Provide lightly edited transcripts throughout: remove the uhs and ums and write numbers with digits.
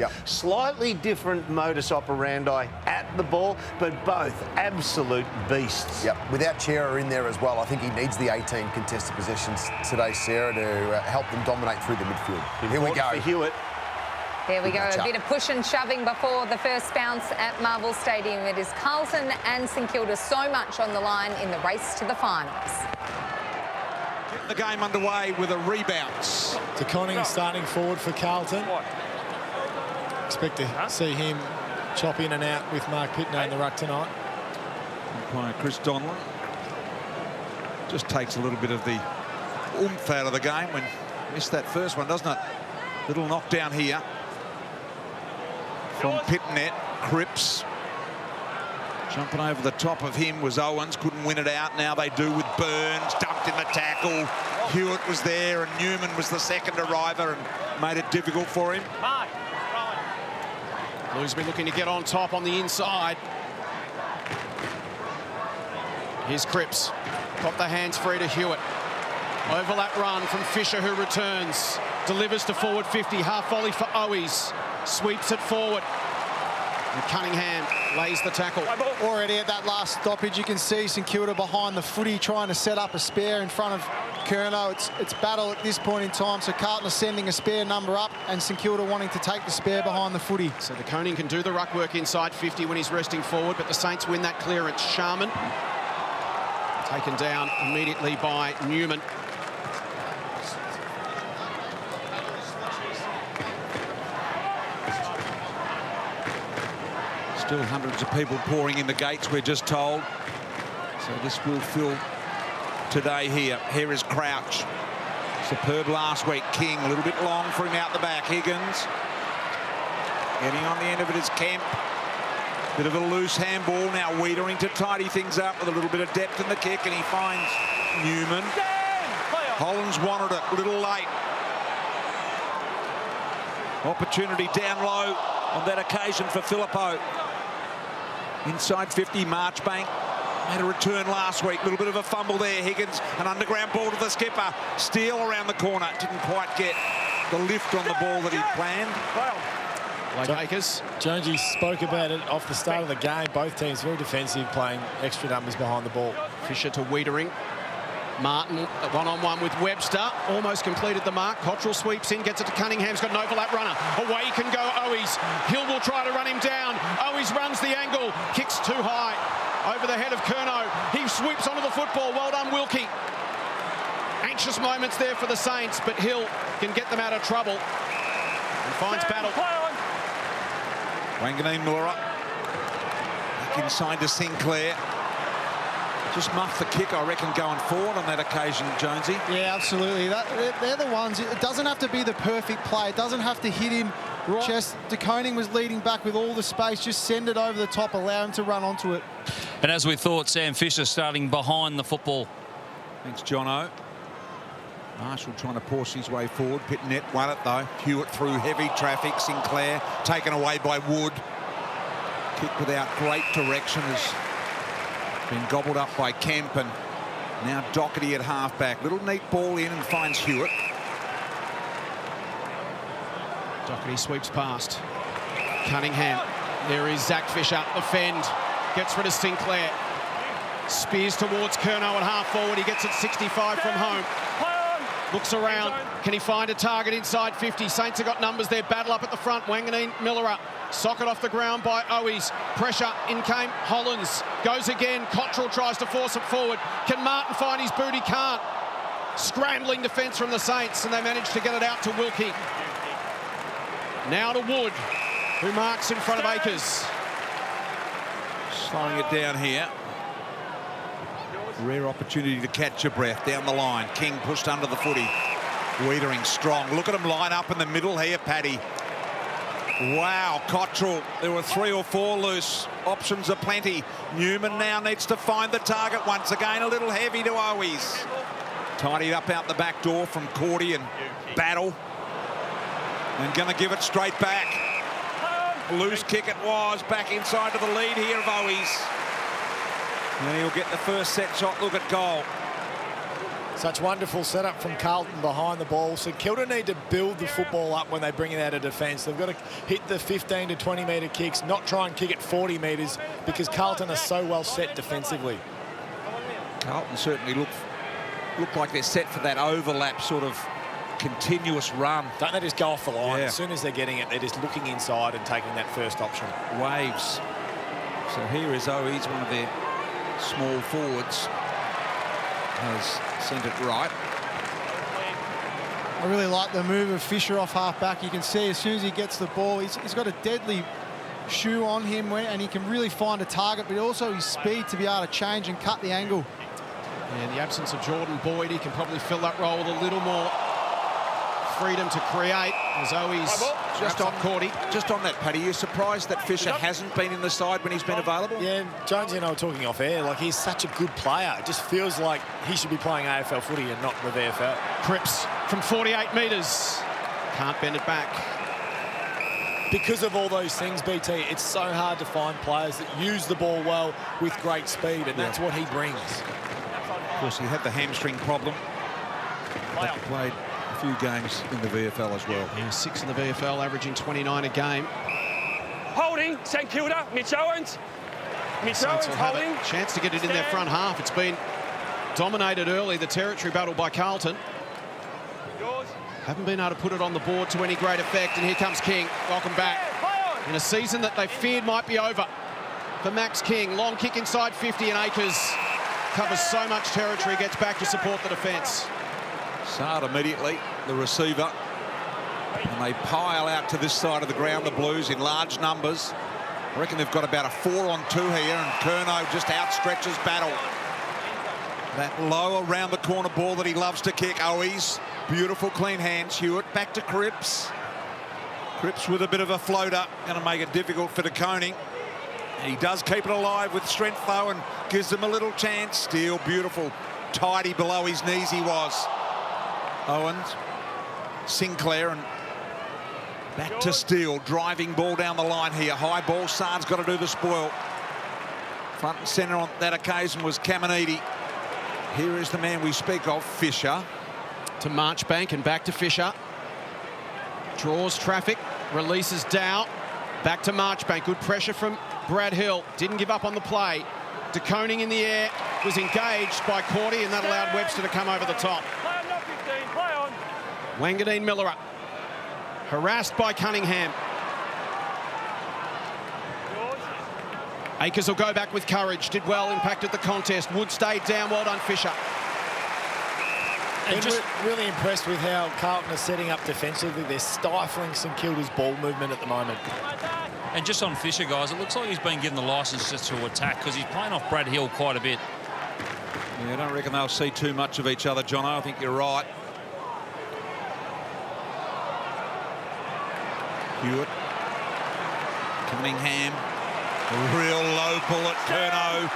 Yep. Slightly different modus operandi at the ball, but both absolute beasts. Yep. Without Chera in there as well, I think he needs the 18 contested possessions today, Sarah, to help them dominate through the midfield. Here we go. For Hewitt. There we go, a bit of push and shoving before the first bounce at Marvel Stadium. It is Carlton and St Kilda, so much on the line in the race to the finals. Getting the game underway with a rebounce. DeConning starting forward for Carlton. Expect to see him chop in and out with Mark Pitner in the ruck tonight. Umpire Chris Donlan just takes a little bit of the oomph out of the game when missed that first one, doesn't it? Little knockdown here from Pitnet. Cripps jumping over the top of him was Owens, couldn't win it out. Now they do with Burns, dumped in the tackle. Hewitt was there and Newman was the second arriver and made it difficult for him. Bluesby looking to get on top on the inside. Here's Cripps. Got the hands free to Hewitt. Overlap run from Fisher, who returns. Delivers to forward 50. Half volley for Owies. Sweeps it forward. And Cunningham lays the tackle. Already at that last stoppage, you can see St Kilda behind the footy trying to set up a spare in front of Curnow. It's battle at this point in time, so Carlton are sending a spare number up and St Kilda wanting to take the spare behind the footy. So the Koning can do the ruck work inside 50 when he's resting forward, but the Saints win that clearance. Sharman taken down immediately by Newman. Still hundreds of people pouring in the gates, we're just told. So this will fill today here. Here is Crouch. Superb last week. King, a little bit long for him out the back. Higgins. Getting on the end of it is Kemp. Bit of a loose handball. Now Wiedering to tidy things up with a little bit of depth in the kick, and he finds Newman. Hollands wanted it, a little late. Opportunity down low on that occasion for Phillippo. Inside 50, Marchbank made a return last week. A little bit of a fumble there. Higgins, an underground ball to the skipper. Steele around the corner. Didn't quite get the lift on the ball that he'd planned. Jonesy spoke about it off the start of the game. Both teams very defensive, playing extra numbers behind the ball. Fisher to Wiedering. Martin one-on-one with Webster. Almost completed the mark. Cottrell sweeps in, gets it to Cunningham's got an overlap runner. Away can go Owies. Hill will try to run him down. Owies runs the angle. Kicks too high. Over the head of Curnow. He sweeps onto the football. Well done, Wilkie. Anxious moments there for the Saints, but Hill can get them out of trouble. And finds battle. Wanganeen-Milera back inside to Sinclair. Just muffed the kick, I reckon, going forward on that occasion, Jonesy. Yeah, absolutely. They're the ones. It doesn't have to be the perfect play. It doesn't have to hit him right. Just DeConing was leading back with all the space. Just send it over the top, allow him to run onto it. And as we thought, Sam Fisher starting behind the football. Thanks, Jono. Marshall trying to force his way forward. Pitnet won it, though. Hewitt through heavy traffic. Sinclair taken away by Wood. Kick without great direction has been gobbled up by Kemp, and now Doherty at halfback. Little neat ball in and finds Hewitt. Doherty sweeps past. Cunningham. There is Zach Fisher. The fend. Gets rid of Sinclair. Spears towards Curnow at half forward. He gets it 65 from home. Looks around. Can he find a target inside 50? Saints have got numbers there. Battle up at the front. Wanganeen-Milera. Socket off the ground by Owies. Pressure. In came Hollands. Goes again. Cottrell tries to force it forward. Can Martin find his boot? He can't. Scrambling defence from the Saints, and they manage to get it out to Wilkie. Now to Wood, who marks in front of Akers. Slowing it down here. Rare opportunity to catch your breath down the line. King pushed under the footy. Wiedering strong. Look at him line up in the middle here, Paddy. Wow, Cottrell. There were 3 or 4 loose. Options are plenty. Newman now needs to find the target once again. A little heavy to Owies. Tidied up out the back door from Cordy and Battle. And going to give it straight back. Loose kick it was. Back inside to the lead here of Owies. And he'll get the first set shot look at goal. Such wonderful setup from Carlton behind the ball. So Kilda need to build the football up when they bring it out of defence. They've got to hit the 15 to 20 metre kicks, not try and kick it 40 metres, because Carlton are so well set defensively. Carlton certainly look like they're set for that overlap sort of continuous run. Don't they just go off the line? Yeah. As soon as they're getting it, they're just looking inside and taking that first option. Waves. So here is Owies, one of their small forwards, has sent it right. I really like the move of Fisher off half-back. You can see as soon as he gets the ball, he's got a deadly shoe on him, and he can really find a target, but also his speed to be able to change and cut the angle. In the absence of Jordan Boyd, he can probably fill that role with a little more freedom to create. As Owies just on Cordy. Just on that, Paddy, you're surprised that Fisher hasn't been in the side when he's been available? Yeah, Jonesy and I were talking off air. Like, he's such a good player. It just feels like he should be playing AFL footy and not the VFL. Cripps from 48 metres. Can't bend it back. Because of all those things, BT, it's so hard to find players that use the ball well with great speed, and that's what he brings. Of course, he had the hamstring problem. But he played a few games in the VFL as well. Yeah, 6 in the VFL, averaging 29 a game. Holding, St Kilda, Mitch Owens. Mitch Owens Saints will have holding. a chance to get it in their front half. It's been dominated early, the territory battle by Carlton. Yours. Haven't been able to put it on the board to any great effect, and here comes King. Welcome back. In a season that they feared might be over for Max King. Long kick inside 50, and Akers covers so much territory, gets back to support the defence. Sard immediately, the receiver. And they pile out to this side of the ground, the Blues, in large numbers. I reckon they've got about a 4-on-2 here, and Curnow just outstretches battle. That low around the corner ball that he loves to kick. Owies, beautiful clean hands. Hewitt back to Cripps. Cripps with a bit of a floater, going to make it difficult for De Koning. He does keep it alive with strength though, and gives them a little chance. Steele, beautiful, tidy below his knees he was. Owens, Sinclair, and back to Steele, driving ball down the line here. High ball, Sard's got to do the spoil. Front and centre on that occasion was Caminiti. Here is the man we speak of, Fisher. To Marchbank and back to Fisher. Draws traffic, releases Dow. Back to Marchbank, good pressure from Brad Hill. Didn't give up on the play. De Koning in the air, was engaged by Cordy, and that allowed Webster to come over the top. Play on, not 15, play on. Wanganeen-Milera, harassed by Cunningham. Yours. Akers will go back with courage, did well, impacted the contest. Wood stayed down, well done Fisher. And just really impressed with how Carlton are setting up defensively. They're stifling St Kilda's ball movement at the moment. And just on Fisher, guys, it looks like he's been given the licence just to attack, because he's playing off Brad Hill quite a bit. Yeah, I don't reckon they'll see too much of each other, Jono. I think you're right. Hewitt. Cunningham. A real low bullet. Curnow.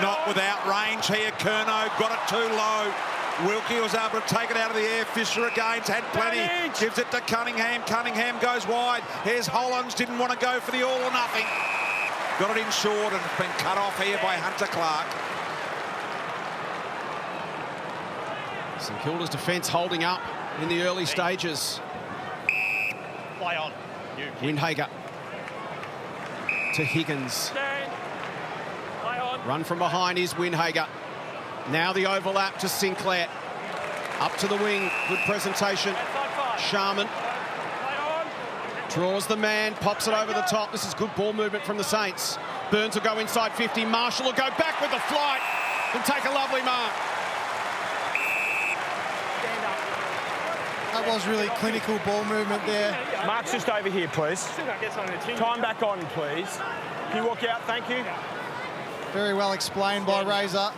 Not without range here. Curnow got it too low. Wilkie was able to take it out of the air. Fisher again's had plenty. Gives it to Cunningham. Cunningham goes wide. Here's Hollands. Didn't want to go for the all or nothing. Got it in short, and it's been cut off here by Hunter Clark. St Kilda's defence holding up in the early stages. Play on. Windhager to Higgins. Stand. Play on. Run from behind is Windhager. Now the overlap to Sinclair. Up to the wing. Good presentation. Sharman Play on. draws the man, pops it over the top. This is good ball movement from the Saints. Burns will go inside 50. Marshall will go back with the flight and take a lovely mark. That was really clinical ball movement there. Mark's just over here, please. Time back on, please. Can you walk out? Thank you. Very well explained by Razor.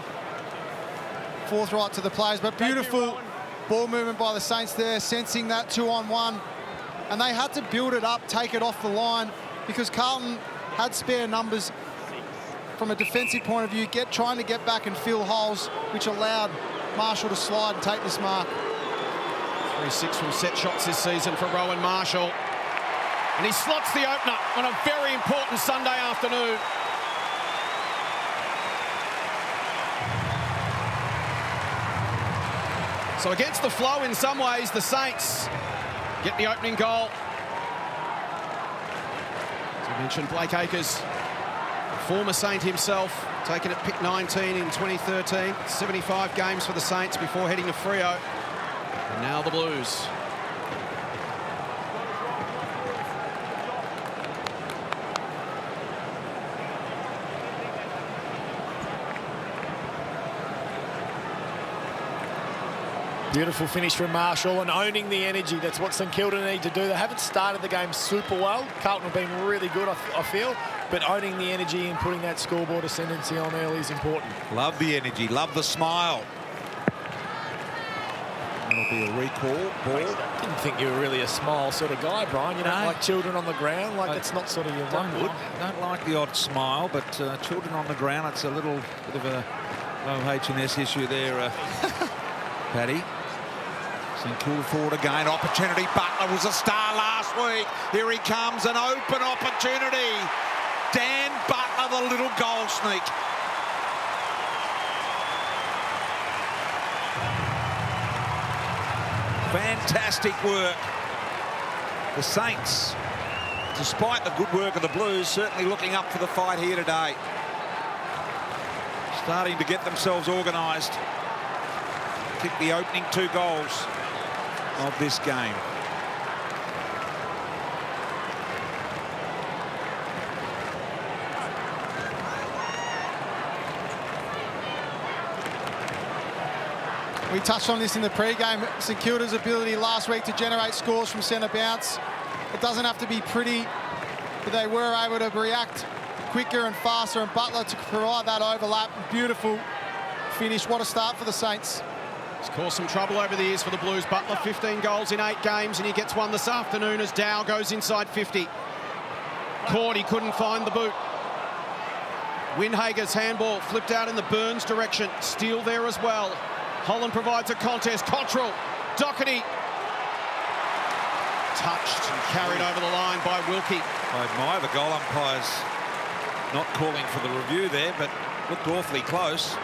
Forthright to the players, but beautiful ball movement by the Saints there, sensing that 2-on-1. And they had to build it up, take it off the line, because Carlton had spare numbers from a defensive point of view, trying to get back and fill holes, which allowed Marshall to slide and take this mark. 3-6 from set shots this season for Rowan Marshall. And he slots the opener on a very important Sunday afternoon. So against the flow in some ways, the Saints get the opening goal. As I mentioned, Blake Acres, former Saint himself, taken at pick 19 in 2013. 75 games for the Saints before heading to Freo. And now the Blues. Beautiful finish from Marshall and owning the energy. That's what St Kilda need to do. They haven't started the game super well. Carlton have been really good, I feel, but owning the energy and putting that scoreboard ascendancy on early is important. Love the energy, love the smile. That'll be a recall ball. Didn't think you were really a smile sort of guy, Brian. You don't like children on the ground. Like, it's not sort of your one wood. Don't like the odd smile, but children on the ground, it's a little bit of a low H&S issue there, Paddy. St Kilda forward again, opportunity. Butler was a star last week. Here he comes, an open opportunity. Dan Butler, the little goal sneak. Fantastic work. The Saints, despite the good work of the Blues, certainly looking up for the fight here today. Starting to get themselves organised. Kick the opening 2 goals of this game. We touched on this in the pre-game. St Kilda's ability last week to generate scores from centre bounce. It doesn't have to be pretty, but they were able to react quicker and faster, and Butler to provide that overlap. Beautiful finish. What a start for the Saints. He's caused some trouble over the years for the Blues. Butler, 15 goals in 8 games, and he gets one this afternoon as Dow goes inside 50. Caught, he couldn't find the boot. Windhager's handball flipped out in the Burns direction. Steele there as well. Holland provides a contest. Cottrell, Doherty. Touched and carried over the line by Wilkie. I admire the goal umpires not calling for the review there, but looked awfully close.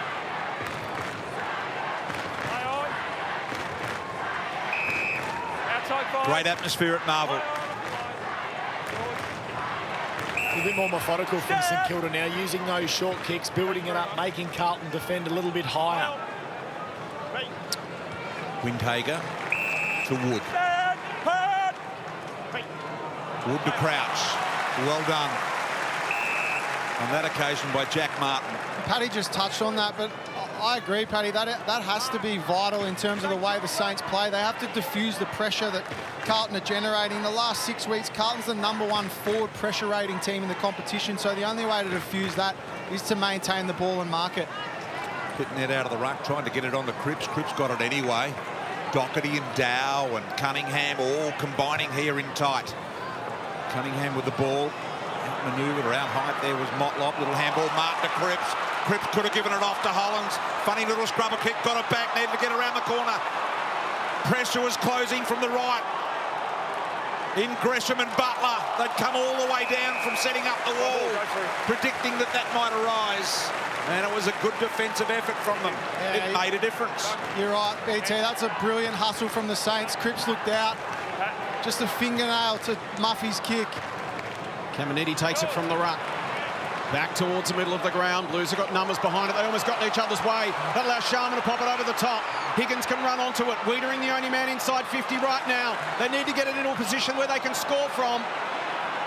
Great atmosphere at Marvel. A bit more methodical from St Kilda now, using those short kicks, building it up, making Carlton defend a little bit higher. Windhager to Wood. Wood to Crouch. Well done. On that occasion by Jack Martin. Paddy just touched on that, but I agree, Paddy, that has to be vital in terms of the way the Saints play. They have to diffuse the pressure that Carlton are generating. In the last 6 weeks, Carlton's the #1 forward pressure rating team in the competition, so the only way to diffuse that is to maintain the ball and mark it. Hitting it out of the ruck, trying to get it onto Cripps. Cripps got it anyway. Doherty and Dow and Cunningham all combining here in tight. Cunningham with the ball. Manoeuvred around height there was Motlop. Little handball, Martin to Cripps. Cripps could have given it off to Hollands. Funny little scrubber kick, got it back, needed to get around the corner. Pressure was closing from the right. In Gresham and Butler, they'd come all the way down from setting up the wall, predicting that that might arise. And it was a good defensive effort from them. Yeah, it made a difference. You're right, BT. That's a brilliant hustle from the Saints. Cripps looked out. Just a fingernail to Muffy's kick. Caminiti takes it from the ruck. Back towards the middle of the ground. Blues have got numbers behind it. They almost got in each other's way. That allows Sharman to pop it over the top. Higgins can run onto it. Wiedering the only man inside 50 right now. They need to get it into a position where they can score from.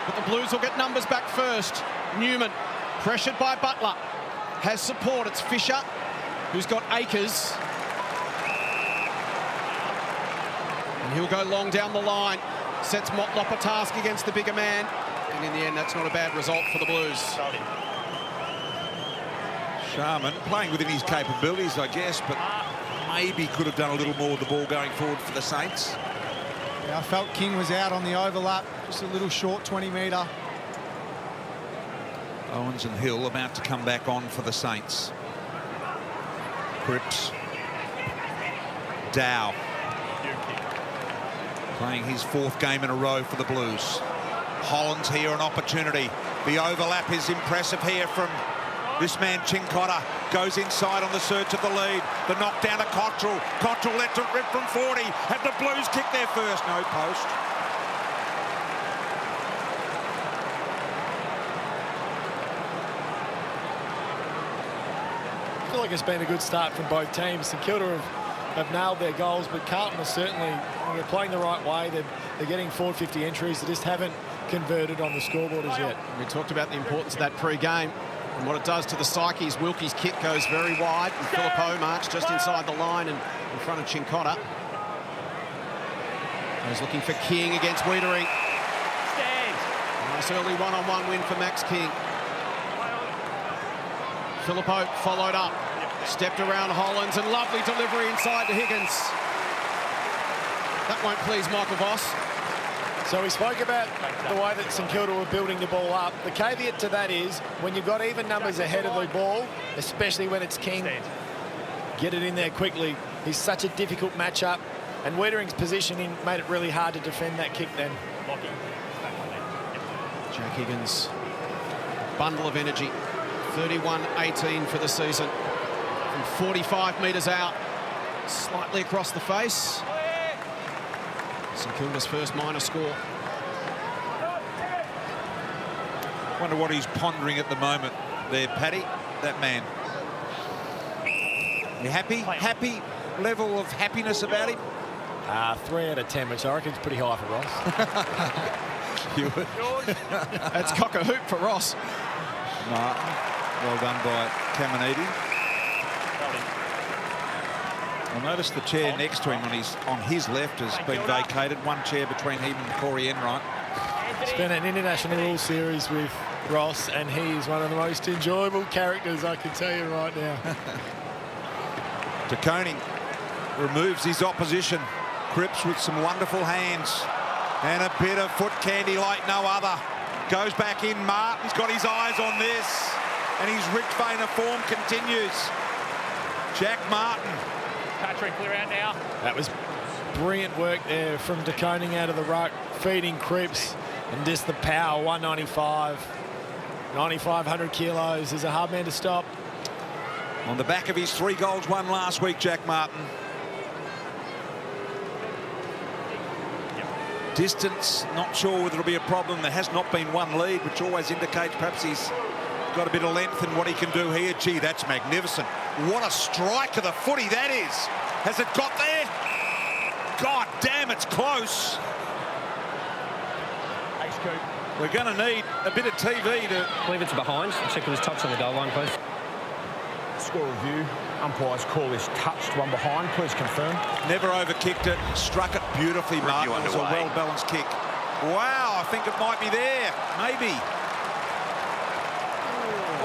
But the Blues will get numbers back first. Newman, pressured by Butler. Has support. It's Fisher, who's got Acres. And he'll go long down the line. Sets Motlop a task against the bigger man. And in the end, that's not a bad result for the Blues. Sharman playing within his capabilities, I guess, but maybe could have done a little more with the ball going forward for the Saints. Yeah, I felt King was out on the overlap. Just a little short 20-metre. Owens and Hill about to come back on for the Saints. Cripps. Dow. Playing his 4th game in a row for the Blues. Holland's here, an opportunity. The overlap is impressive here from this man, Chincotta. goes inside on the search of the lead. The knock down to Cottrell. Cottrell let it rip from 40. Had the Blues kick there first. No post. I feel like it's been a good start from both teams. St Kilda have nailed their goals, but Carlton are certainly, they're playing the right way. They're getting 450 entries. They just haven't converted on the scoreboard as yet. We talked about the importance of that pre-game and what it does to the psyches. Wilkie's kick goes very wide, and Phillippo marks just inside the line and in front of Cincotta. He's looking for King against Wiedering. Nice early one-on-one win for Max King. Phillippo followed up, stepped around Hollands, and lovely delivery inside to Higgins. That won't please Michael Voss. So we spoke about the way that St Kilda were building the ball up. The caveat to that is when you've got even numbers ahead of the ball, especially when it's King, get it in there quickly. He's such a difficult matchup, and Wiedering's positioning made it really hard to defend that kick then. Jack Higgins, bundle of energy. 31-18 for the season. From 45 metres out, slightly across the face. St Kilda's first minor score. Wonder what he's pondering at the moment there, Paddy, that man. You happy? Happy level of happiness about him? 3 out of 10, which I reckon is pretty high for Ross. That's cock a hoop for Ross. No. Well done by Caminiti. I'll notice the chair next to him on his left has been vacated. One chair between him and Corey Enright. It's been an international rules series with Ross, and he is one of the most enjoyable characters, I can tell you right now. De Koning removes his opposition. Cripps with some wonderful hands and a bit of foot candy like no other. Goes back in. Martin's got his eyes on this, and his rich vein of form continues. Jack Martin. Patrick, clear out now. That was brilliant work there from De Koning out of the ruck, feeding Cripps, and just the power, 195. 9,500 kilos is a hard man to stop. On the back of his 3 goals won last week, Jack Martin. Distance, not sure whether it'll be a problem. There has not been one lead, which always indicates perhaps he's got a bit of length in what he can do here. Gee, that's magnificent. What a strike of the footy that is. Has it got there? God damn, it's close. Thanks, Coop. We're going to need a bit of TV to... I believe it's behind. Check with his touch on the goal line, please. Score review. Umpires call this touched one behind. Please confirm. Never overkicked it. Struck it beautifully, Martin. It was a well-balanced kick. Wow, I think it might be there. Maybe.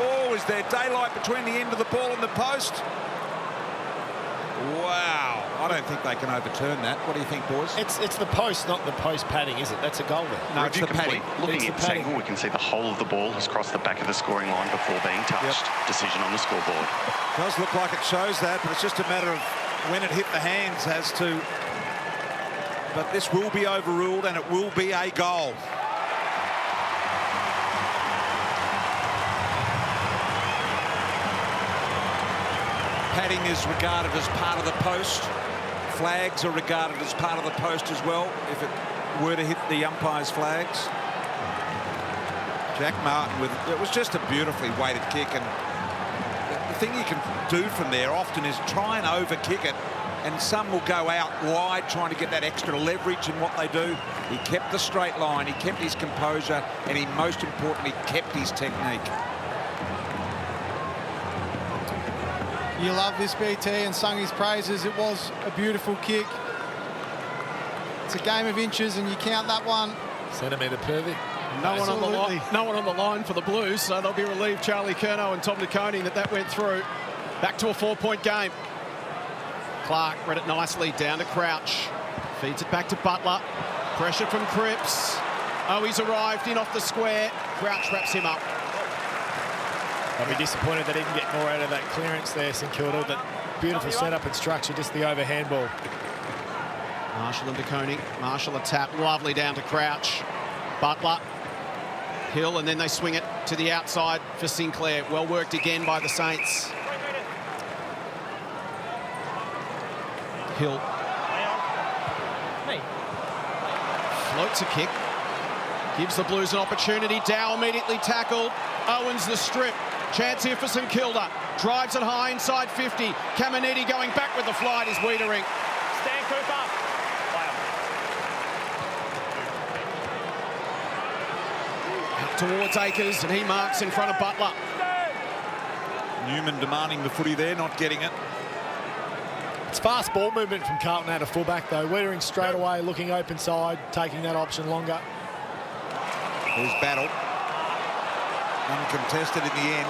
Oh, is there daylight between the end of the ball and the post? Wow. I don't think they can overturn that. What do you think, boys? It's the post, not the post padding, is it? That's a goal there. No, it's the padding. Looking at this angle, we can see the whole of the ball has crossed the back of the scoring line before being touched. Yep. Decision on the scoreboard. Does look like it shows that, but it's just a matter of when it hit the hands as to... But this will be overruled, and it will be a goal. Padding is regarded as part of the post. Flags are regarded as part of the post as well, if it were to hit the umpire's flags. Jack Martin with... It was just a beautifully weighted kick, and the thing you can do from there often is try and over-kick it, and some will go out wide trying to get that extra leverage in what they do. He kept the straight line, he kept his composure, and he most importantly kept his technique. You love this, BT, and sung his praises. It was a beautiful kick. It's a game of inches, and you count that one. Centimetre perfect. No one on the line for the Blues, so they'll be relieved, Charlie Curnow and Tom De Koning, that went through. Back to a 4-point game. Clark read it nicely down to Crouch. Feeds it back to Butler. Pressure from Cripps. Oh, he's arrived in off the square. Crouch wraps him up. I'll be disappointed they didn't get more out of that clearance there, St Kilda. That beautiful setup and structure, just the overhand ball. Marshall and De Koning. Marshall a tap, lovely down to Crouch. Butler, Hill, and then they swing it to the outside for Sinclair. Well worked again by the Saints. Hill. Floats a kick. Gives the Blues an opportunity. Dow immediately tackled. Owens the strip. Chance here for St Kilda. Drives it high inside 50. Caminiti going back with the flight is Wiedering. Stand Cooper. Out towards Akers, and he marks in front of Butler. Newman demanding the footy there, not getting it. It's fast ball movement from Carlton out of fullback, though. Wiedering straight away, looking open side, taking that option longer. There's Battle. Uncontested in the end.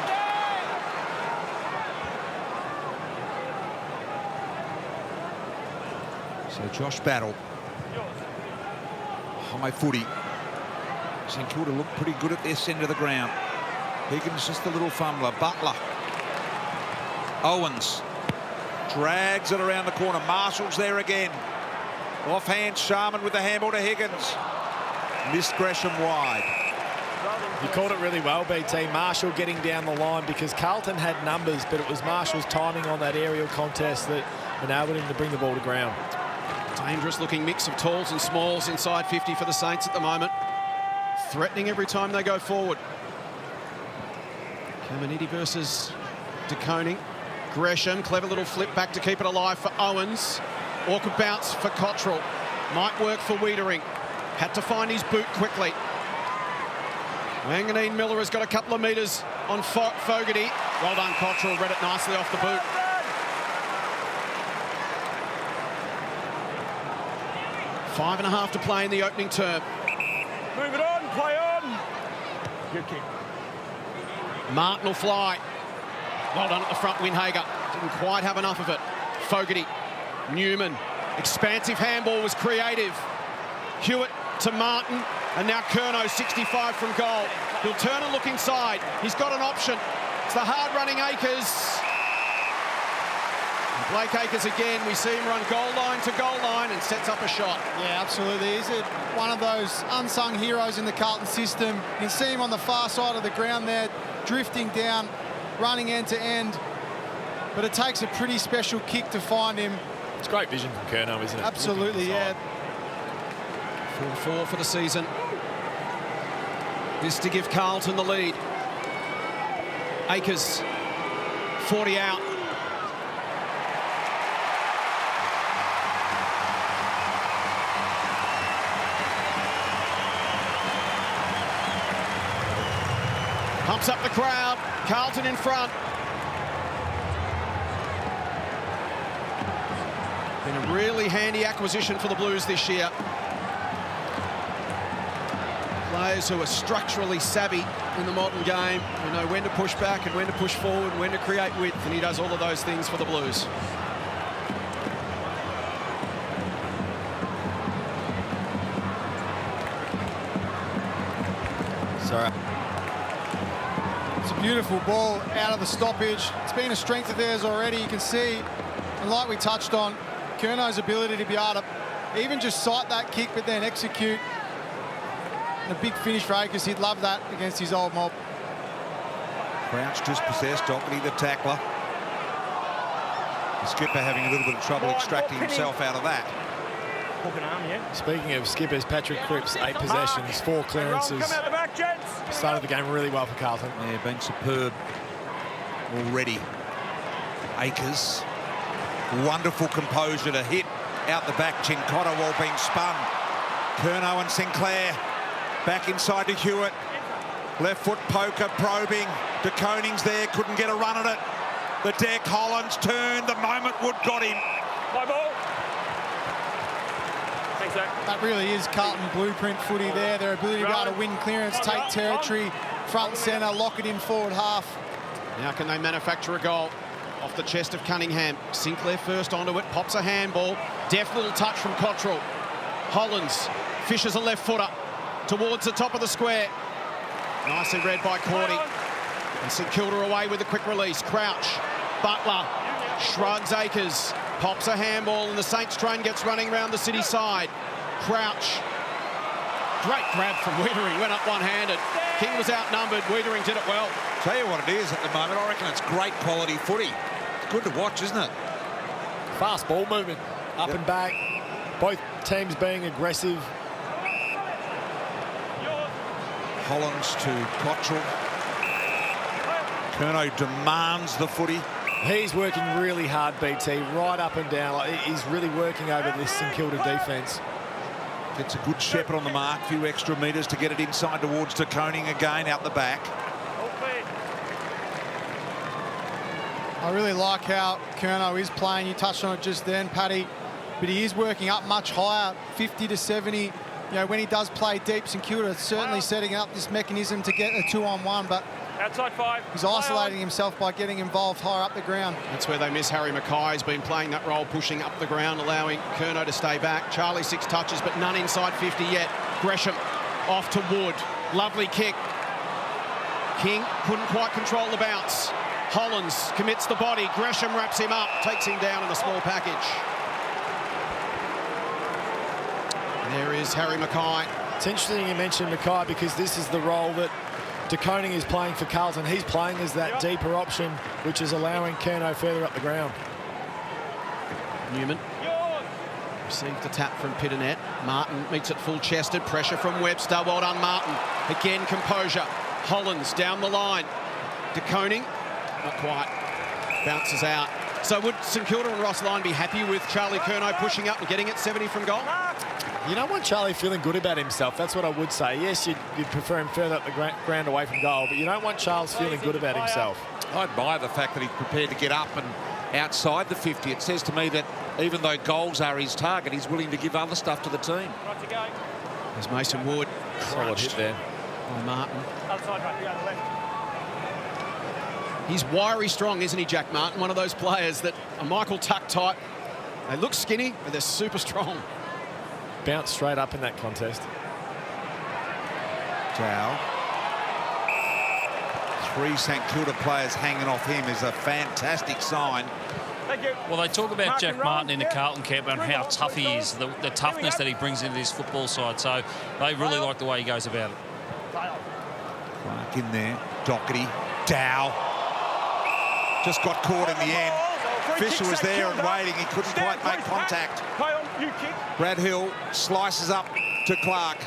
So Josh Battle. High footy. St Kilda looked pretty good at this end of the ground. Higgins just a little fumbler. Butler. Owens. Drags it around the corner. Marshall's there again. Offhand, Sharman with the handball to Higgins. Missed Gresham wide. You called it really well, BT. Marshall getting down the line because Carlton had numbers, but it was Marshall's timing on that aerial contest that enabled him to bring the ball to ground. Dangerous looking mix of talls and smalls inside 50 for the Saints at the moment. Threatening every time they go forward. Caminiti versus De Koning. Gresham, clever little flip back to keep it alive for Owens. Awkward bounce for Cottrell. Might work for Wiedering. Had to find his boot quickly. Wanganeen-Milera has got a couple of metres on Fogarty. Well done, Cottrell. Read it nicely off the boot. Five and a half to play in the opening term. Move it on, play on. Good kick. Martin will fly. Well done at the front, Winhager. Didn't quite have enough of it. Fogarty. Newman. Expansive handball was creative. Hewitt to Martin. And now Curnow, 65 from goal. He'll turn and look inside. He's got an option. It's the hard-running Akers. And Blake Akers again. We see him run goal line to goal line and sets up a shot. Yeah, absolutely. He's one of those unsung heroes in the Carlton system. You can see him on the far side of the ground there, drifting down, running end to end. But it takes a pretty special kick to find him. It's great vision from Curnow, isn't it? Absolutely, yeah. 4-4 for the season. This to give Carlton the lead. Akers, 40 out. Pumps up the crowd. Carlton in front. Been a really handy acquisition for the Blues this year. Players who are structurally savvy in the modern game, who know when to push back and when to push forward and when to create width, and he does all of those things for the Blues. Sorry. It's a beautiful ball out of the stoppage. It's been a strength of theirs already, you can see. And like we touched on, Curnow's ability to be able to even just sight that kick but then execute. And a big finish for Akers. He'd love that against his old mob. Crouch dispossessed, Doherty the tackler. The skipper having a little bit of trouble extracting himself out of that. Hook an arm, yeah. Speaking of skippers, Patrick Cripps, 8 possessions, 4 clearances. Come out the back, gents. Started the game really well for Carlton. Yeah, been superb already. Akers. Wonderful composure to hit out the back. Cincotta while being spun. Curnow and Sinclair back inside to Hewitt. Left foot poker, probing. De Koning's there, couldn't get a run at it. The deck, Hollands turned, the moment Wood got him. My ball. Thanks, Zach. That really is Carlton blueprint footy there. Their ability to be able to win clearance, take territory, front and centre, lock it in forward half. Now can they manufacture a goal? Off the chest of Cunningham. Sinclair first onto it, pops a handball. Deft little touch from Cottrell. Hollands fishes a left footer towards the top of the square. Nicely read by Cordy. And St Kilda away with a quick release. Crouch. Butler shrugs Akers. Pops a handball and the Saints train gets running around the city side. Crouch. Great grab from Wiedering. Went up one-handed. King was outnumbered. Wiedering did it well. Tell you what it is at the moment. I reckon it's great quality footy. It's good to watch, isn't it? Fast ball movement. Up and back. Both teams being aggressive. Hollins to Cottrell. Curnow demands the footy. He's working really hard, BT, right up and down. Like, he's really working over this St Kilda defence. Gets a good shepherd on the mark, few extra metres to get it inside towards De Koning again out the back. I really like how Curnow is playing. You touched on it just then, Paddy, but he is working up much higher, 50 to 70. You know, when he does play deep, St Kilda certainly setting up this mechanism to get a 2-on-1, but outside 5. He's isolating himself by getting involved higher up the ground. That's where they miss Harry Mackay. He's been playing that role, pushing up the ground, allowing Curnow to stay back. Charlie 6 touches, but none inside 50 yet. Gresham off to Wood. Lovely kick. King couldn't quite control the bounce. Hollins commits the body. Gresham wraps him up, takes him down in a small package. There is Harry Mackay. It's interesting you mentioned Mackay because this is the role that De Koning is playing for Carlton. He's playing as that deeper option, which is allowing Curnow further up the ground. Newman received the tap from Pitternet. Martin meets it full-chested. Pressure from Webster. Well done, Martin. Again, composure. Hollins down the line. De Koning, not quite. Bounces out. So would St Kilda and Ross Lyon be happy with Charlie Curnow pushing up and getting it 70 from goal? You don't want Charlie feeling good about himself. That's what I would say. Yes, you'd prefer him further up the ground away from goal, but you don't want Charles feeling good about himself. I admire the fact that he's prepared to get up and outside the 50. It says to me that even though goals are his target, he's willing to give other stuff to the team. There's Mason Wood. Solid hit there by Martin. Outside right, the left. He's wiry strong, isn't he, Jack Martin? One of those players that a Michael Tuck type. They look skinny, but they're super strong. Bounced straight up in that contest. Dow. 3 St Kilda players hanging off him is a fantastic sign. Thank you. Well, they talk about Jack Martin in the Carlton camp and how tough he is, the toughness that he brings into this football side. So they really like the way he goes about it. Clark in there. Doherty. Dow. Just got caught in the end. Fisher was there and waiting. He couldn't quite make contact. Brad Hill slices up to Clark.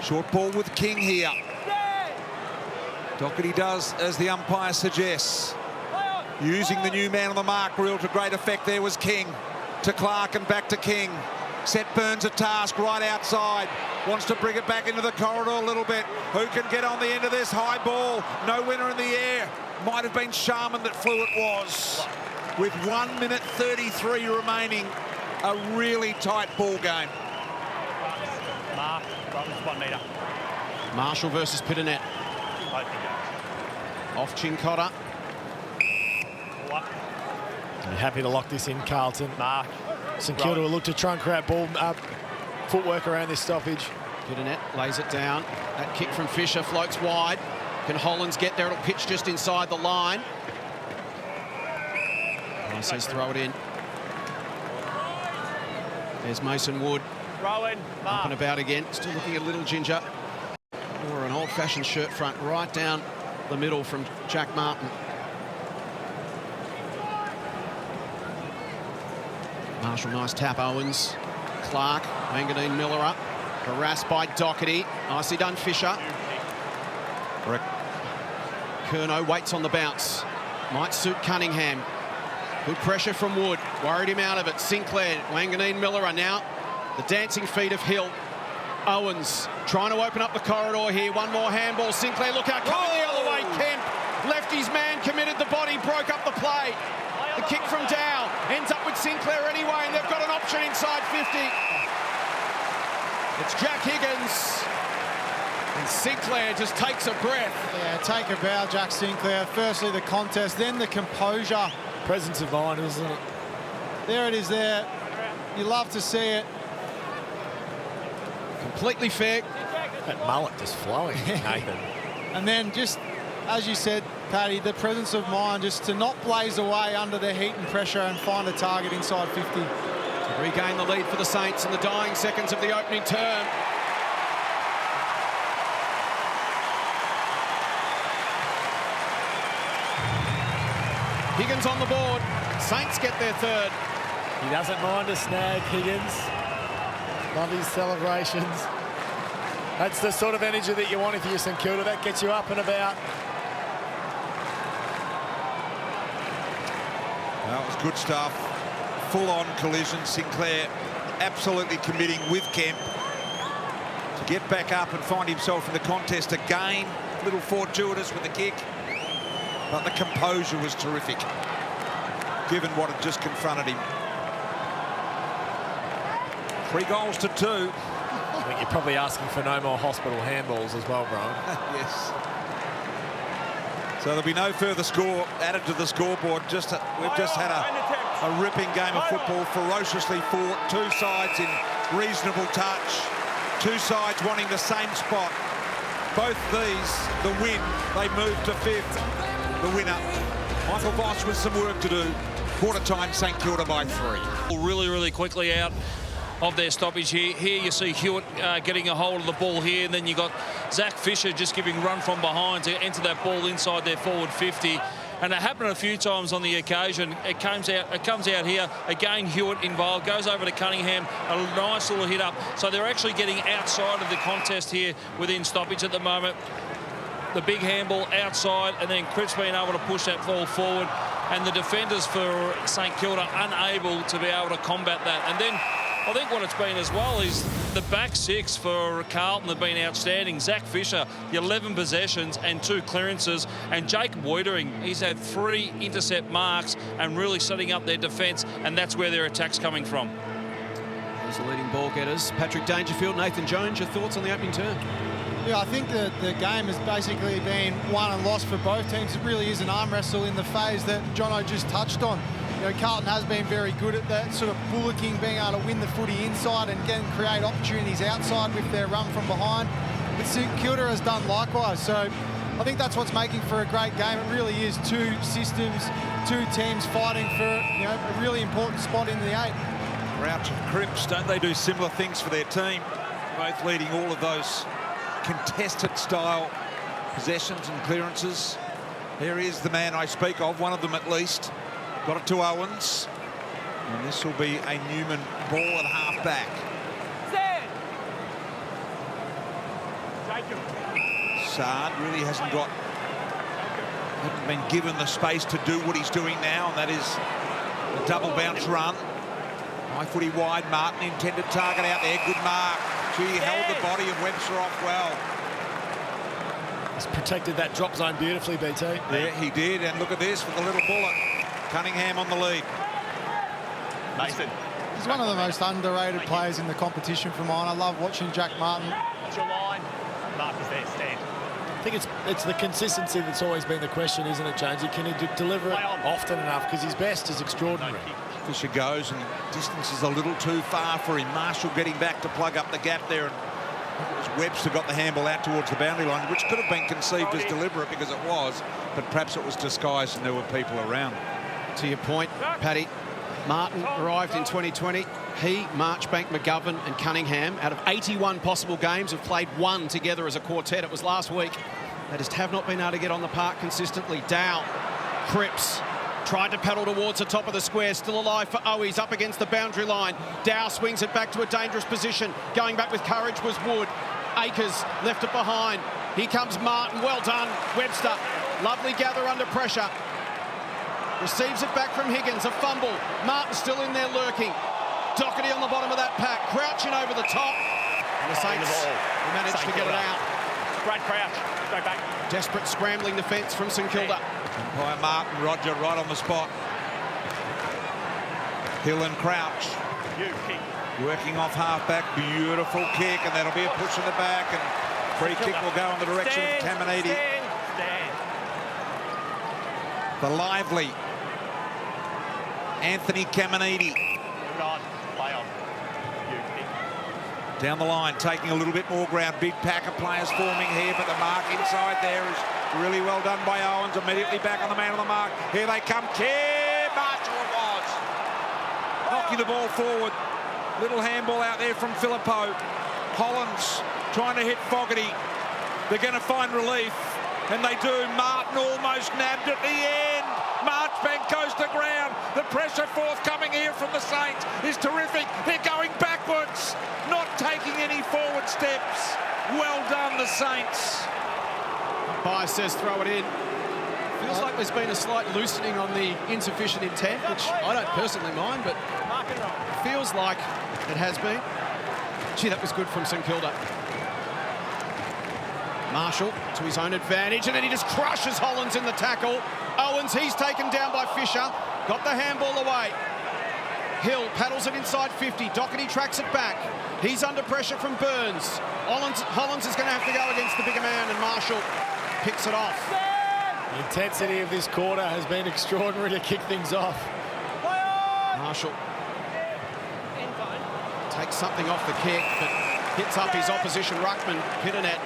Short ball with King here. Doherty does as the umpire suggests. Using the new man on the mark, real to great effect there was King. To Clark and back to King. Set Burns a task right outside. Wants to bring it back into the corridor a little bit. Who can get on the end of this high ball? No winner in the air. Might have been Sharman that flew, it was. With 1 minute 33 remaining. A really tight ball game. Mark, 1 metre. Marshall versus Pitternet. Off Chincotta. You're happy to lock this in, Carlton. Mark. St Kilda will look to trunk that ball, footwork around this stoppage. Pitternet lays it down. That kick from Fisher floats wide. Can Hollins get there? It'll pitch just inside the line. He says throw it in. There's Mason Wood. Rolling. Up and about again. Still looking a little ginger. Or an old-fashioned shirt front right down the middle from Jack Martin. Marshall, nice tap. Owens. Clark. Wanganeen-Milera. Harassed by Doherty. Nicely done, Fisher. Curnow waits on the bounce. Might suit Cunningham. Good pressure from Wood. Worried him out of it. Sinclair. Wanganeen-Milera now. The dancing feet of Hill. Owens trying to open up the corridor here. One more handball. Sinclair, look out, coming the other way. Kemp left his man, committed the body, broke up the play. The kick from Dow ends up with Sinclair anyway, and they've got an option inside 50. It's Jack Higgins. And Sinclair just takes a breath. Yeah, take a bow, Jack Sinclair. Firstly, the contest, then the composure. Presence of mind, isn't it? There it is there. You love to see it. Completely fair. That mullet just flowing, Nathan. And then just, as you said, Paddy, the presence of mind just to not blaze away under the heat and pressure and find a target inside 50. To regain the lead for the Saints in the dying seconds of the opening term. Higgins on the board. Saints get their third. He doesn't mind a snag, Higgins. Love his celebrations. That's the sort of energy that you want if you're St Kilda. That gets you up and about. That was good stuff. Full-on collision. Sinclair absolutely committing with Kemp to get back up and find himself in the contest again. A little fortuitous with the kick, but the composure was terrific, given what had just confronted him. 3 goals to 2. I think you're probably asking for no more hospital handballs as well, Brian. Yes. So there'll be no further score added to the scoreboard. We've just had a ripping game of football, ferociously fought. 2 sides in reasonable touch. 2 sides wanting the same spot. Both these, the win, they moved to 5th. The winner, Michael Voss, with some work to do. Quarter time, St Kilda by 3. Really, really quickly out of their stoppage here. Here you see Hewitt getting a hold of the ball here, and then you got Zach Fisher just giving run from behind to enter that ball inside their forward 50. And it happened a few times on the occasion. It comes out here. Again, Hewitt involved, goes over to Cunningham, a nice little hit up. So they're actually getting outside of the contest here within stoppage at the moment. The big handball outside, and then Cripps being able to push that ball forward. And the defenders for St Kilda unable to be able to combat that. And then I think what it's been as well is the back 6 for Carlton have been outstanding. Zach Fisher, 11 possessions and 2 clearances. And Jacob Wiedering, he's had 3 intercept marks and really setting up their defence, and that's where their attack's coming from. Those are leading ball getters. Patrick Dangerfield, Nathan Jones, your thoughts on the opening term? Yeah, I think that the game has basically been won and lost for both teams. It really is an arm wrestle in the phase that Jono just touched on. You know, Carlton has been very good at that sort of bullocking, being able to win the footy inside and create opportunities outside with their run from behind. But St Kilda has done likewise. So I think that's what's making for a great game. It really is 2 systems, 2 teams fighting for, you know, a really important spot in the 8. Crouch and Cripps, don't they do similar things for their team? Both leading all of those contested style possessions and clearances. There is the man I speak of, one of them at least. Got it to Owens. And this will be a Newman ball at half-back. Saad really hasn't been given the space to do what he's doing now, and that is a double bounce run. High footy wide, Martin intended target out there, good mark. He held the body of Webster off well. He's protected that drop zone beautifully, BT. Yeah, he did, and look at this with the little bullet. Cunningham on the lead. Nathan. He's one of the most underrated players in the competition for mine. I love watching Jack Martin. What's your line? Mark is there, stand. I think it's the consistency that's always been the question, isn't it, Jonesy? Can he deliver it often enough? Because his best is extraordinary. Fisher goes, and distance is a little too far for him. Marshall getting back to plug up the gap there, and it was Webster got the handball out towards the boundary line, which could have been conceived as deliberate because it was, but perhaps it was disguised and there were people around. To your point, Paddy, Martin arrived in 2020. He, Marchbank, McGovern and Cunningham, out of 81 possible games, have played 1 together as a quartet. It was last week. They just have not been able to get on the park consistently. Dow, Cripps, tried to paddle towards the top of the square, still alive for Owies, up against the boundary line. Dow swings it back to a dangerous position. Going back with courage was Wood. Akers left it behind. Here comes Martin, well done. Webster, lovely gather under pressure. Receives it back from Higgins, a fumble. Martin still in there lurking. Doherty on the bottom of that pack, crouching over the top. And the Saints managed to get it out. Brad Crouch, go back. Desperate scrambling defence from St Kilda. By Martin, Roger right on the spot. Hill and Crouch. Working off half-back, beautiful kick, and that'll be a push in the back, and free kick will go in the direction of Caminiti. The lively Anthony Caminiti. Down the line, taking a little bit more ground. Big pack of players forming here, but the mark inside there is really well done by Owens. Immediately back on the man on the mark. Here they come. Kim Marshall it was. Knocking the ball forward. Little handball out there from Philippou. Hollins trying to hit Fogarty. They're going to find relief, and they do. Martin almost nabbed at the end. Marchbank goes to ground. The pressure forthcoming here from the Saints is terrific. They're going backwards, not taking any forward steps. Well done, the Saints. Umpire says throw it in. Feels like there's been a slight loosening on the insufficient intent, which I don't personally mind, but it feels like it has been. Gee, that was good from St Kilda. Marshall to his own advantage, and then he just crushes Hollands in the tackle. Owens, he's taken down by Fisher. Got the handball away. Hill paddles it inside 50. Doherty tracks it back. He's under pressure from Burns. Hollands is going to have to go against the bigger man, and Marshall picks it off. The intensity of this quarter has been extraordinary to kick things off. Marshall takes something off the kick, but hits up his opposition ruckman, Pitternet.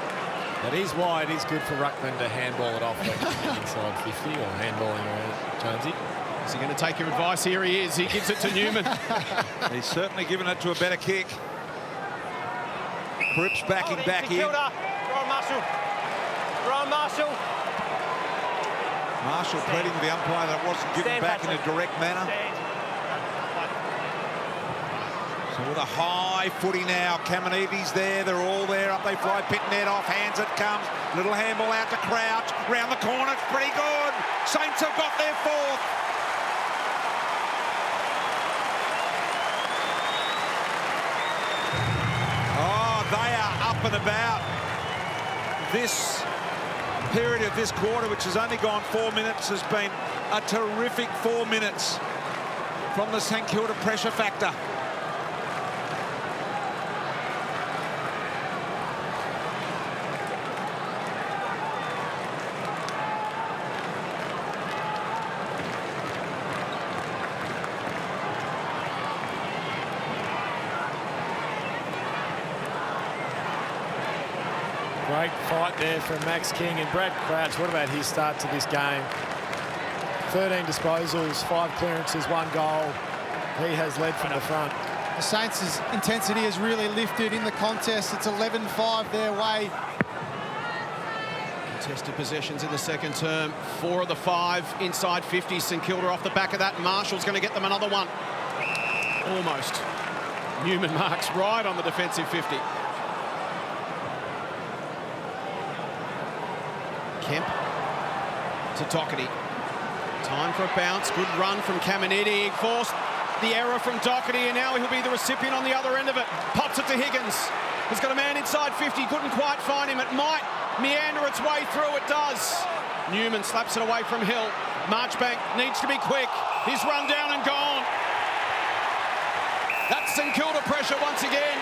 That is why it is good for ruckman to handball it off inside 50 or handballing around Jonesy. Is he going to take your advice? Here he is. He gives it to Newman. He's certainly given it to a better kick. Cripps backing back in. Ron Marshall. Ron Marshall. Marshall pleading with the umpire that it wasn't given back in a direct manner. So with a high footy now, Caminiti's there, they're all there, up they fly, Pitternet off, hands it comes, little handball out to Crouch, round the corner, it's pretty good. Saints have got their fourth. Oh, they are up and about. This period of this quarter, which has only gone 4 minutes, has been a terrific 4 minutes from the St Kilda pressure factor. Great fight there from Max King and Brad Crouch. What about his start to this game? 13 disposals, 5 clearances, 1 goal. He has led from the front. The Saints' intensity has really lifted in the contest. It's 11-5 their way. Contested possessions in the second term. 4 of the 5 inside 50. St Kilda off the back of that. Marshall's going to get them another one. Almost. Newman marks right on the defensive 50. Kemp to Doherty. Time for a bounce. Good run from Caminiti. Forced the error from Doherty, and now he'll be the recipient on the other end of it. Pops it to Higgins. He's got a man inside 50. Couldn't quite find him. It might meander its way through. It does. Newman slaps it away from Hill. Marchbank needs to be quick. He's run down and gone. That's St Kilda pressure once again.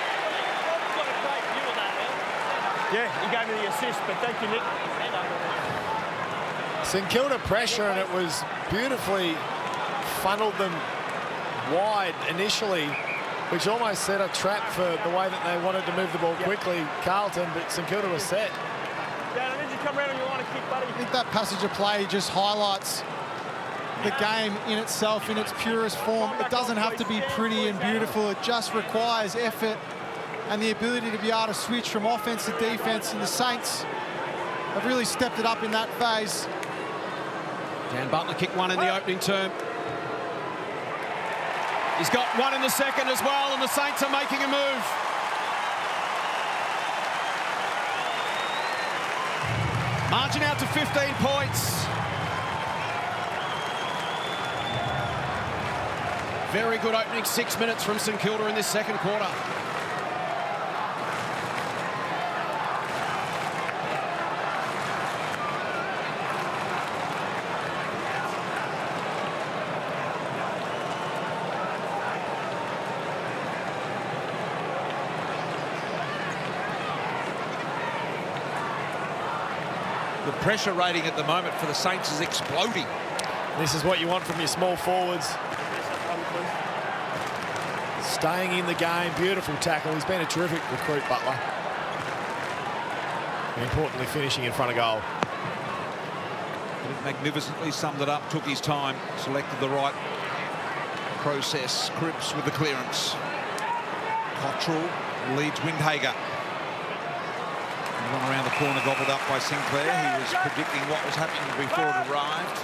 Yeah, he gave me the assist, but thank you, Nick. St Kilda pressure, and it was beautifully funneled them wide initially, which almost set a trap for the way that they wanted to move the ball quickly, Carlton, but St Kilda was set. Dan, I need you to come around on your line and kick, buddy. I think that passage of play just highlights the game in itself, in its purest form. It doesn't have to be pretty and beautiful. It just requires effort and the ability to be able to switch from offense to defense, and the Saints have really stepped it up in that phase. Dan Butler kicked one in the opening term. He's got one in the second as well, and the Saints are making a move. Margin out to 15 points. Very good opening 6 minutes from St Kilda in this second quarter. The pressure rating at the moment for the Saints is exploding. This is what you want from your small forwards. Staying in the game, beautiful tackle. He's been a terrific recruit, Butler. And importantly, finishing in front of goal. Magnificently summed it up, took his time, selected the right process. Cripps with the clearance. Cottrell leads Windhager. One around the corner, gobbled up by Sinclair. He was predicting what was happening before it arrived.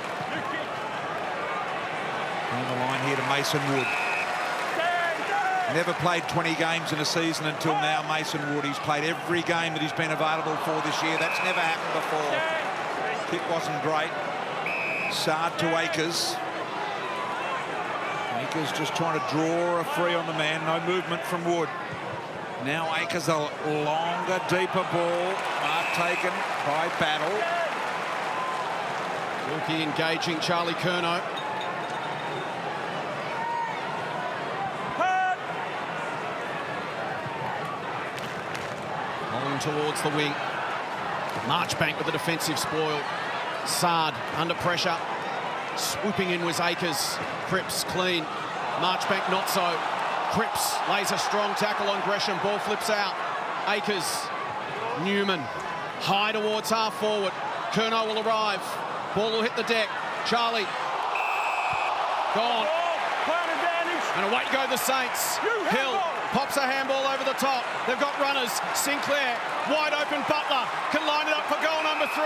On the line here to Mason Wood. Never played 20 games in a season until now, Mason Wood. He's played every game that he's been available for this year. That's never happened before. Kick wasn't great. Sard to Akers. Akers just trying to draw a free on the man. No movement from Wood. Now Akers a longer, deeper ball. Mark taken by Battle. Wilkie engaging Charlie Curnow. Rolling towards the wing. Marchbank with the defensive spoil. Sard under pressure. Swooping in was Akers. Cripps clean. Marchbank not so. Cripps lays a strong tackle on Gresham. Ball flips out. Akers. Newman. High towards half forward. Curnow will arrive. Ball will hit the deck. Charlie. Gone. And away go the Saints. Hill pops a handball over the top. They've got runners. Sinclair, wide open. Butler can line it up for goal number 3.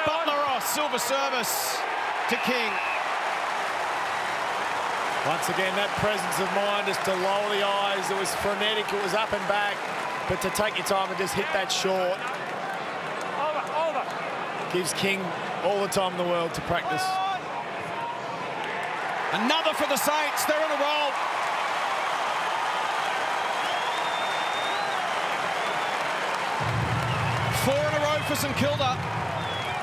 Butler off. Silver service to King. Once again, that presence of mind just to lower the eyes. It was frenetic. It was up and back. But to take your time and just hit that short gives King all the time in the world to practice. Another for the Saints. They're on a roll. Four in a row for St Kilda,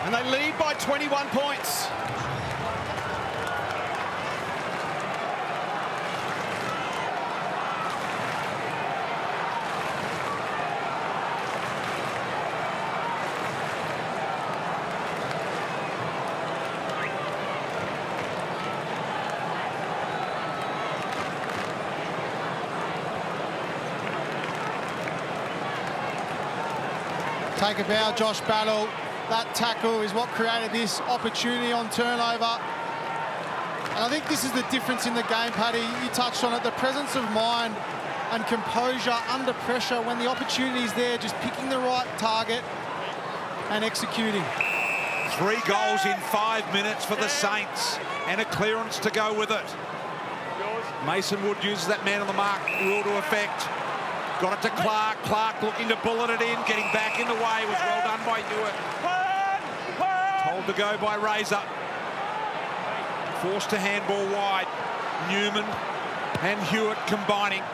and they lead by 21 points. Take a bow, Josh Battle. That tackle is what created this opportunity on turnover. And I think this is the difference in the game, Paddy. You touched on it, the presence of mind and composure under pressure when the opportunity is there, just picking the right target and executing. 3 goals in 5 minutes for the Saints and a clearance to go with it. Mason Wood uses that man on the mark rule to effect. Got it to Clark. Clark looking to bullet it in, getting back in the way. Was well done by Hewitt. Told to go by Razor. Forced to handball wide. Newman and Hewitt combining.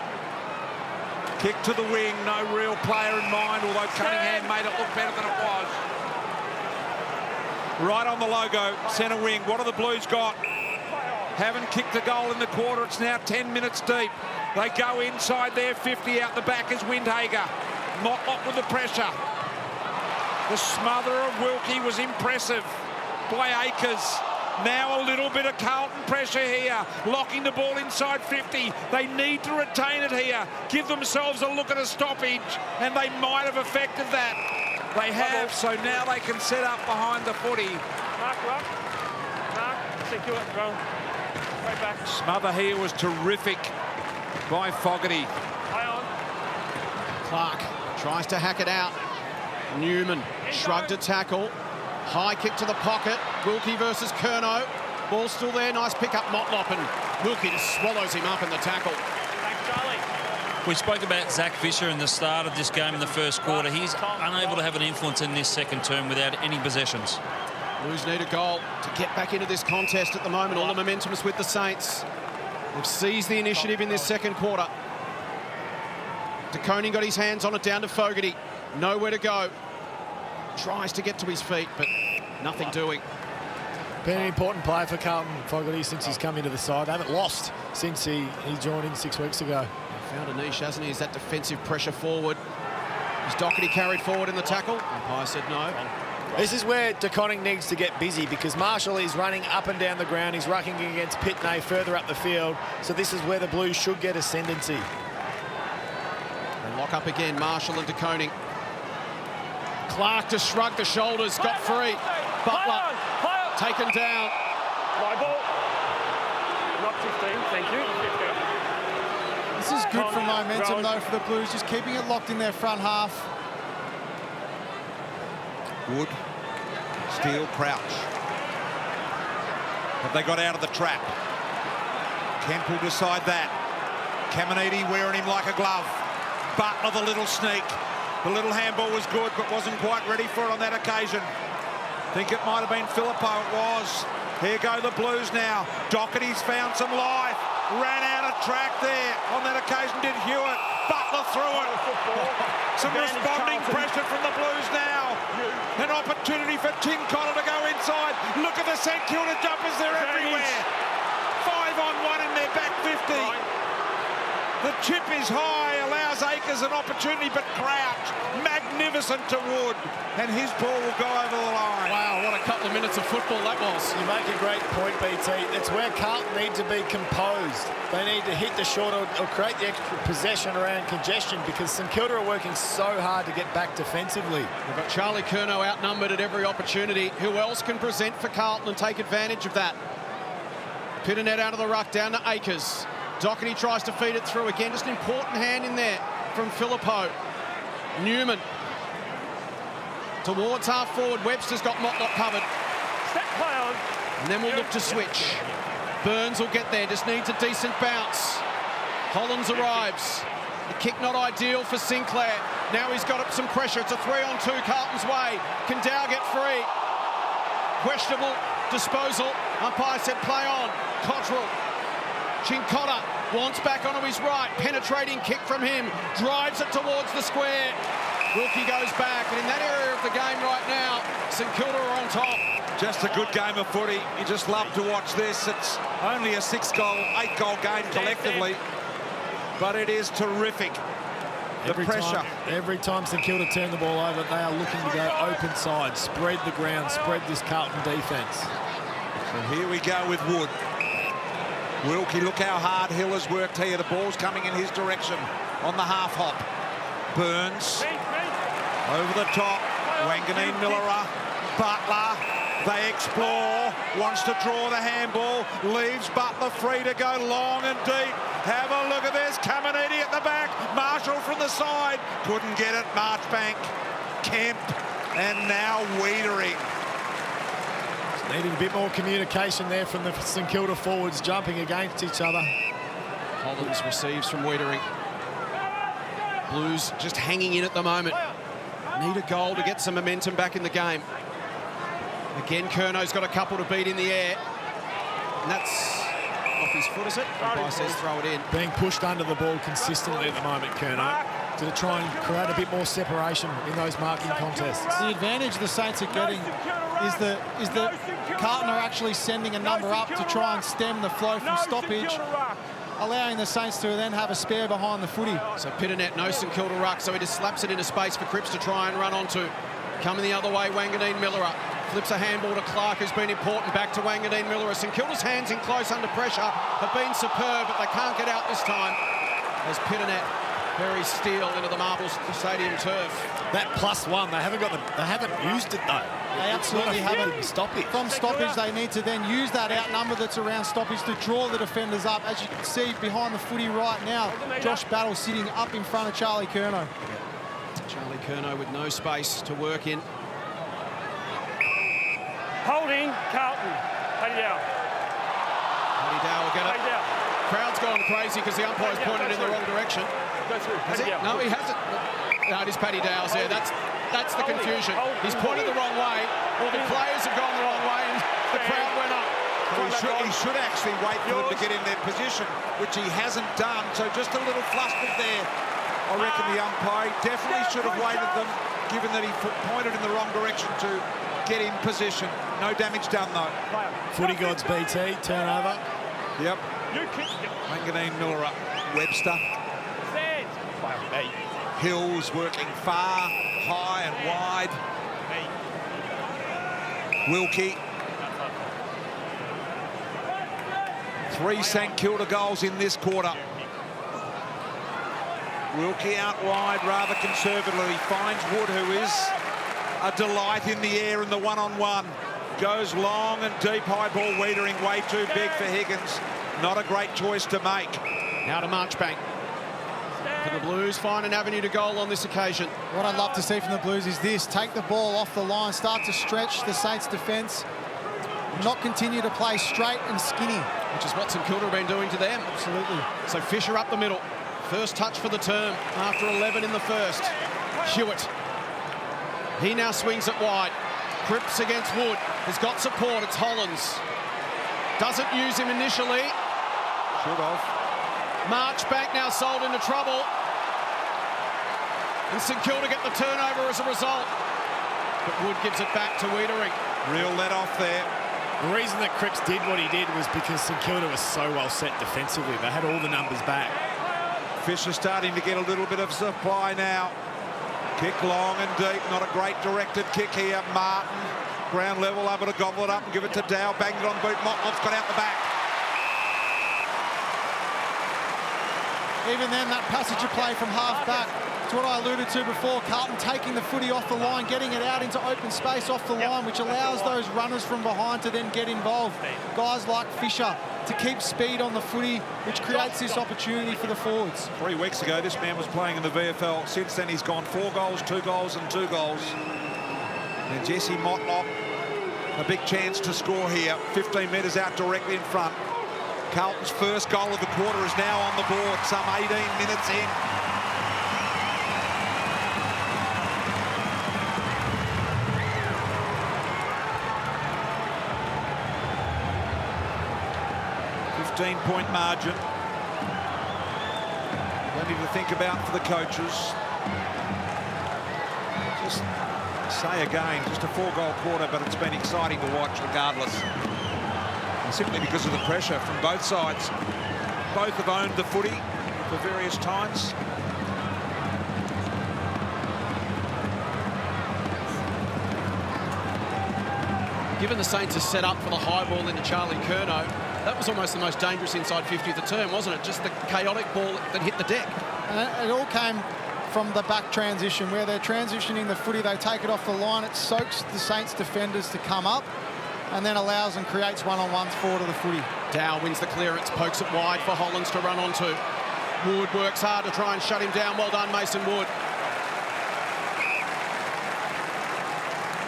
Kick to the wing. No real player in mind, although Cunningham made it look better than it was. Right on the logo, centre wing. What have the Blues got? Haven't kicked a goal in the quarter. It's now 10 minutes deep. They go inside their 50. Out the back is Windhager. Motlop with the pressure. The smother of Wilkie was impressive by Akers. Now a little bit of Carlton pressure here. Locking the ball inside 50. They need to retain it here. Give themselves a look at a stoppage, and they might have affected that. They have, so now they can set up behind the footy. Mark. Secure it, roll. Right back. Smother here was terrific by Fogarty. Clark tries to hack it out. Newman shrugged a tackle. High kick to the pocket. Wilkie versus Curnow. Ball still there. Nice pick up Motlop, and Wilkie just swallows him up in the tackle. Thanks, Charlie. We spoke about Zach Fisher in the start of this game in the first quarter. He's unable to have an influence in this second term without any possessions. Blues need a goal to get back into this contest at the moment. All the momentum is with the Saints. They've seized the initiative in this second quarter. De Koning got his hands on it, down to Fogarty. Nowhere to go. Tries to get to his feet, but nothing doing. Been an important player for Carlton, Fogarty, since he's come into the side. They haven't lost since he joined in 6 weeks ago. Found a niche, hasn't he? Is that defensive pressure forward? Is Doherty carried forward in the tackle? Umpire said no. This is where De Koning needs to get busy, because Marshall is running up and down the ground. He's rucking against Pitney further up the field. So this is where the Blues should get ascendancy. They lock up again, Marshall and De Koning. Clark just shrugged the shoulders, got free. Butler taken down. My ball. Not 15, thank you. This is good for momentum, though, for the Blues, just keeping it locked in their front half. Wood, Steele, Crouch. Have they got out of the trap? Kemp will decide that. Caminiti wearing him like a glove. Butler, the little sneak. The little handball was good, but wasn't quite ready for it on that occasion. Think it might have been Filippo, it was. Here go the Blues now. Doherty's found some life. Ran out of track there. On that occasion did Hewitt. Butler through it. Some responding pressure from the Blues now. An opportunity for Tim Cotter to go inside. Look at the St Kilda jumpers, they're everywhere. 5-on-1 in their back 50. The chip is high, allows Akers an opportunity, but Crouch, magnificent to Wood, and his ball will go over the line. Wow, what a couple of minutes of football that was. You make a great point, BT. It's where Carlton need to be composed. They need to hit the short or create the extra possession around congestion, because St Kilda are working so hard to get back defensively. They've got Charlie Curnow outnumbered at every opportunity. Who else can present for Carlton and take advantage of that? Pitternet out of the ruck, down to Akers. Doherty tries to feed it through again. Just an important hand in there from Filippo. Newman towards half forward. Webster's got Motlop covered. And then we'll look to switch. Burns will get there. Just needs a decent bounce. Hollins arrives. The kick not ideal for Sinclair. Now he's got up some pressure. It's a 3-on-2 Carlton's way. Can Dow get free? Questionable disposal. Umpire said play on. Cottrell. Chincotta wants back onto his right. Penetrating kick from him. Drives it towards the square. Wilkie goes back. And in that area of the game right now, St Kilda are on top. Just a good game of footy. You just love to watch this. It's only a 8-goal game collectively. But it is terrific. Every time St Kilda turn the ball over, they are looking to go open side, spread the ground, spread this Carlton defence. So here we go with Wood. Wilkie, look how hard Hill has worked here. The ball's coming in his direction on the half hop. Burns over the top. Wanganeen-Milera. Butler. They explore. Wants to draw the handball. Leaves Butler free to go long and deep. Have a look at this. Caminiti at the back. Marshall from the side. Couldn't get it. Marchbank. Kemp. And now Wiedering. Needing a bit more communication there from the St Kilda forwards jumping against each other. Hollins receives from Wiedering. Blues just hanging in at the moment. Need a goal to get some momentum back in the game. Again, Curnow's got a couple to beat in the air. And that's off his foot, is it? Umpire says throw it in. Being pushed under the ball consistently at the moment, Curnow, to try and create a bit more separation in those marking contests. The advantage the Saints are getting is that Carlton are actually sending a number up to try and stem the flow from stoppage, allowing the Saints to then have a spare behind the footy. So Pitternet, no St Kilda ruck, so he just slaps it into space for Cripps to try and run onto. Coming the other way, Wanganeen-Milera. Flips a handball to Clark, who's been important. Back to Wanganeen-Milera. St Kilda's hands in close under pressure have been superb, but they can't get out this time. As Pitternet buries Steele into the Marble Stadium turf. That +1, they haven't used it though. They absolutely haven't. Stoppage. From stoppage, they need to then use that outnumber that's around stoppage to draw the defenders up. As you can see behind the footy right now, Josh Battle sitting up in front of Charlie Curnow. Charlie Curnow with no space to work in. Holding, Carlton. Paddy Dow. Paddy Dow will get it. Crowd's gone crazy because the umpire's pointed in the wrong direction. Has it? No, he hasn't. No, it is Paddy Dow's there. That's the confusion. He's pointed the wrong way. All the players have gone the wrong way and the crowd went up. He should actually wait for them to get in their position, which he hasn't done. So just a little flustered there. I reckon the umpire definitely should have waited them, given that he pointed in the wrong direction to get in position. No damage done, though. Footy gods BT, turnover. Yep. Wanganeen-Milera. Webster. Hills working far, high and wide. Wilkie. 3 St Kilda goals in this quarter. Wilkie out wide rather conservatively. Finds Wood, who is a delight in the air in the one-on-one. Goes long and deep, high ball. Wiedering way too big for Higgins. Not a great choice to make. Now to Marchbank. For the Blues, find an avenue to goal on this occasion. What I'd love to see from the Blues is this. Take the ball off the line, start to stretch the Saints' defence, not continue to play straight and skinny. which is what St Kilda have been doing to them. Absolutely. So Fisher up the middle. First touch for the term after 11 in the first. Hewitt. He now swings it wide. Cripps against Wood. Has got support. It's Hollands. Doesn't use him initially. Should have. Marchbank now sold into trouble. And St Kilda get the turnover as a result. But Wood gives it back to Wiedering. Real let off there. The reason that Cripps did what he did was because St Kilda was so well set defensively. They had all the numbers back. Fisher starting to get a little bit of supply now. Kick long and deep. Not a great directed kick here. Martin, ground level, able to gobble it up and give it to Dow. Banged it on boot. Mottmott's got out the back. Even then, that passage of play from half-back, it's what I alluded to before, Carlton taking the footy off the line, getting it out into open space off the line, which allows those runners from behind to then get involved. Guys like Fisher to keep speed on the footy, which creates this opportunity for the forwards. 3 weeks ago, this man was playing in the VFL. Since then, he's gone 4 goals, 2 goals and 2 goals. And Jesse Mottmott, a big chance to score here. 15 metres out directly in front. Carlton's first goal of the quarter is now on the board, some 18 minutes in. $15-point margin. Plenty to think about for the coaches. Just say again, just a 4-goal quarter, but it's been exciting to watch regardless. Simply because of the pressure from both sides. Both have owned the footy for various times. Given the Saints are set up for the high ball into Charlie Curnow, that was almost the most dangerous inside 50 of the term, wasn't it? Just the chaotic ball that hit the deck. And it all came from the back transition, where they're transitioning the footy, they take it off the line, it soaks the Saints defenders to come up, and then allows and creates one-on-ones forward of the footy. Dow wins the clearance, pokes it wide for Hollands to run onto. Wood works hard to try and shut him down. Well done, Mason Wood.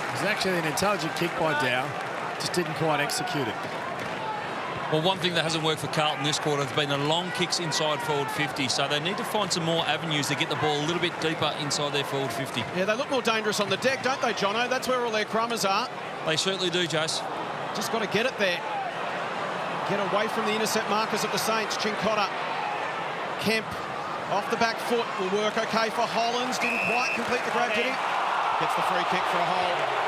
It was actually an intelligent kick by Dow, just didn't quite execute it. Well, one thing that hasn't worked for Carlton this quarter has been the long kicks inside forward 50, so they need to find some more avenues to get the ball a little bit deeper inside their forward 50. Yeah, they look more dangerous on the deck, don't they, Jono? That's where all their crummers are. They certainly do, Jace. Just got to get it there. Get away from the intercept markers of the Saints. Chincotta. Kemp off the back foot. Will work okay for Hollands. Didn't quite complete the grab, did he? Gets the free kick for a hole.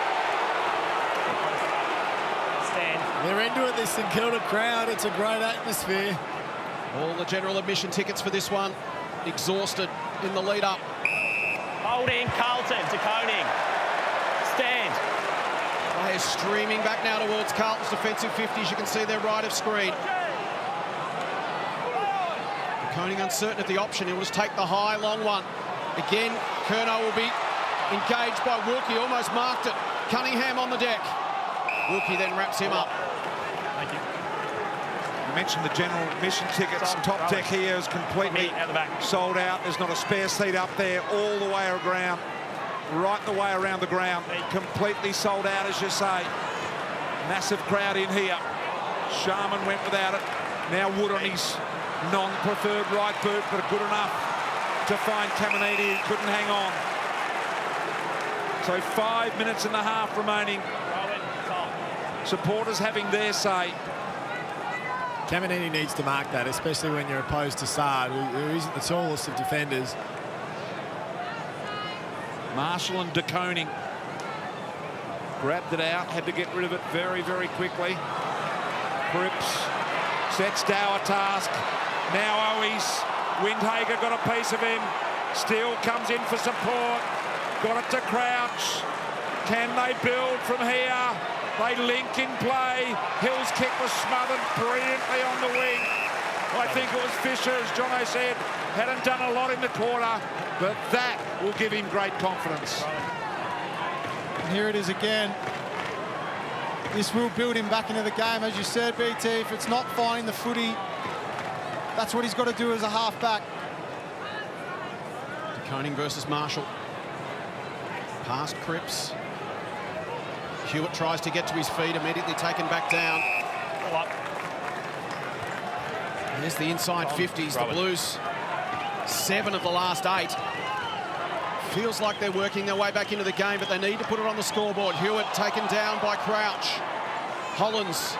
They're into it, this St Kilda crowd. It's a great atmosphere. All the general admission tickets for this one exhausted in the lead-up. Holding Carlton to Koning. Stand. Players streaming back now towards Carlton's defensive 50s. You can see they're right of screen. Koning uncertain of the option. He'll just take the high, long one. Again, Curnow will be engaged by Wilkie. Almost marked it. Cunningham on the deck. Wilkie then wraps him up. Thank you. You mentioned the general admission tickets. Top deck here is completely sold out. There's not a spare seat up there. All the way around, right the way around the ground. Completely sold out, as you say. Massive crowd in here. Sharman went without it. Now Wood on his non-preferred right boot, but good enough to find Caminiti, who couldn't hang on. So 5 minutes and a half remaining. Supporters having their say. Caminiti needs to mark that, especially when you're opposed to Saad, who isn't the tallest of defenders. Marshall and De Koning grabbed it out, had to get rid of it very, very quickly. Cripps sets Dow a task. Now Owies. Windhager got a piece of him. Steele comes in for support. Got it to Crouch. Can they build from here? They link in play. Hill's kick was smothered brilliantly on the wing. I think it was Fisher, as Jono said, hadn't done a lot in the quarter, but that will give him great confidence. And here it is again. This will build him back into the game, as you said, BT. If it's not finding the footy, that's what he's got to do as a half-back. De Koning versus Marshall. Past Cripps. Hewitt tries to get to his feet, immediately taken back down. There's the inside 50s. The Blues, 7 of the last 8. Feels like they're working their way back into the game, but they need to put it on the scoreboard. Hewitt taken down by Crouch. Hollins,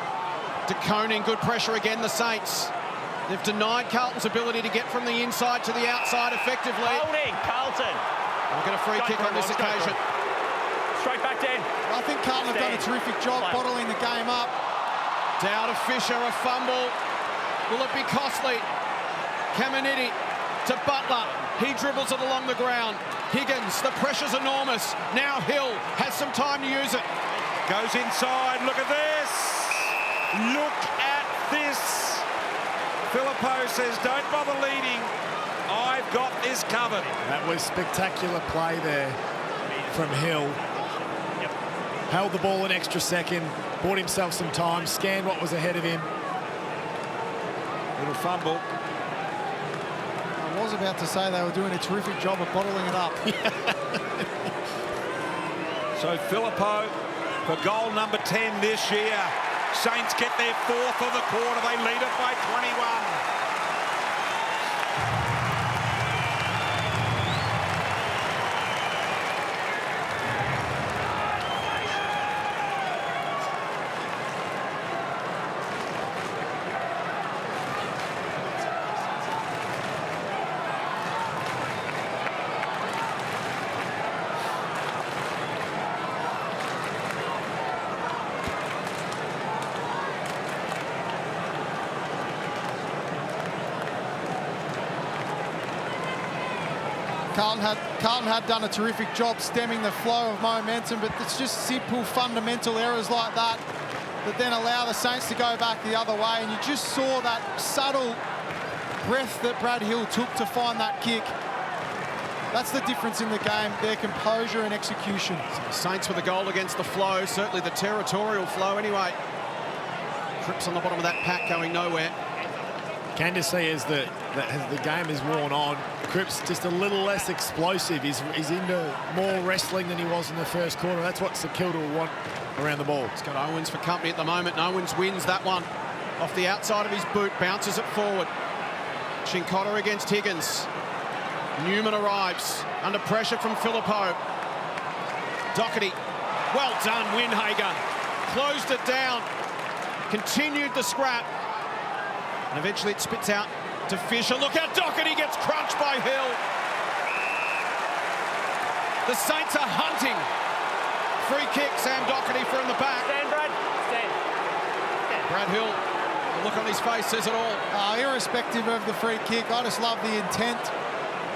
De Koning, good pressure again, the Saints. They've denied Carlton's ability to get from the inside to the outside effectively. Holding, Carlton. We'll get a free kick on this occasion. Straight back in. I think Carlton have done a terrific job bottling the game up. Down to Fisher, a fumble. Will it be costly? Caminiti to Butler. He dribbles it along the ground. Higgins, the pressure's enormous. Now Hill has some time to use it. Goes inside, look at this. Look at this. Filippo says, don't bother leading. I've got this covered. That was spectacular play there from Hill. Held the ball an extra second, bought himself some time, scanned what was ahead of him. Little fumble. I was about to say they were doing a terrific job of bottling it up. So Filippo for goal number 10 this year. Saints get their 4th of the quarter. They lead it by 21. Carlton had done a terrific job stemming the flow of momentum, but it's just simple fundamental errors like that that then allow the Saints to go back the other way, and you just saw that subtle breath that Brad Hill took to find that kick. That's the difference in the game, their composure and execution. Saints with a goal against the flow, certainly the territorial flow anyway. Cripps on the bottom of that pack going nowhere. Can just see as the game is worn on, Cripps just a little less explosive. He's into more wrestling than he was in the first quarter. That's what St Kilda will want around the ball. He's got Owens for company at the moment. Owens wins that one off the outside of his boot, bounces it forward. Cincotta against Higgins. Newman arrives under pressure from Filippo. Doherty, well done, Windhager. Closed it down, continued the scrap. And eventually it spits out to Fisher. Look out, Doherty gets crunched by Hill. The Saints are hunting. Free kick, Sam Doherty from the back. Stand, Brad. Stand. Brad Hill, the look on his face says it all. Irrespective of the free kick, I just love the intent.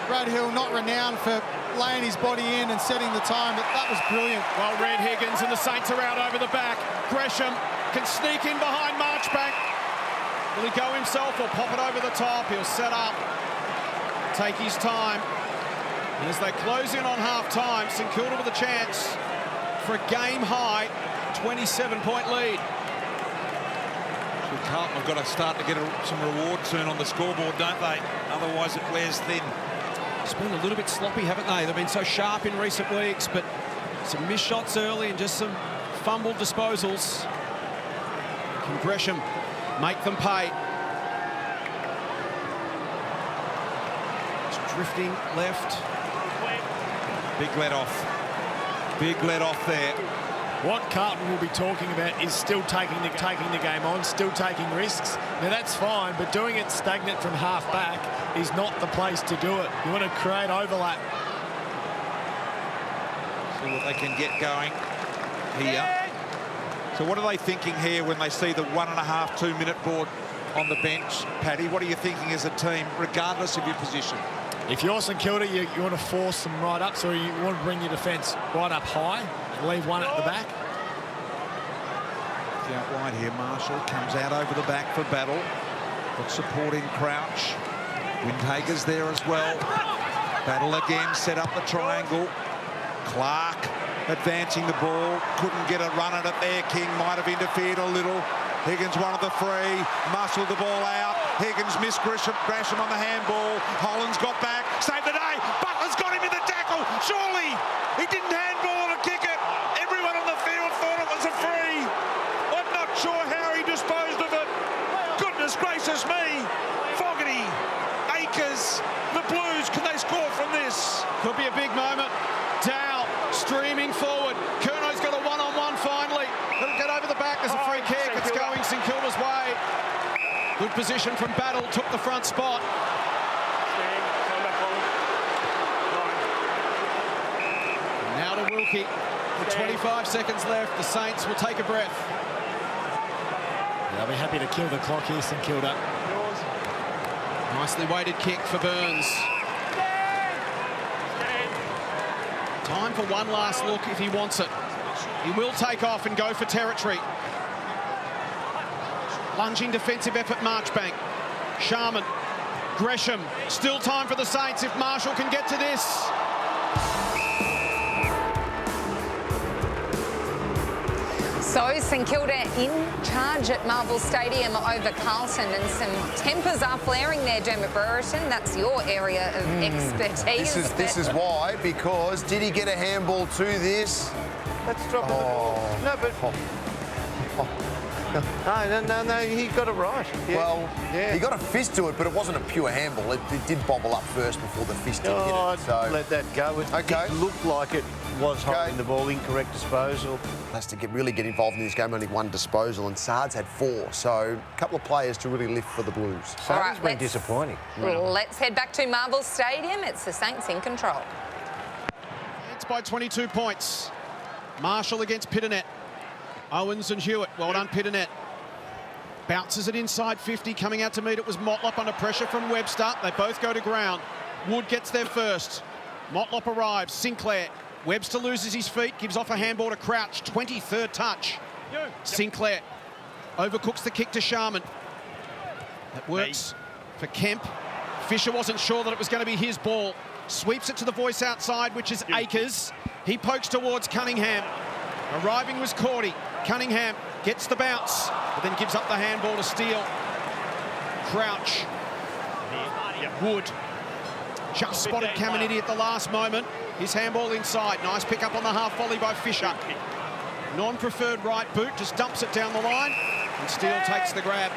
Brad Hill not renowned for laying his body in and setting the time, but that was brilliant. Well read Higgins, and the Saints are out over the back. Gresham can sneak in behind Marchbank. Will he go himself or pop it over the top? He'll set up, take his time. And as they close in on half-time, St Kilda with a chance for a game-high 27-point lead. So Carlton have got to start to get some reward soon on the scoreboard, don't they? Otherwise it wears thin. It's been a little bit sloppy, haven't they? They've been so sharp in recent weeks, but some missed shots early and just some fumbled disposals. Can Gresham make them pay? It's drifting left. Big let off. Big let off there. What Carlton will be talking about is still taking the game on, still taking risks. Now that's fine, but doing it stagnant from half back is not the place to do it. You want to create overlap. See what they can get going here. So what are they thinking here when they see the 1.5, 2-minute board on the bench? Paddy, what are you thinking as a team, regardless of your position? If you're St Kilda, you want to force them right up, so you want to bring your defence right up high and leave one at the back. Out wide here, Marshall comes out over the back for Battle. Got support in Crouch. Windhager's there as well. Battle again, set up the triangle. Clark advancing the ball, couldn't get a run at it there. King might have interfered a little. Higgins one of the three, muscled the ball out. Higgins missed Gresham on the handball. Holland's got back, saved the day. Butler's got him in the tackle. Surely he didn't handball or kick it. Everyone on the field thought it was a free. I'm not sure how he disposed of it. Goodness gracious me. position from Battle, took the front spot. Now to Wilkie. With 25 seconds left, the Saints will take a breath. They'll be happy to kill the clock here, St Kilda. Nicely weighted kick for Burns. Time for one last look if he wants it. He will take off and go for territory. Lunging defensive effort, Marchbank. Sharman. Gresham. Still time for the Saints if Marshall can get to this. So St Kilda in charge at Marvel Stadium over Carlton, and some tempers are flaring there, Dermot Brereton. That's your area of expertise. This is why, because did he get a handball to this? Let's drop the ball. No, but... No, he got it right. Yeah. Well, he got a fist to it, but it wasn't a pure handball. It did bobble up first before the fist did hit it. So let that go. It looked like it was holding the ball, incorrect disposal. Has to really get involved in this game. Only one disposal, and Sard's had 4. So a couple of players to really lift for the Blues. Sard's been disappointing. Let's head back to Marvel Stadium. It's the Saints in control. It's by 22 points. Marshall against Pitternet. Owens and Hewitt. Well done, Pitternet. Bounces it inside 50. Coming out to meet it was Motlop under pressure from Webster. They both go to ground. Wood gets there first. Motlop arrives. Sinclair. Webster loses his feet. Gives off a handball to Crouch. 23rd touch. Sinclair overcooks the kick to Sharman. That works for Kemp. Fisher wasn't sure that it was going to be his ball. Sweeps it to the voice outside, which is Akers. He pokes towards Cunningham. Arriving was Cordy. Cunningham gets the bounce, but then gives up the handball to Steele. Crouch. Wood. Just spotted Caminiti at the last moment. His handball inside. Nice pick up on the half volley by Fisher. Non-preferred right boot, just dumps it down the line, and Steele takes the grab.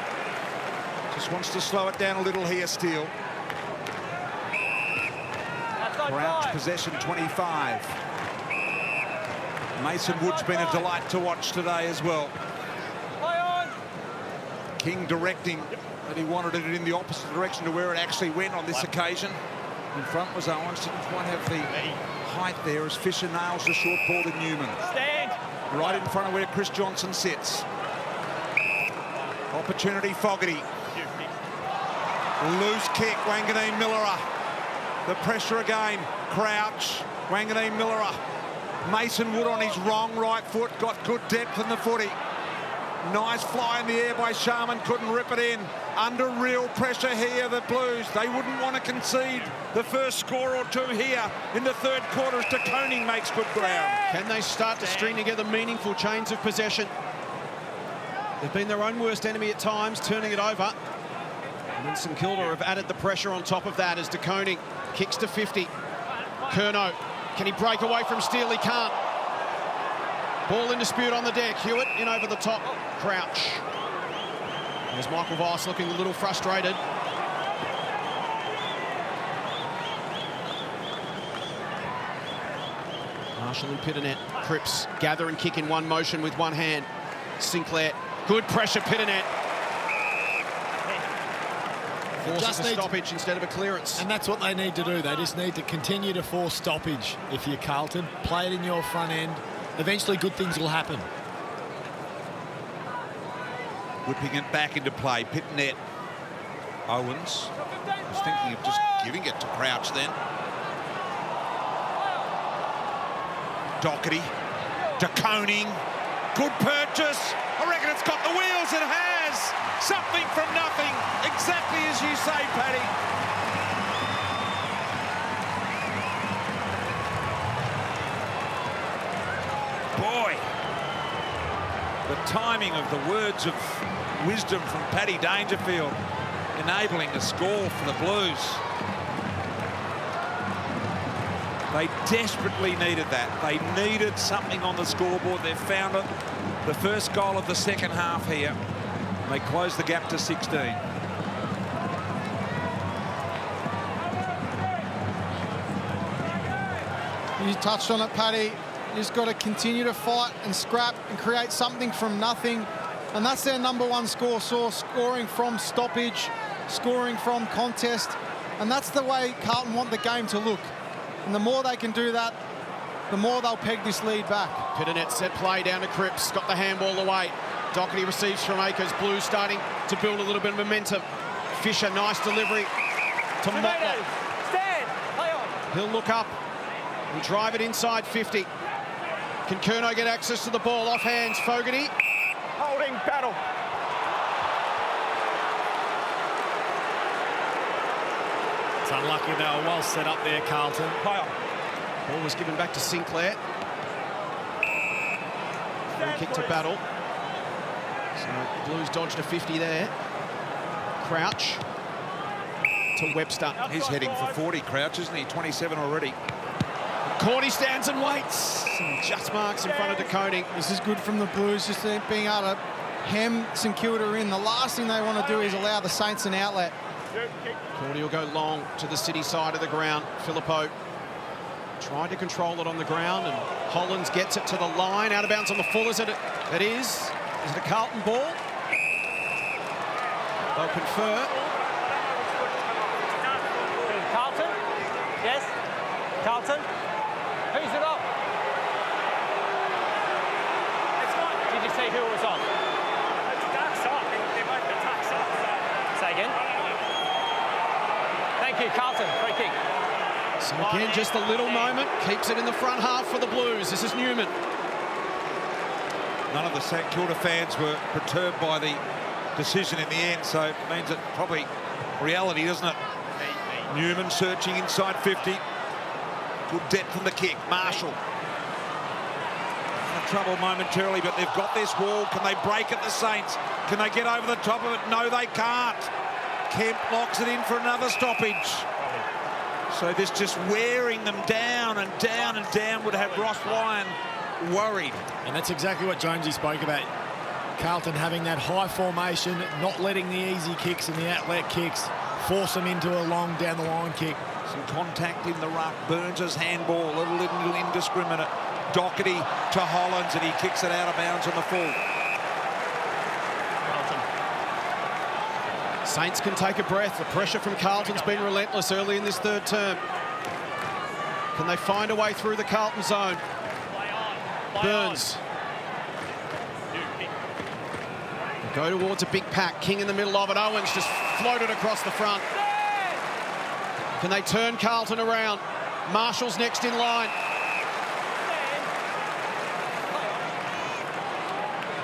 Just wants to slow it down a little here, Steele. Crouch possession 25. Mason Wood's been a delight to watch today as well. King directing that he wanted it in the opposite direction to where it actually went on this occasion. In front was Owens, didn't quite have the height there as Fisher nails the short ball to Newman. Right in front of where Chris Johnson sits. Opportunity, Fogarty. Loose kick, Wanganeen-Milera. The pressure again, Crouch, Wanganeen-Milera. Mason Wood on his wrong right foot, got good depth in the footy. Nice fly in the air by Sharman, couldn't rip it in. Under real pressure here, the Blues. They wouldn't want to concede the first score or two here in the third quarter as De Koning makes good ground. Can they start to string together meaningful chains of possession? They've been their own worst enemy at times, turning it over. And then St Kilda have added the pressure on top of that as De Koning kicks to 50. Curnow. Can he break away from Steele? He can't. Ball in dispute on the deck. Hewitt in over the top. Crouch. There's Michael Voss looking a little frustrated. Marshall and Pitternet. Cripps gather and kick in one motion with one hand. Sinclair. Good pressure, Pitternet. Forces a stoppage instead of a clearance. And that's what they need to do. They just need to continue to force stoppage. If you're Carlton, play it in your front end. Eventually good things will happen. Whipping it back into play. Pitternet. Owens was thinking of just giving it to Crouch then. Doherty. De Koning. Good purchase. I reckon it's got the wheels. It has. Something from nothing. Exactly as you say, Paddy. Boy. The timing of the words of wisdom from Paddy Dangerfield enabling a score for the Blues. They desperately needed that. They needed something on the scoreboard. They've found it. The first goal of the second half here. They close the gap to 16. You touched on it, Paddy. You just got to continue to fight and scrap and create something from nothing. And that's their #1 score source, scoring from stoppage, scoring from contest. And that's the way Carlton want the game to look. And the more they can do that, the more they'll peg this lead back. Pitternet set play down to Cripps, got the handball away. Doherty receives from Akers. Blues starting to build a little bit of momentum. Fisher, nice delivery to Motlop. He'll look up and drive it inside 50. Can Curnow get access to the ball? Off hands, Fogarty. Holding battle. It's unlucky they were well set up there, Carlton. Ball was given back to Sinclair. Free kick to Battle. So Blues dodged a 50 there. Crouch to Webster. He's heading for 40, Crouch, isn't he? 27 already. Cordy stands and waits. And just marks in front of De Koning. This is good from the Blues, just being able to hem St Kilda in. The last thing they want to do is allow the Saints an outlet. Cordy will go long to the City side of the ground. Filippo tried to control it on the ground, and Hollands gets it to the line. Out of bounds on the full. Is it? It is. Is it a Carlton ball? They'll confer. Carlton? Yes? Carlton? Who's it on? It's not. Did you see who it was on? It's a dark sock. They're both the dark socks. Say again? Thank you, Carlton. Free kick. So again, just a little moment. Keeps it in the front half for the Blues. This is Newman. None of the St Kilda fans were perturbed by the decision in the end, so it means it probably reality, doesn't it? Newman searching inside 50. Good depth from the kick. Marshall. In trouble momentarily, but they've got this wall. Can they break it, the Saints? Can they get over the top of it? No, they can't. Kemp locks it in for another stoppage. So this just wearing them down and down and down would have Ross Lyon worried. And that's exactly what Jonesy spoke about. Carlton having that high formation, not letting the easy kicks and the outlet kicks force them into a long down the line kick. Some contact in the ruck. Burns' handball, a little indiscriminate. Doherty to Hollands, and he kicks it out of bounds on the full. Saints can take a breath. The pressure from Carlton's been relentless early in this third term. Can they find a way through the Carlton zone? Burns. Go towards a big pack. King in the middle of it. Owens just floated across the front. Can they turn Carlton around? Marshall's next in line.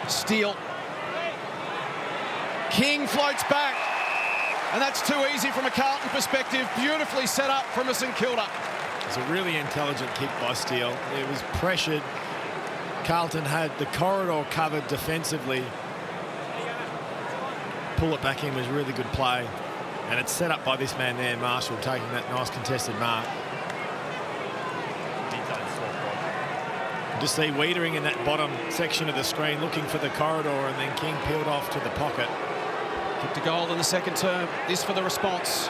Steele. King floats back. And that's too easy from a Carlton perspective. Beautifully set up from a St Kilda. It's a really intelligent kick by Steele. It was pressured. Carlton had the corridor covered defensively. Pull it back in was really good play. And it's set up by this man there, Marshall, taking that nice contested mark. Just see Wiedering in that bottom section of the screen looking for the corridor, and then King peeled off to the pocket. Kicked a goal in the second term. This for the response.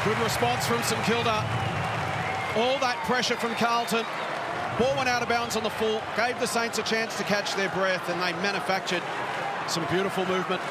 Good response from St Kilda. All that pressure from Carlton. Ball went out of bounds on the full. Gave the Saints a chance to catch their breath, and they manufactured some beautiful movement.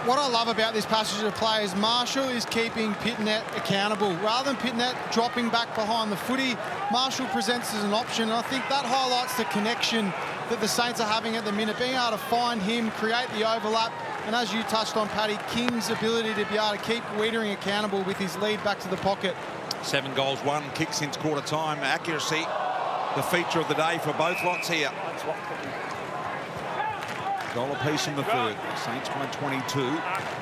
What I love about this passage of play is Marshall is keeping Pitternet accountable. Rather than Pitternet dropping back behind the footy, Marshall presents as an option. And I think that highlights the connection that the Saints are having at the minute, being able to find him, create the overlap. And as you touched on, Paddy, King's ability to be able to keep Wiedering accountable with his lead back to the pocket. 7 goals, 1 kick since quarter time. Accuracy, the feature of the day for both lots here. Goal apiece in the third. Saints by 22.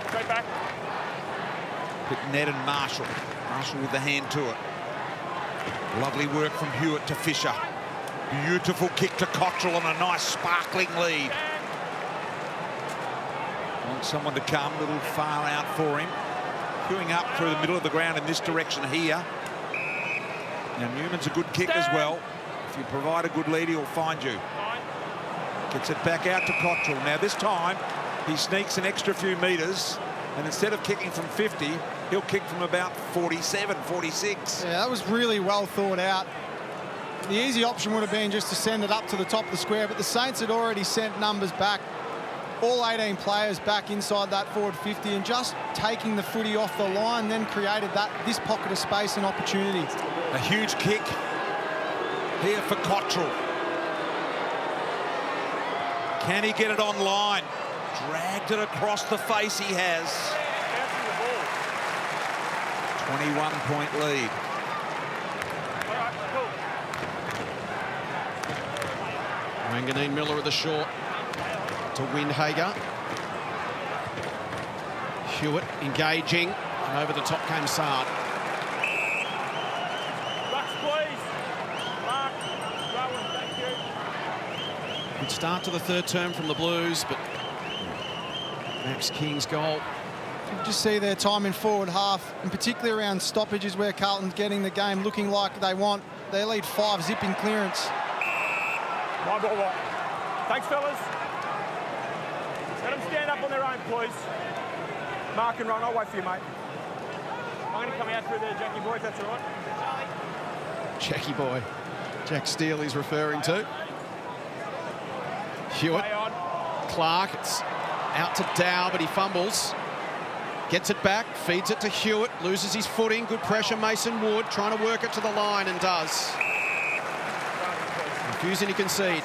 Straight back. Ned and Marshall. Marshall with the hand to it. Lovely work from Hewitt to Fisher. Beautiful kick to Cottrell and a nice sparkling lead. Want someone to come a little far out for him. Queuing up through the middle of the ground in this direction here. Now Newman's a good kick as well. If you provide a good lead, he'll find you. Gets it back out to Cottrell. Now this time he sneaks an extra few metres, and instead of kicking from 50, he'll kick from about 47, 46. Yeah, that was really well thought out. The easy option would have been just to send it up to the top of the square, but the Saints had already sent numbers back, all 18 players back inside that forward 50, and just taking the footy off the line then created this pocket of space and opportunity. A huge kick here for Cottrell. Can he get it on line? Dragged it across the face, he has. 21-point lead. Wanganeen-Milera at the short to Windhager. Hewitt engaging, and over the top came Saad. Good start to the third term from the Blues, but Max King's goal. You can just see their time in forward half, and particularly around stoppages where Carlton's getting the game looking like they want. They lead 5 zipping clearance. My ball, right. Thanks, fellas. Let them stand up on their own, please. Mark and run. I'll wait for you, mate. I'm going to come out through there, Jackie boy, if that's all right. Jackie boy. Jack Steele he's referring to. Hewitt. Clark. It's out to Dow, but he fumbles. Gets it back, feeds it to Hewitt, loses his footing. Good pressure, Mason Wood, trying to work it to the line and does. Refusing to concede.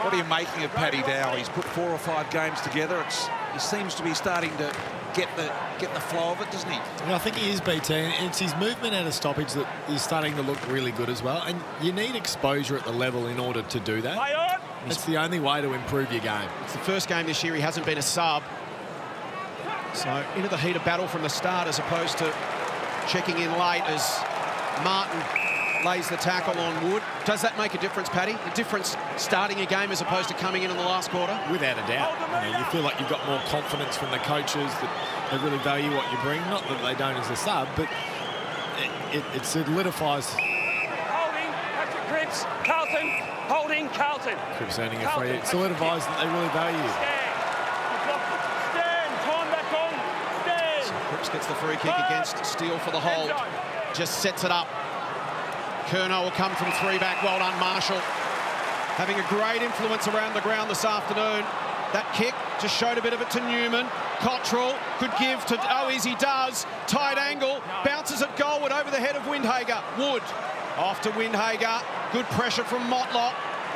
What are you making of Paddy Dow? He's put 4 or 5 games together. He seems to be starting to get the flow of it, doesn't he? Yeah, I think he is, BT. And it's his movement out of stoppage that is starting to look really good as well. And you need exposure at the level in order to do that. It's the only way to improve your game. It's the first game this year he hasn't been a sub. So into the heat of battle from the start as opposed to checking in late as Martin lays the tackle on Wood. Does that make a difference, Paddy? The difference starting a game as opposed to coming in the last quarter? Without a doubt. You feel like you've got more confidence from the coaches, that they really value what you bring. Not that they don't as a sub, but it solidifies. Holding, that's it, Cripps. Carlton, holding, Carlton. Cripps earning a free. It solidifies that they really value you. Stand, time back on, stand. So Cripps gets the free kick against Steele for the hold. Just sets it up. Curnow will come from 3 back. Well done, Marshall. Having a great influence around the ground this afternoon. That kick just showed a bit of it to Newman. Cottrell could give to... Oh, he does. Tight angle. Bounces at goalward over the head of Windhager. Wood. Off to Windhager. Good pressure from Motlop.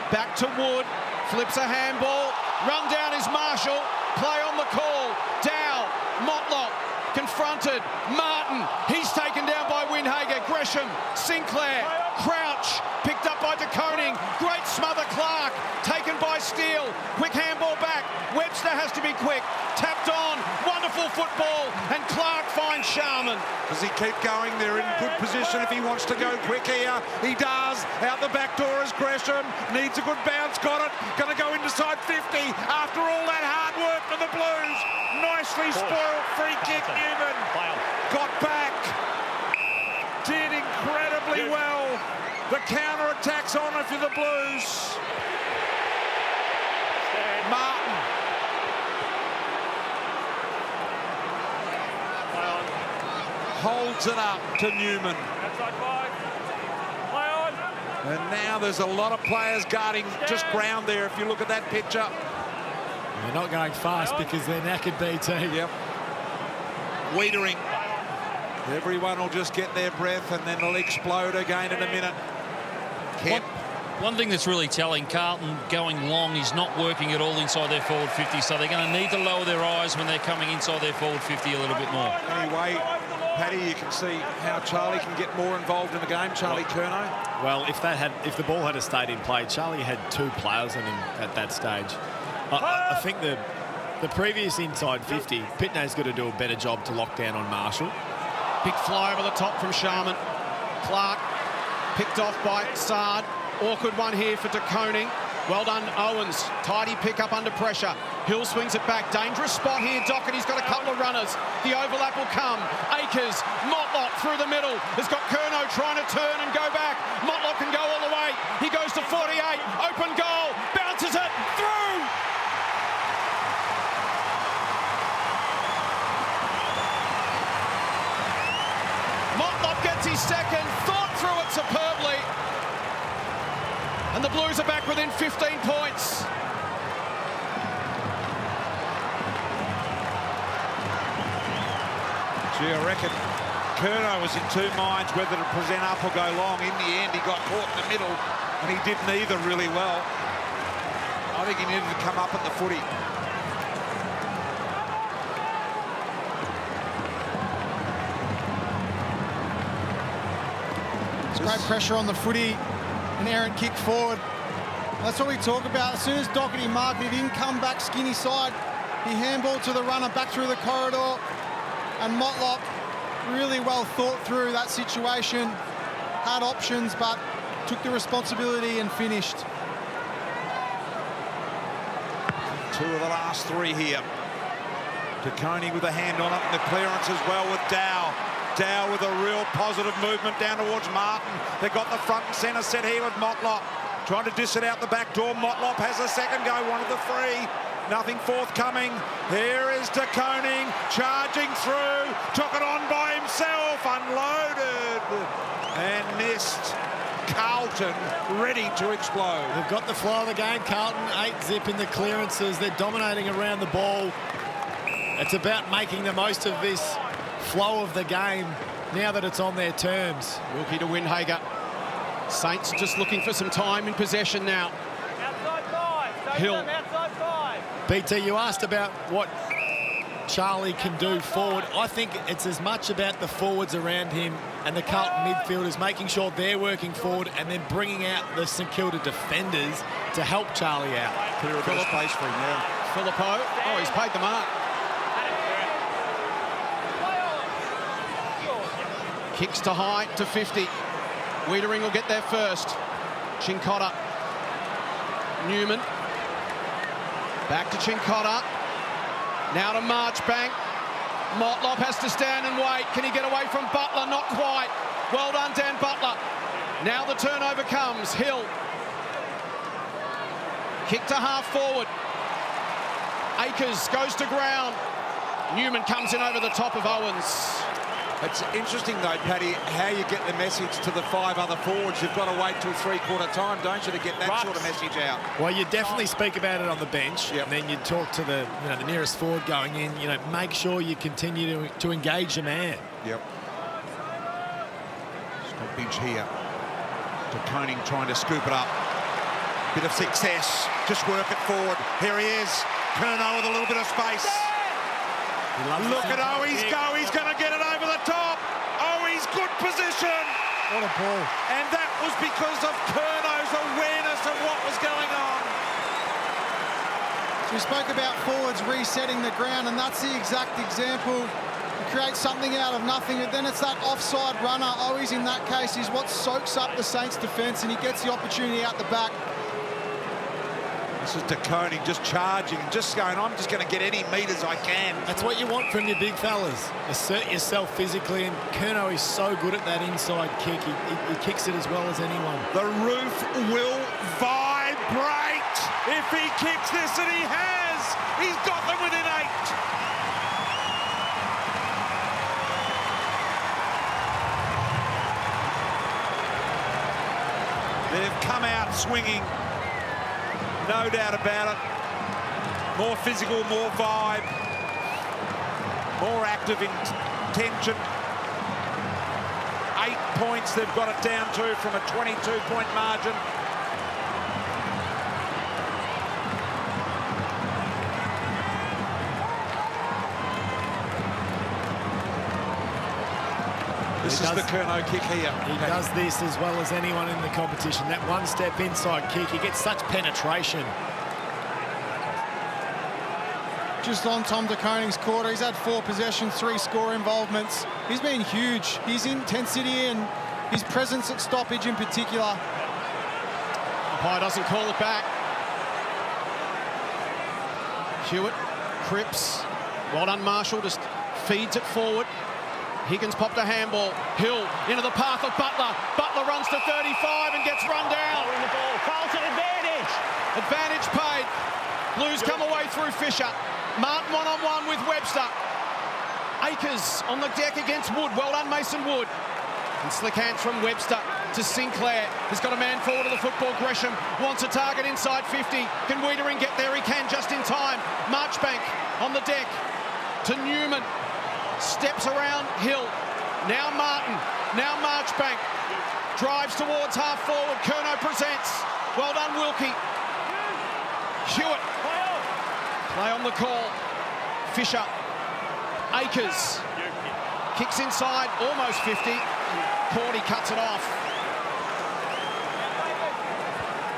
Back to Wood. Flips a handball. Run down is Marshall. Play on the call. Dow. Motlop. Confronted. Martin. He's taken down by Windhager. Gresham. Sinclair. Crouch. Picked up by De Koning. Great smother Clark. Taken by Steele. Quick handball back. Webster has to be quick. Tapped on. Wonderful football. And Clark finds Sharman. Does he keep going? They're in good position if he wants to go quick here. He does. Out the back door is Gresham. Needs a good bounce. Got it. Going to go into side 50 after all that hard work for the Blues. Nicely spoiled. Free kick, Newman. Got back. Did incredibly well. The counter-attack's on it for the Blues. Martin. Holds it up to Newman. And now there's a lot of players guarding just ground there if you look at that picture. They're not going fast because they're knackered, BT. Yep. Wiedering. Everyone will just get their breath and then it'll explode again in a minute. Kemp. One thing that's really telling, Carlton going long is not working at all inside their forward 50, so they're going to need to lower their eyes when they're coming inside their forward 50 a little bit more. Anyway, Paddy, you can see how Charlie can get more involved in the game, Charlie Curnow. Well, if the ball had stayed in play, Charlie had 2 players on him at that stage. I think the previous inside 50, Pitney's got to do a better job to lock down on Marshall. Big fly over the top from Sharman. Clark picked off by Saad. Awkward one here for De Koning. Well done, Owens. Tidy pick up under pressure. Hill swings it back. Dangerous spot here. Doherty's got a couple of runners. The overlap will come. Akers, Motlop through the middle. Has got Curnow trying to turn and go back. Motlop can go all the way. He goes to 48. Open goal. Bounces it through. Motlop gets his second. Thought through it superbly. And the Blues are back within 15 points. Gee, I reckon Curnow was in two minds whether to present up or go long. In the end, he got caught in the middle, and he did neither really well. I think he needed to come up at the footy. It's great pressure on the footy. An errant kick forward. That's what we talk about. As soon as Doherty marked it, he didn't come back skinny side. He handballed to the runner back through the corridor. And Motlop really well thought through that situation. Had options, but took the responsibility and finished. Two of the last three here. De Koning with a hand on it, and the clearance as well with Dow. Dow with a real positive movement down towards Martin. They got the front and centre set here with Motlop. Trying to diss it out the back door. Motlop has a second go, one of the three. Nothing forthcoming. Here is De Koning charging through. Took it on by himself. Unloaded. And missed. Carlton ready to explode. They've got the flow of the game. Carlton 8-zip in the clearances. They're dominating around the ball. It's about making the most of this flow of the game now that it's on their terms. Wilkie to Windhager. Saints just looking for some time in possession now. Outside five. Hill. Outside five. BT, you asked about what Charlie can do forward. I think it's as much about the forwards around him and the Carlton midfielders making sure they're working forward and then bringing out the St Kilda defenders to help Charlie out. Clear a bit of space for him now. Filippo. Oh, he's paid the mark. Kicks to high to 50. Wiedering will get there first. Cincotta. Newman. Back to Cincotta. Now to Marchbank. Motlop has to stand and wait. Can he get away from Butler? Not quite. Well done, Dan Butler. Now the turnover comes. Hill. Kick to half forward. Akers goes to ground. Newman comes in over the top of Owens. It's interesting, though, Paddy, how you get the message to the five other forwards. You've got to wait till three-quarter time, don't you, to get that sort of message out? Well, you definitely speak about it on the bench, and then you talk to the the nearest forward going in. Make sure you continue to engage your man. Yep. Stoppage here. De Koning trying to scoop it up. Bit of success. Just work it forward. Here he is. Curnow with a little bit of space. Look at Owies go. He's going to get it over the top. Owies, good position. What a ball. And that was because of Curnow's awareness of what was going on. So we spoke about forwards resetting the ground, and that's the exact example. You create something out of nothing, and then it's that offside runner. Owies, in that case, is what soaks up the Saints' defence, and he gets the opportunity out the back. This is De Koning just charging, just going, I'm just going to get any metres I can. That's what you want from your big fellas. Assert yourself physically, and Curnow is so good at that inside kick. He kicks it as well as anyone. The roof will vibrate if he kicks this, and he has. He's got them within 8. They've come out swinging. No doubt about it. More physical, more vibe. More active intention. 8 points they've got it down to from a 22-point margin. This is the Curnow kick here. He does this as well as anyone in the competition. That one-step inside kick, he gets such penetration. Just on Tom De Koning's quarter, he's had 4 possessions, 3 score involvements. He's been huge. His intensity and his presence at stoppage in particular Umpire doesn't call it back. Hewitt, Cripps, well done Marshall, just feeds it forward. Higgins popped a handball. Hill into the path of Butler. Butler runs to 35 and gets run down. Holding the ball. Carlton advantage. Advantage paid. Blues come away through Fisher. Martin one-on-one with Webster. Akers on the deck against Wood. Well done, Mason Wood. And slick hands from Webster to Sinclair. He's got a man forward of the football. Gresham wants a target inside 50. Can Wiedering get there? He can just in time. Marchbank on the deck to Newman. Steps around Hill. Now Martin. Now Marchbank. Drives towards half forward. Curnow presents. Well done, Wilkie. Hewitt. Play on the call. Fisher. Akers. Kicks inside. Almost 50. Cordy cuts it off.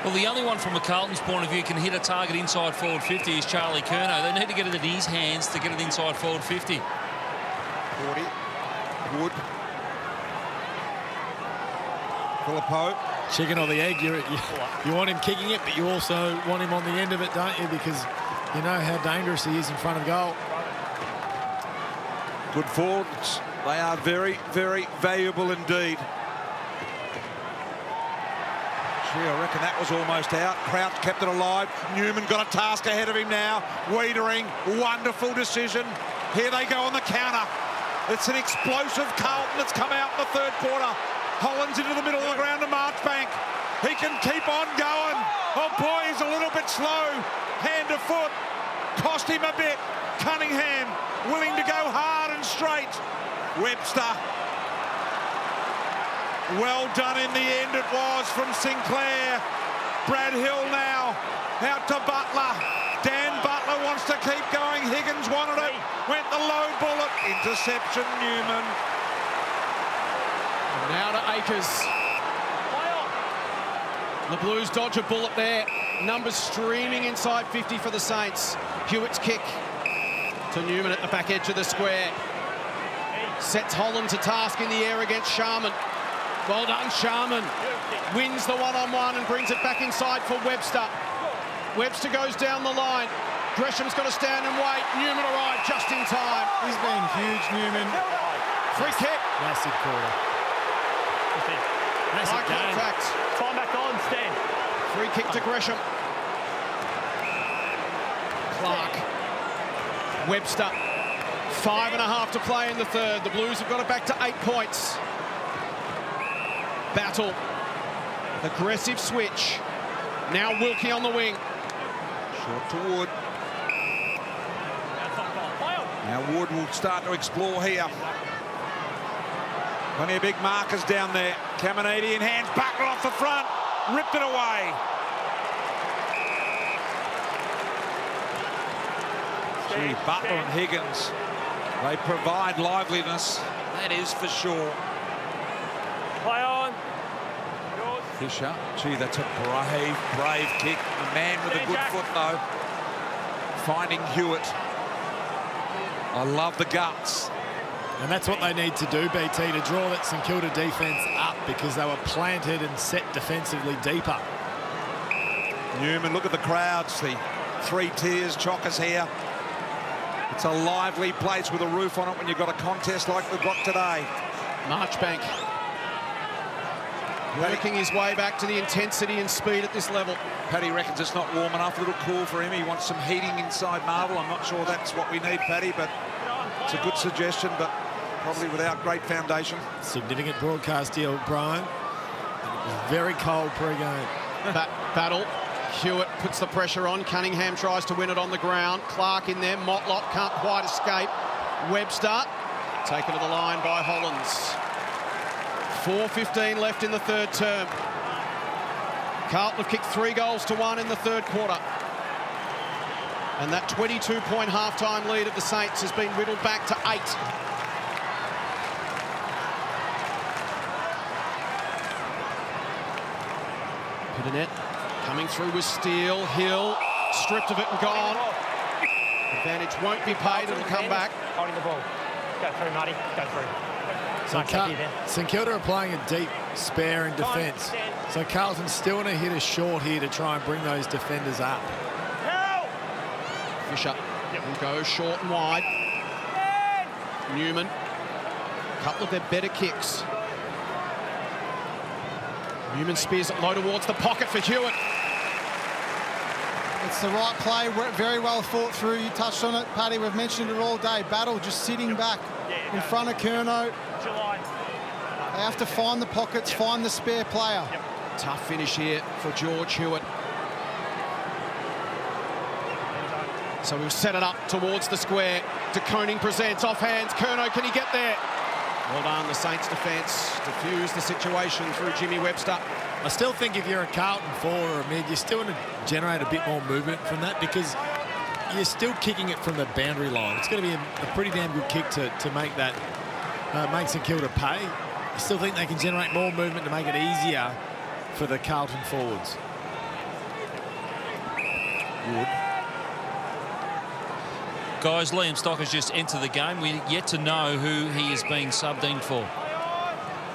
Well, the only one from a Carlton's point of view can hit a target inside forward 50 is Charlie Curnow. They need to get it in his hands to get it inside forward 50. 40. Wood. Filippo. Chicken or the egg, you want him kicking it, but you also want him on the end of it, don't you? Because you know how dangerous he is in front of goal. Good forwards. They are very, very valuable indeed. Gee, I reckon that was almost out. Crouch kept it alive. Newman got a task ahead of him now. Wiedering, wonderful decision. Here they go on the counter. It's an explosive Carlton that's come out in the third quarter. Hollands into the middle of the ground to Marchbank. He can keep on going. Oh boy, he's a little bit slow. Hand to foot. Cost him a bit. Cunningham willing to go hard and straight. Webster. Well done in the end it was from Sinclair. Brad Hill now out to Butler. Dan Butler wants to keep going. Higgins wanted it. Went the low bullet. Interception, Newman. And now to Akers. The Blues dodge a bullet there. Numbers streaming inside 50 for the Saints. Hewitt's kick to Newman at the back edge of the square. Sets Holland to task in the air against Sharman. Well done, Sharman. Wins the one-on-one and brings it back inside for Webster. Webster goes down the line. Gresham's got to stand and wait. Newman arrived just in time. He's been huge, Newman. Free kick. Massive quarter. High contact. Time back on, Stan. Free kick to Gresham. Clark. Webster. 5.5 to play in the third. The Blues have got it back to 8 points. Battle. Aggressive switch. Now Wilkie on the wing. Short to Wood. Now Wood will start to explore here. Plenty of big markers down there. Caminiti in hands. Butler off the front. Ripped it away. Gee, Butler and Higgins. They provide liveliness. That is for sure. Play on. Fisher. Gee, that's a brave kick. The man with a good foot, though. Finding Hewitt. I love the guts. And that's what they need to do, BT, to draw that St Kilda defence up because they were planted and set defensively deeper. Newman, look at the crowds. The 3 tiers, Chockers here. It's a lively place with a roof on it when you've got a contest like we've got today. Marchbank. Working his way back to the intensity and speed at this level. Paddy reckons it's not warm enough, a little cool for him. He wants some heating inside Marvel. I'm not sure that's what we need, Paddy, but it's a good suggestion, but probably without great foundation. Significant broadcast deal, Brian. It was very cold pre-game. Battle. Hewitt puts the pressure on. Cunningham tries to win it on the ground. Clark in there. Motlop can't quite escape. Webster taken to the line by Hollands. 4:15 left in the third term. Carlton have kicked 3 goals to 1 in the third quarter. And that 22-point halftime lead of the Saints has been whittled back to 8. Pitternet coming through with Steele. Hill stripped of it and gone. Advantage won't be paid. It'll come back. Holding the ball. Go through, Marty. Go through. So St Kilda are playing a deep spare in defence. So Carlton's still going to hit a short here to try and bring those defenders up. Fisher will go short and wide. Newman, a couple of their better kicks. Newman spears it low towards the pocket for Hewitt. It's the right play, very well thought through. You touched on it, Paddy. We've mentioned it all day. Battle just sitting back in front of Curnow. They have to find the pockets, find the spare player. Tough finish here for George Hewitt. So we'll set it up towards the square. De Koning presents off hands. Curnow, can he get there? Well done, the Saints defence. Diffuse the situation through Jimmy Webster. I still think if you're a Carlton forward or a mid, you're still going to generate a bit more movement from that because you're still kicking it from the boundary line. It's going to be a pretty damn good kick to make that, make St Kilda pay. I still think they can generate more movement to make it easier for the Carlton forwards. Wood. Guys, Liam Stock has just entered the game. We're yet to know who he is being subbed in for.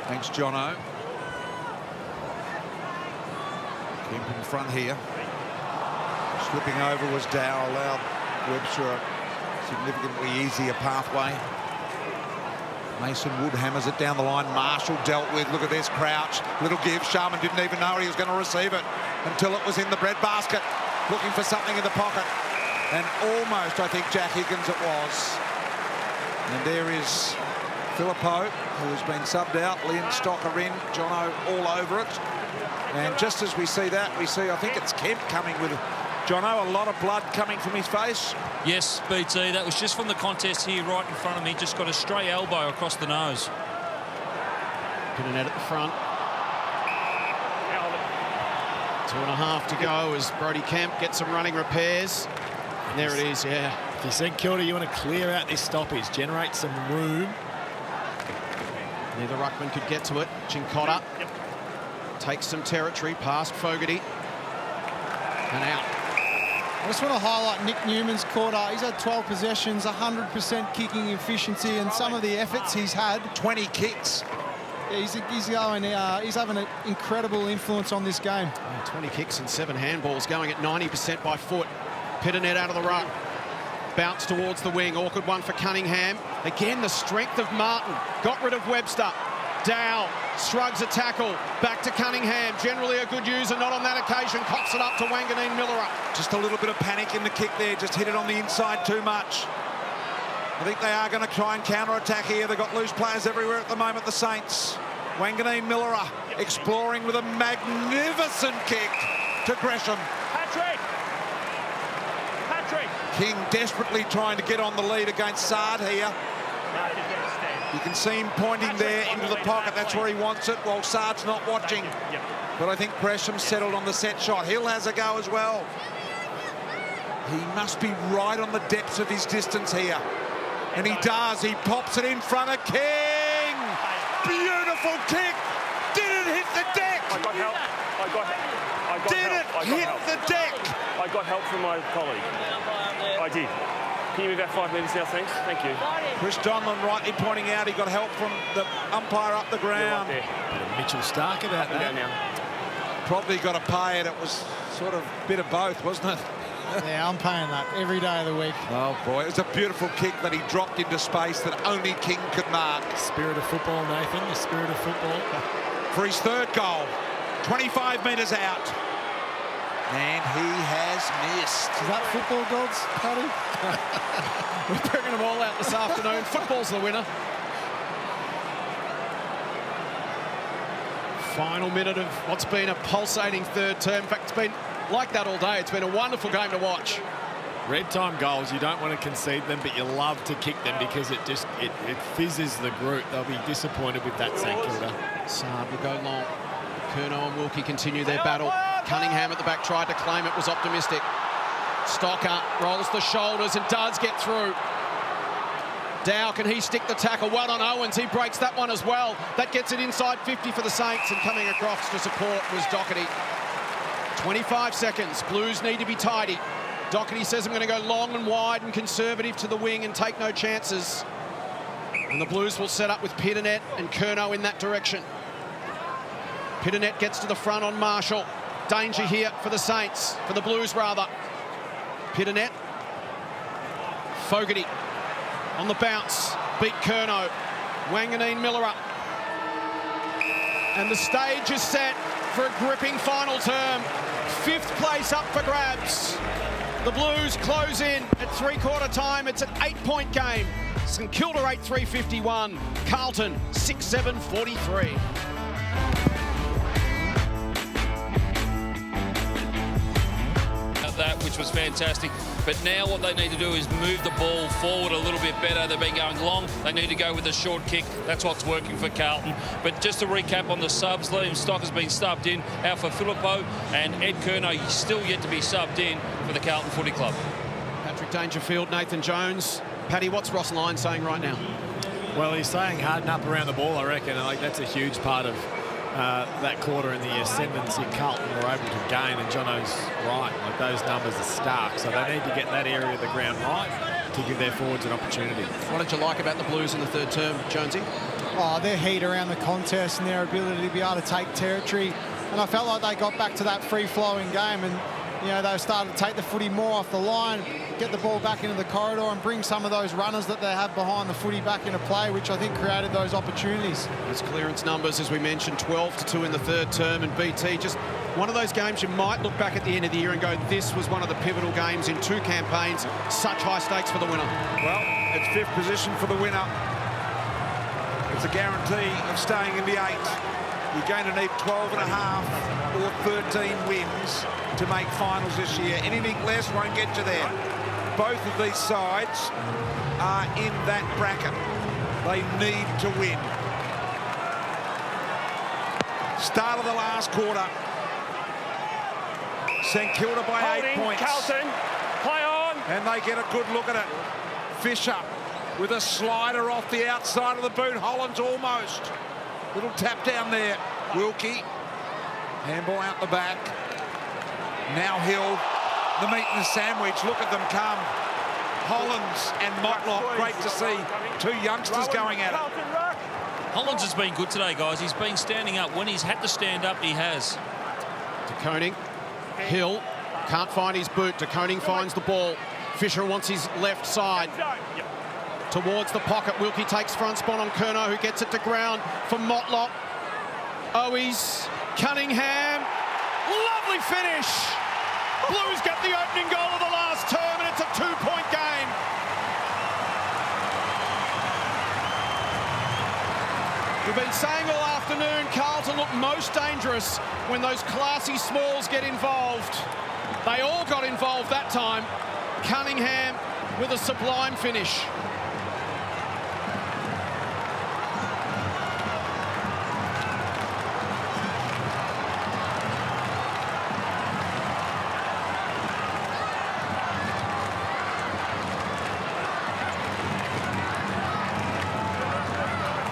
Thanks, Jono. Kemp in front here. Slipping over was Dow, allowed Webster a significantly easier pathway. Mason Wood hammers it down the line. Marshall dealt with. Look at this, Crouch. Little give. Sharman didn't even know he was going to receive it until it was in the breadbasket. Looking for something in the pocket. And almost, I think, Jack Higgins it was. And there is Phillippo, who has been subbed out. Liam Stock are in. Jono all over it. And just as we see that, we see, I think it's Kemp coming with Jono. A lot of blood coming from his face. Yes, BT, that was just from the contest here right in front of me. Just got a stray elbow across the nose. Put at the front. 2.5 to go as Brodie Kemp gets some running repairs. And there it is, yeah. If you're St Kilda, you want to clear out this stoppage, generate some room. Neither ruckman could get to it. Chincotta takes some territory past Fogarty. And out. I just want to highlight Nick Newman's quarter. He's had 12 possessions, 100% kicking efficiency, and some of the efforts he's had. 20 kicks. Yeah, he's having an incredible influence on this game. 20 kicks and 7 handballs, going at 90% by foot. Pitternet out of the ruck. Bounce towards the wing. Awkward one for Cunningham. Again, the strength of Martin. Got rid of Webster. Dow shrugs a tackle. Back to Cunningham. Generally a good user, not on that occasion. Cops it up to Wanganeen-Milera. Just a little bit of panic in the kick there. Just hit it on the inside too much. I think they are going to try and counter-attack here. They've got loose players everywhere at the moment, the Saints. Wanganeen-Milera exploring with a magnificent kick to Gresham. Patrick! King desperately trying to get on the lead against Sard here. You can see him pointing there into the pocket. That's where he wants it, while Sard's not watching. But I think Gresham settled on the set shot. Hill has a go as well. He must be right on the depths of his distance here. And he does. He pops it in front of King. Beautiful kick. Did it hit the deck? I got help. Did it hit the deck? I got help from my colleague. I did. Can you move that 5 metres now, thanks? Thank you. Chris Donlan rightly pointing out he got help from the umpire up the ground. Bit of Mitchell Stark about that. Now. Probably got to pay it. It was sort of a bit of both, wasn't it? Yeah, I'm paying that every day of the week. Oh, boy. It was a beautiful kick that he dropped into space that only King could mark. Spirit of football, Nathan. The spirit of football. For his third goal. 25 metres out. And he has missed. Is that football gods, Paddy? We're bringing them all out this afternoon. Football's the winner. Final minute of what's been a pulsating third term. In fact, it's been like that all day. It's been a wonderful game to watch. Red time goals, you don't want to concede them, but you love to kick them because it fizzes the group. They'll be disappointed with that, St Kilda. Sard will go long. Curnow and Wilkie continue their battle. Cunningham at the back tried to claim it, was optimistic. Stocker rolls the shoulders and does get through. Dow, can he stick the tackle? Well on Owens, he breaks that one as well. That gets it inside 50 for the Saints, and coming across to support was Doherty. 25 seconds, Blues need to be tidy. Doherty says I'm going to go long and wide and conservative to the wing and take no chances. And the Blues will set up with Pitternet and Curnow in that direction. Pitternet gets to the front on Marshall. Danger here for the Saints, for the Blues rather. Pitternet. Fogarty on the bounce. Beat Curnow. Wanganeen-Milera. And the stage is set for a gripping final term. 5th place up for grabs. The Blues close in at three-quarter time. It's an 8-point game. St Kilda 8-3-51. Carlton 6-7-43. That, which was fantastic. But now what they need to do is move the ball forward a little bit better. They've been going long. They need to go with a short kick. That's what's working for Carlton. But just to recap on the subs, Liam Stock has been subbed in. Alpha Filippo and Ed Curnow still yet to be subbed in for the Carlton Footy Club. Patrick Dangerfield, Nathan Jones. Paddy, what's Ross Lyon saying right now? Well, he's saying harden up around the ball, I reckon. Like, that's a huge part of that quarter and the ascendancy Carlton were able to gain, and Jono's right. Like, those numbers are stark, so they need to get that area of the ground right to give their forwards an opportunity. What did you like about the Blues in the third term, Jonesy? Oh, their heat around the contest and their ability to be able to take territory. And I felt like they got back to that free-flowing game, and you know, they started to take the footy more off the line, get the ball back into the corridor and bring some of those runners that they have behind the footy back into play, which I think created those opportunities. Those clearance numbers, as we mentioned, 12-2 in the third term, and BT, just one of those games you might look back at the end of the year and go, this was one of the pivotal games in 2 campaigns, such high stakes for the winner. Well, it's 5th position for the winner. It's a guarantee of staying in the 8. You're going to need 12.5 or 13 wins to make finals this year. Anything less won't get you there. Both of these sides are in that bracket. They need to win. Start of the last quarter. St Kilda by 8 points. Carlton, play on. And they get a good look at it. Fisher with a slider off the outside of the boot. Hollands almost. Little tap down there. Wilkie. Handball out the back. Now Hill. The meat and the sandwich. Look at them come. Hollands and Motlop. Great to see 2 youngsters going at it. Hollands has been good today, guys. He's been standing up. When he's had to stand up, he has. De Koning. Hill can't find his boot. De Koning finds the ball. Fisher wants his left side. Towards the pocket. Wilkie takes front spot on Curnow, who gets it to ground for Motlop. Owies. Cunningham. Lovely finish. Blues get the opening goal of the last term, and it's a 2-point game. We've been saying all afternoon, Carlton look most dangerous when those classy smalls get involved. They all got involved that time. Cunningham with a sublime finish.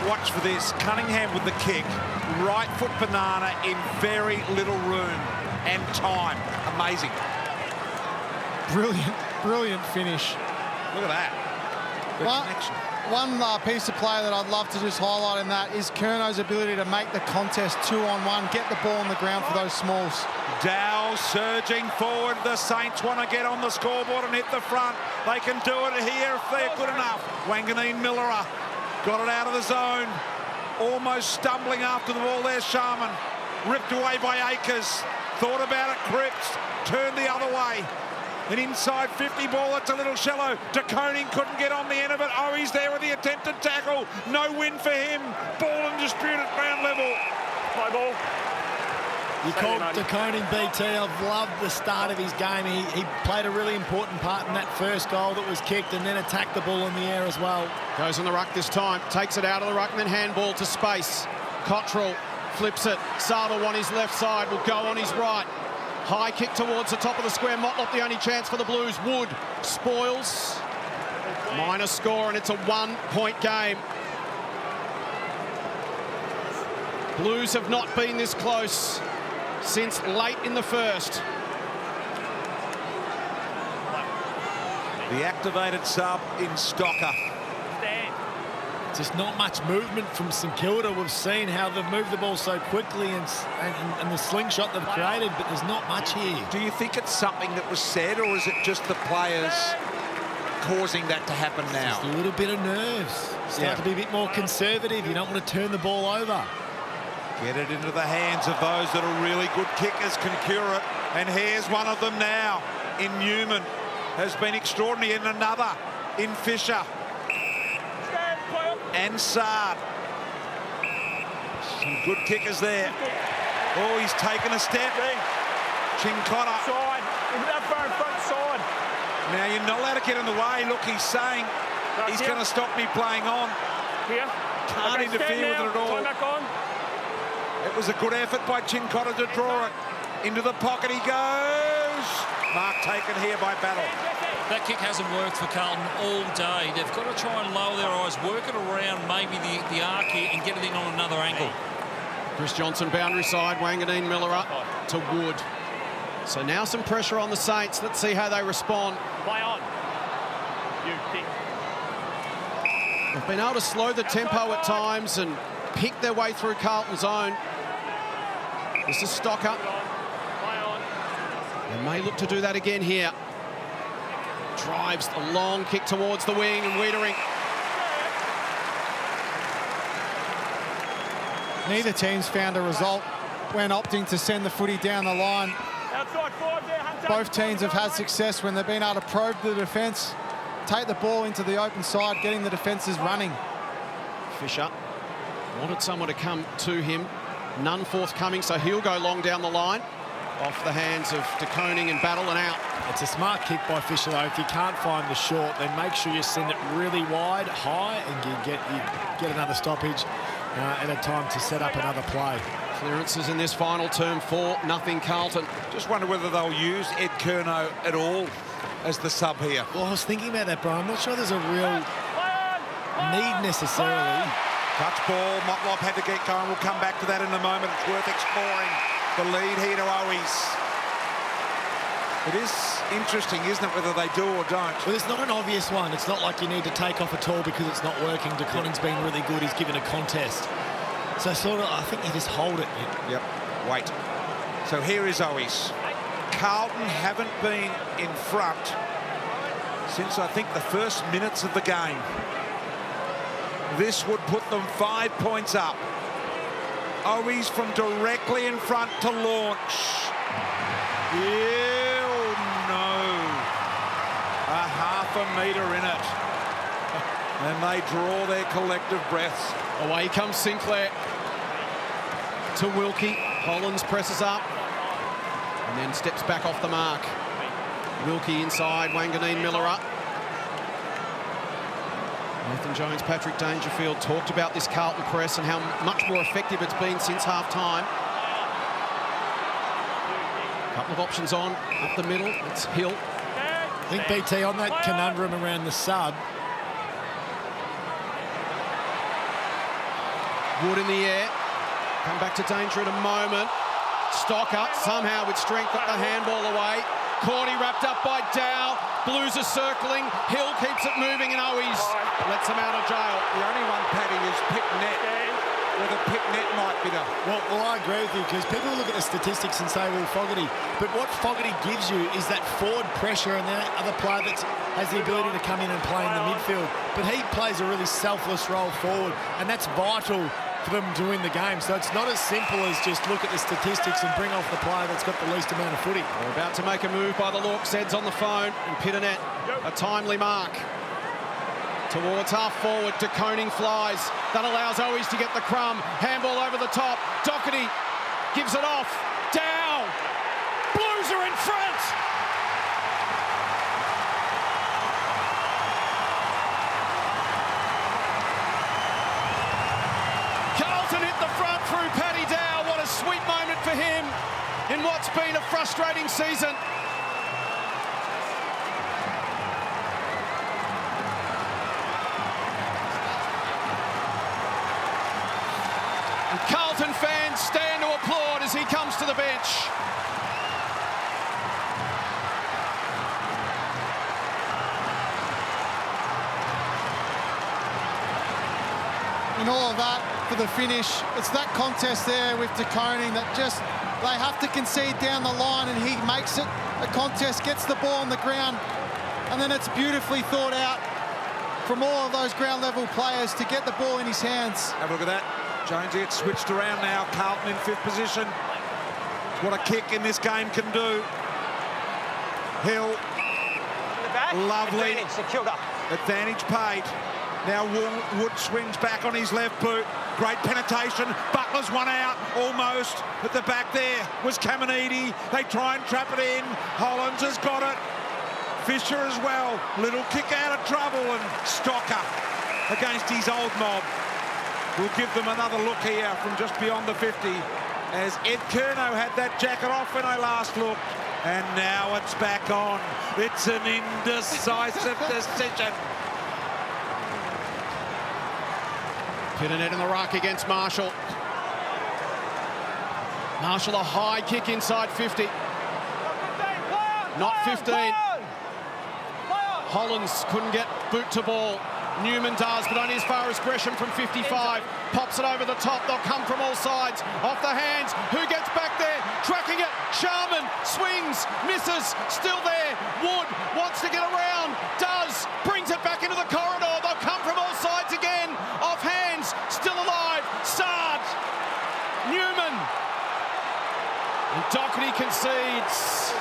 Watch for this. Cunningham with the kick. Right foot banana in very little room and time. Amazing. Brilliant finish. Look at that. The connection. One piece of play that I'd love to just highlight in that is Curnow's ability to make the contest 2-on-1, get the ball on the ground for those smalls. Dow surging forward. The Saints want to get on the scoreboard and hit the front. They can do it here if they're good enough. Wanganeen-Milera got it out of the zone. Almost stumbling after the ball there, Sharman. Ripped away by Akers. Thought about it, Cripps. Turned the other way. An inside 50 ball, that's a little shallow. De Koning couldn't get on the end of it. Oh, he's there with the attempted tackle. No win for him. Ball in dispute at ground level. Play ball. You called De Koning BT. I've loved the start of his game. He played a really important part in that first goal that was kicked and then attacked the ball in the air as well. Goes in the ruck this time, takes it out of the ruck and then handball to space. Cottrell flips it. Sardal on his left side, will go on his right. High kick towards the top of the square. Motlop the only chance for the Blues. Wood spoils. Minor score, and it's a 1-point game. Blues have not been this close since late in the first. The activated sub in Stocker. Just not much movement from St Kilda. We've seen how they've moved the ball so quickly and the slingshot they've created, but there's not much here. Do you think it's something that was said, or is it just the players causing that to happen now? Just a little bit of nerves. Start to be a bit more conservative. You don't want to turn the ball over. Get it into the hands of those that are really good kickers, can cure it. And here's one of them now in Newman. Has been extraordinary, in another in Fisher. And Saad. Some good kickers there. Oh, he's taken a step. Chincotta. Side. Into that far in front side. Now, you're not allowed to get in the way. Look, he's saying he's going to stop me playing on. Here. Can't interfere with it at all. Time back on. It was a good effort by Chincotta to draw it. Into the pocket he goes. Mark taken here by Battle. That kick hasn't worked for Carlton all day. They've got to try and lower their eyes, work it around maybe the arc here and get it in on another angle. Chris Johnson, boundary side, Wanganeen-Milera to Wood. So now some pressure on the Saints. Let's see how they respond. Play on. You kick. They've been able to slow the tempo at times and pick their way through Carlton's own. This is Stocker. They may look to do that again here. Drives the long kick towards the wing, and Wiedering. Neither team's found a result when opting to send the footy down the line. Outside 5 there, Hunter. Both teams have had success when they've been able to probe the defence, take the ball into the open side, getting the defences running. Fisher wanted someone to come to him. None forthcoming, so he'll go long down the line. Off the hands of De Koning and Battle and out. It's a smart kick by Fisher, though. If you can't find the short, then make sure you send it really wide, high, and you get another stoppage and a time to set up another play. Clearances in this final term, 4-0 Carlton. Just wonder whether they'll use Ed Curnow at all as the sub here. Well, I was thinking about that, Brian. I'm not sure there's a real need necessarily. Touch ball, Motlop had to get going. We'll come back to that in a moment. It's worth exploring the lead here to Owies. It is interesting, isn't it, whether they do or don't? Well, it's not an obvious one. It's not like you need to take off at all because it's not working. De Koning's been really good. He's given a contest. So sort of, I think you just hold it. Yep, wait. So here is Owies. Carlton haven't been in front since, I think, the first minutes of the game. This would put them 5 points up. Owies from directly in front to launch. Oh no. A half a metre in it. And they draw their collective breaths. Away comes Sinclair to Wilkie. Hollins presses up and then steps back off the mark. Wilkie inside, Wanganeen-Milera. Nathan Jones, Patrick Dangerfield talked about this Carlton press and how much more effective it's been since half-time. Couple of options on, up the middle, it's Hill. I think BT on that conundrum around the sub. Wood in the air. Come back to danger in a moment. Stocker somehow with strength got the handball away. Cordy wrapped up by Dow. Blues are circling. Hill keeps it moving and Owies lets him out of jail. The only one, Paddy, is Pip Net. Whether Pip Net might be the... Well, I agree with you because people look at the statistics and say, well, Fogarty. But what Fogarty gives you is that forward pressure and that other player that has the ability to come in and play in the midfield. But he plays a really selfless role forward, and that's vital for them to win the game. So it's not as simple as just look at the statistics and bring off the player that's got the least amount of footy. They're about to make a move by the Lorks. Ed's on the phone, and Pitternet, a timely mark. Towards half forward, De Koning flies. That allows Owies to get the crumb. Handball over the top. Doherty gives it off. Down. Blues are in front. Carlton hit the front through Paddy Dow. What a sweet moment for him in what's been a frustrating season. And Carlton fans stand to applaud as he comes to the bench. in all of that for the finish. It's that contest there with De Koning that just, they have to concede down the line, and he makes it a contest, gets the ball on the ground, and then it's beautifully thought out from all of those ground level players to get the ball in his hands. Have a look at that. Jonesy, it's switched around now. Carlton in 5th position. What a kick in this game can do. Hill. Lovely. Advantage paid. Now Wood swings back on his left boot. Great penetration. Butler's one out almost. At the back there was Caminiti. They try and trap it in. Hollands has got it. Fisher as well. Little kick out of trouble, and Stocker against his old mob. We'll give them another look here from just beyond the 50 as Ed Curnow had that jacket off when I last looked. And now it's back on. It's an indecisive decision. Pitternet in the ruck against Marshall. Marshall, a high kick inside 50. Not 15. Hollands couldn't get boot to ball. Newman does, but only as far as Gresham from 55. Pops it over the top. They'll come from all sides. Off the hands. Who gets back there? Tracking it. Sharman swings, misses, still there. Wood wants to get around. Does. Brings it back into the corridor. They'll come from all sides again. Off hands. Still alive. Sard. Newman. And Doherty concedes.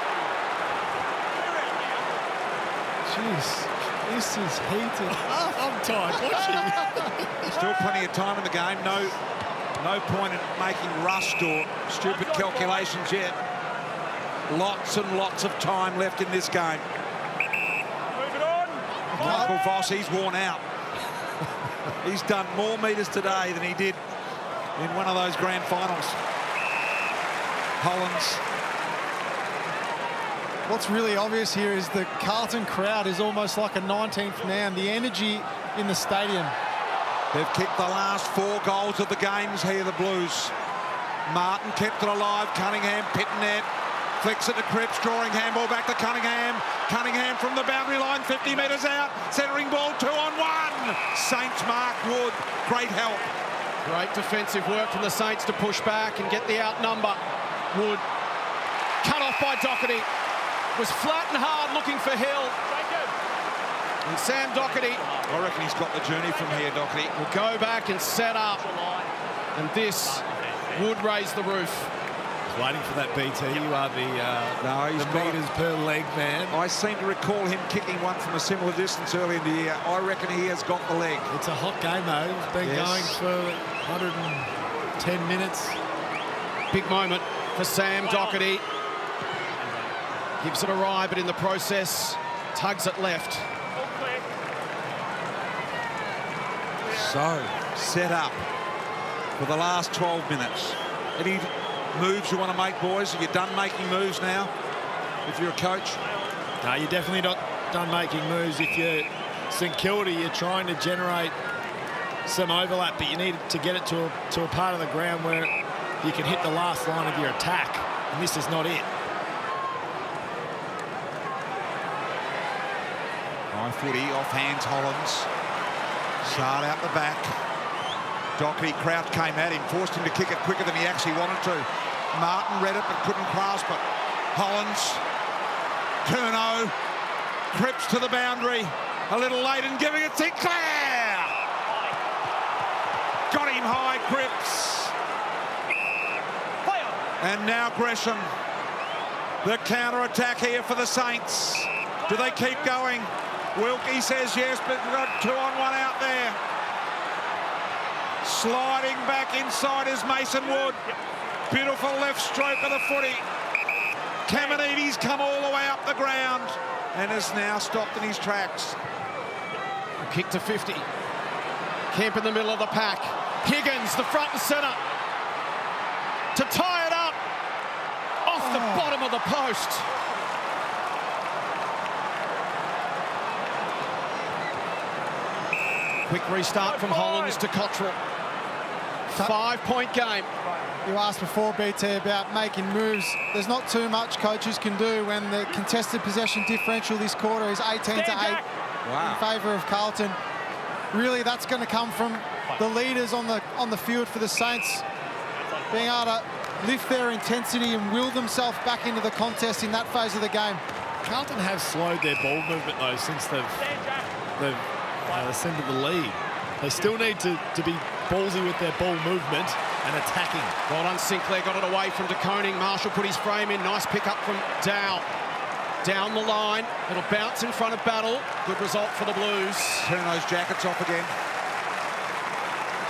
Jeez. This is heated. I'm tired watching. Still plenty of time in the game. No point in making rushed or stupid calculations yet. Lots and lots of time left in this game. Michael Voss, he's worn out. He's done more metres today than he did in one of those grand finals. Hollands. What's really obvious here is the Carlton crowd is almost like a 19th man. The energy in the stadium. They've kicked the last 4 goals of the games here, the Blues. Martin kept it alive. Cunningham, Pitternet, flicks it to Cripps, drawing handball back to Cunningham. Cunningham from the boundary line, 50 metres out. Centering ball, 2-on-1. Saints mark Wood. Great help. Great defensive work from the Saints to push back and get the outnumber. Wood cut off by Doherty. Was flat and hard looking for Hill. And Sam Doherty. I reckon he's got the journey from here, Doherty. Will go back and set up. And this would raise the roof. He's waiting for that BT. You are the metres per leg man. I seem to recall him kicking one from a similar distance early in the year. I reckon he has got the leg. It's a hot game, though. It's been going for 110 minutes. Big moment for Sam Doherty. Gives it a ride, but in the process, tugs it left. So, set up for the last 12 minutes. Any moves you want to make, boys? Are you done making moves now, if you're a coach? No, you're definitely not done making moves. If you're St Kilda, you're trying to generate some overlap, but you need to get it to a part of the ground where you can hit the last line of your attack, and this is not it. High footy, off hands, Hollands. Sard out the back. Doherty, Crouch came at him, forced him to kick it quicker than he actually wanted to. Martin read it but couldn't grasp it. Hollands, Curnow, Cripps to the boundary. A little late in giving it Sinclair. Got him high, Cripps. And now Gresham. The counter-attack here for the Saints. Do they keep going? Wilkie says yes, but we've got 2-on-1 out there. Sliding back inside is Mason Wood. Beautiful left stroke of the footy. Caminiti's come all the way up the ground and has now stopped in his tracks. A kick to 50. Kemp in the middle of the pack. Higgins, the front and centre. To tie it up. Off the bottom of the post. Quick restart from Hollands to Cottrell. 5-point game. You asked before, BT, about making moves. There's not too much coaches can do when the contested possession differential this quarter is 18-8 in favour of Carlton. Really, that's going to come from the leaders on the field for the Saints being able to lift their intensity and will themselves back into the contest in that phase of the game. Carlton have slowed their ball movement, though, since they've ascended the lead. They still need to be ballsy with their ball movement and attacking. Well done, Sinclair got it away from De Koning. Marshall put his frame in. Nice pick up from Dow. Down the line. It'll bounce in front of Battle. Good result for the Blues. Turn those jackets off again.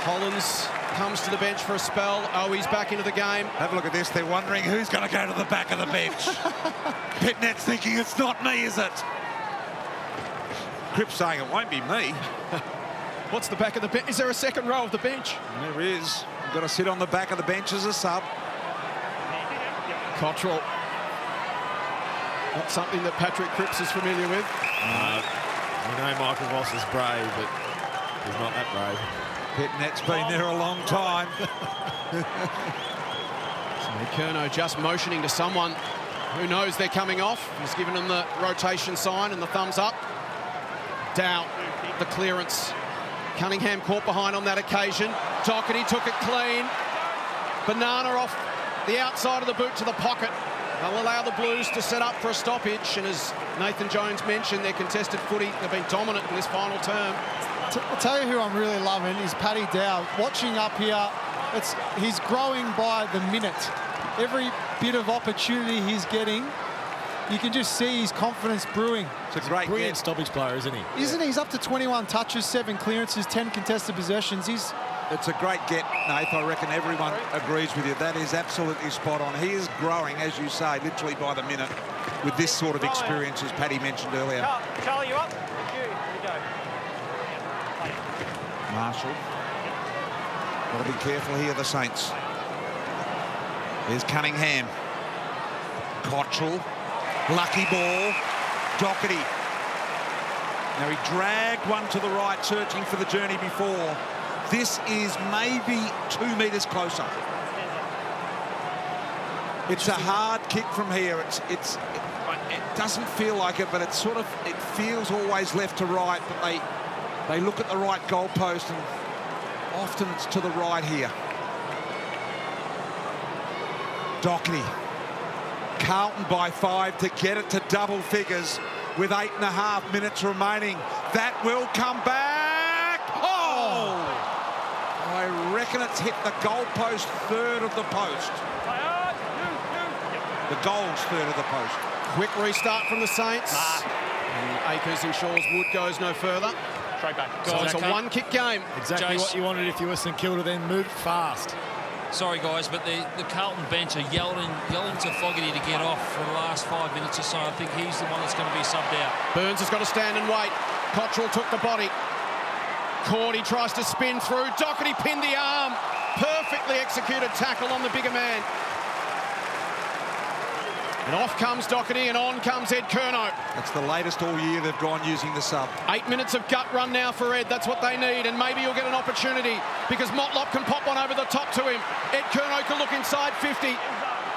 Hollins comes to the bench for a spell. Oh, he's back into the game. Have a look at this. They're wondering who's going to go to the back of the bench. Pitnet's thinking it's not me, is it? Cripps saying it won't be me. What's the back of the bench? Is there a second row of the bench? There is. You've got to sit on the back of the bench as a sub. Cottrell. Not something that Patrick Cripps is familiar with. We know Michael Ross is brave, but he's not that brave. Pitnet's been there a long time. So Curnow just motioning to someone who knows they're coming off. He's given them the rotation sign and the thumbs up. Dow, the clearance. Cunningham caught behind on that occasion. Doherty took it clean. Banana off the outside of the boot to the pocket. They'll allow the Blues to set up for a stoppage. And as Nathan Jones mentioned, their contested footy, they've been dominant in this final term. I'll tell you who I'm really loving is Paddy Dow. Watching up here, he's growing by the minute. Every bit of opportunity he's getting, you can just see his confidence brewing. It's a great brilliant stoppage player, isn't he? Isn't he? He's up to 21 touches, 7 clearances, 10 contested possessions. It's a great get, Nath. I reckon everyone agrees with you. That is absolutely spot on. He is growing, as you say, literally by the minute with this sort of experience, as Paddy mentioned earlier. Charlie, you up? Here we go. Marshall. Got to be careful here, the Saints. There's Cunningham. Cottrell. Lucky ball. Doherty. Now he dragged one to the right, searching for the journey before. This is maybe 2 metres closer. It's a hard kick from here. It doesn't feel like it, but it feels always left to right. But they look at the right goalpost, and often it's to the right here. Doherty. Carlton by 5 to get it to double figures with 8.5 minutes remaining. That will come back. Oh! I reckon it's hit the goalpost third of the post. The goal's third of the post. Quick restart from the Saints. And Akers ensures Wood goes no further. Straight back. So it's a one-kick game. Exactly what you wanted if you were St Kilda, then move fast. Sorry, guys, but the Carlton bench are yelling to Fogarty to get off for the last 5 minutes or so. I think he's the one that's going to be subbed out. Burns has got to stand and wait. Cottrell took the body. Cordy tries to spin through. Doherty pinned the arm. Perfectly executed tackle on the bigger man. And off comes Doherty and on comes Ed Curnow. That's the latest all year they've gone using the sub. 8 minutes of gut run now for Ed. That's what they need. And maybe you'll get an opportunity because Motlop can pop one over the top to him. Ed Curnow can look inside 50.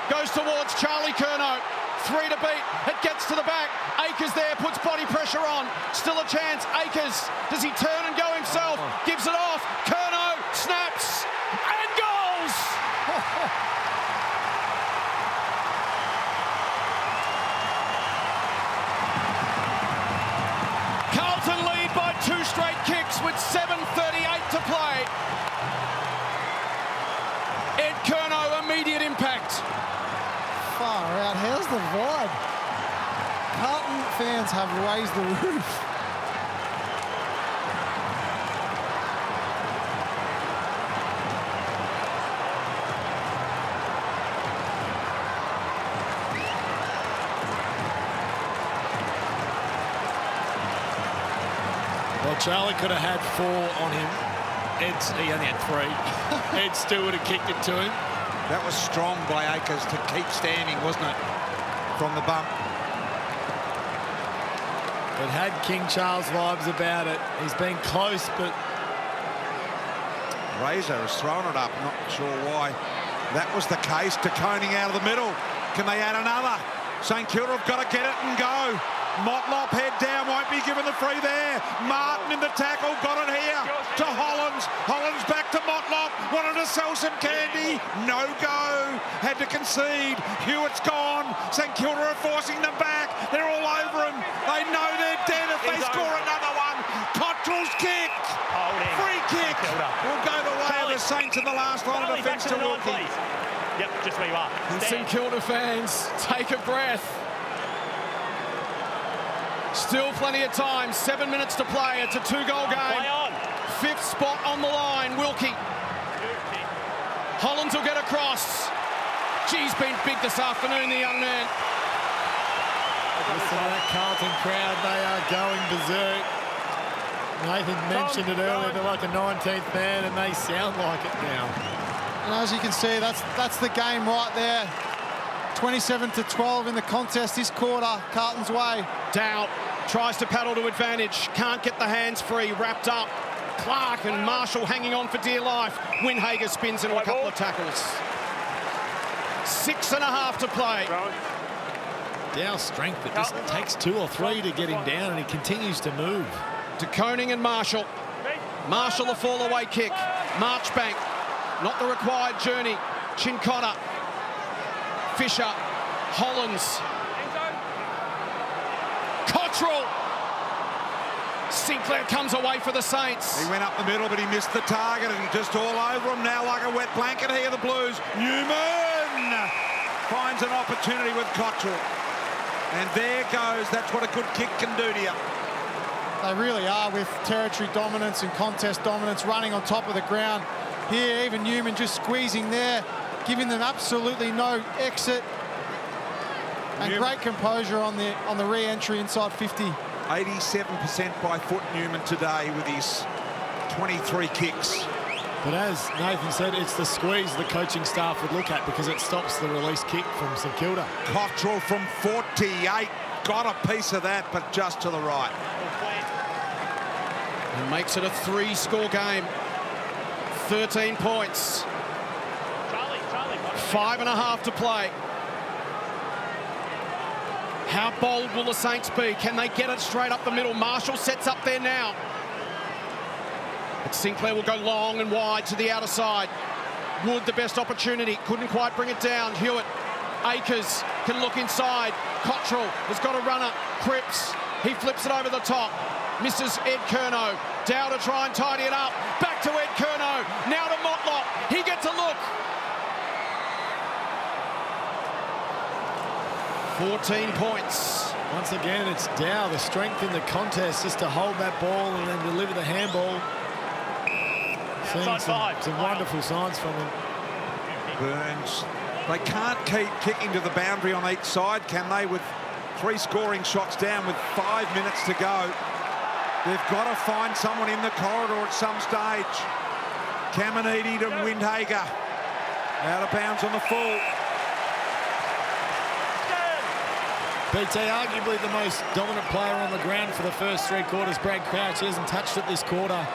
Goes towards Charlie Curnow. 3 to beat. It gets to the back. Akers there puts body pressure on. Still a chance. Akers. Does he turn and go himself? Gives it off. Curnow snaps and goals. Carlton lead by 2 straight kicks with 7:38 to play. Ed Curnow, immediate impact. Far out. How's the vibe? Carlton fans have raised the roof. Well, Charlie could have had 4 on him. He only had 3. Ed still would have kicked it to him. That was strong by Akers to keep standing, wasn't it? From the bump. It had King Charles vibes about it. He's been close, but Razor has thrown it up. Not sure why that was the case. De Koning out of the middle. Can they add another? St Kilda have got to get it and go. Motlop head down, won't be given the free there. Martin in the tackle, got it here to Hollands. Hollands back to Motlop, wanted to sell some candy. No go, had to concede. Hewitt's gone. St Kilda are forcing them back. They're all over him. They know they're dead if they score another one. Cottrell's kick. Free kick. Will go the way of the Saints in the last line of defence to Wilkie. Yep, just where you are. And St Kilda fans, take a breath. Still plenty of time, 7 minutes to play. It's a 2-goal game. Fifth spot on the line, Wilkie. Hollands will get across. Geez, been big this afternoon, the young man. Listen to that Carlton crowd, they are going berserk. Nathan mentioned it earlier, they're like a 19th man and they sound like it now. And as you can see, that's the game right there. 27-12 in the contest this quarter, Carlton's way. Dow tries to paddle to advantage, can't get the hands free, wrapped up. Clark and Marshall hanging on for dear life. Windhager spins into a couple of tackles. 6.5 to play. Dow's strength, it just takes 2 or 3 to get him down and he continues to move. To Koning and Marshall. Marshall a fall away kick. Marchbank, not the required journey. Chincotta. Fisher. Hollands. Cottrell. Sinclair comes away for the Saints. He went up the middle, but he missed the target and just all over him now like a wet blanket here, the Blues. Newman finds an opportunity with Cottrell. And there goes. That's what a good kick can do to you. They really are, with territory dominance and contest dominance, running on top of the ground. Here, even Newman just squeezing there, giving them absolutely no exit. And great composure on the re-entry inside 50. 87% by foot Newman today with his 23 kicks. But as Nathan said, it's the squeeze the coaching staff would look at because it stops the release kick from St Kilda. Cottrell from 48, got a piece of that, but just to the right. And makes it a 3-score game. 13 points. 5.5 to play. How bold will the Saints be? Can they get it straight up the middle? Marshall sets up there now. But Sinclair will go long and wide to the outer side. Wood, the best opportunity. Couldn't quite bring it down. Hewitt. Akers can look inside. Cottrell has got a runner. Cripps. He flips it over the top. Misses Ed Curnow. Dow to try and tidy it up. Back to Ed Curnow. Now to Motlop. He gets a look. 14 points. Once again, it's Dow, the strength in the contest, just to hold that ball and then deliver the handball. Seeing some wonderful signs from him. Burns. They can't keep kicking to the boundary on each side, can they? With 3 scoring shots down with 5 minutes to go. They've got to find someone in the corridor at some stage. Caminiti to Windhager. Out of bounds on the full. BT, arguably the most dominant player on the ground for the first 3 quarters. Brad Crouch, he hasn't touched it this quarter.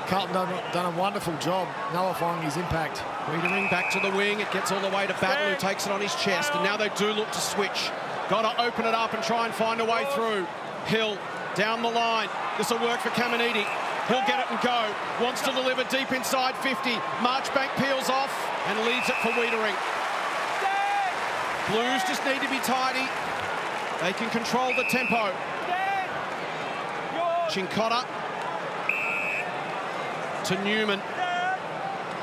Carlton done a wonderful job nullifying his impact. Wiedering back to the wing. It gets all the way to Battle, who takes it on his chest. And now they do look to switch. Got to open it up and try and find a way through. Hill down the line. This will work for Caminiti. He'll get it and go. Wants to deliver deep inside 50. Marchbank peels off and leaves it for Wiedering. Blues just need to be tidy. They can control the tempo. Chincotta to Newman.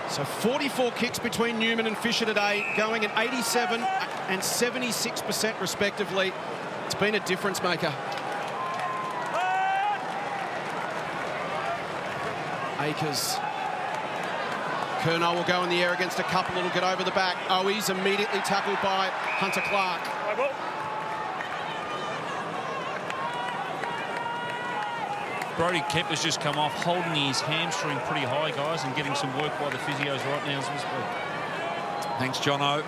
So 44 kicks between Newman and Fisher today, going at 87 and 76% respectively. It's been a difference maker. Akers. Curnow will go in the air against a couple. It'll get over the back. Owies immediately tackled by Hunter Clark. Brody Kemp has just come off, holding his hamstring pretty high, guys, and getting some work by the physios right now as we speak. Thanks, Jono.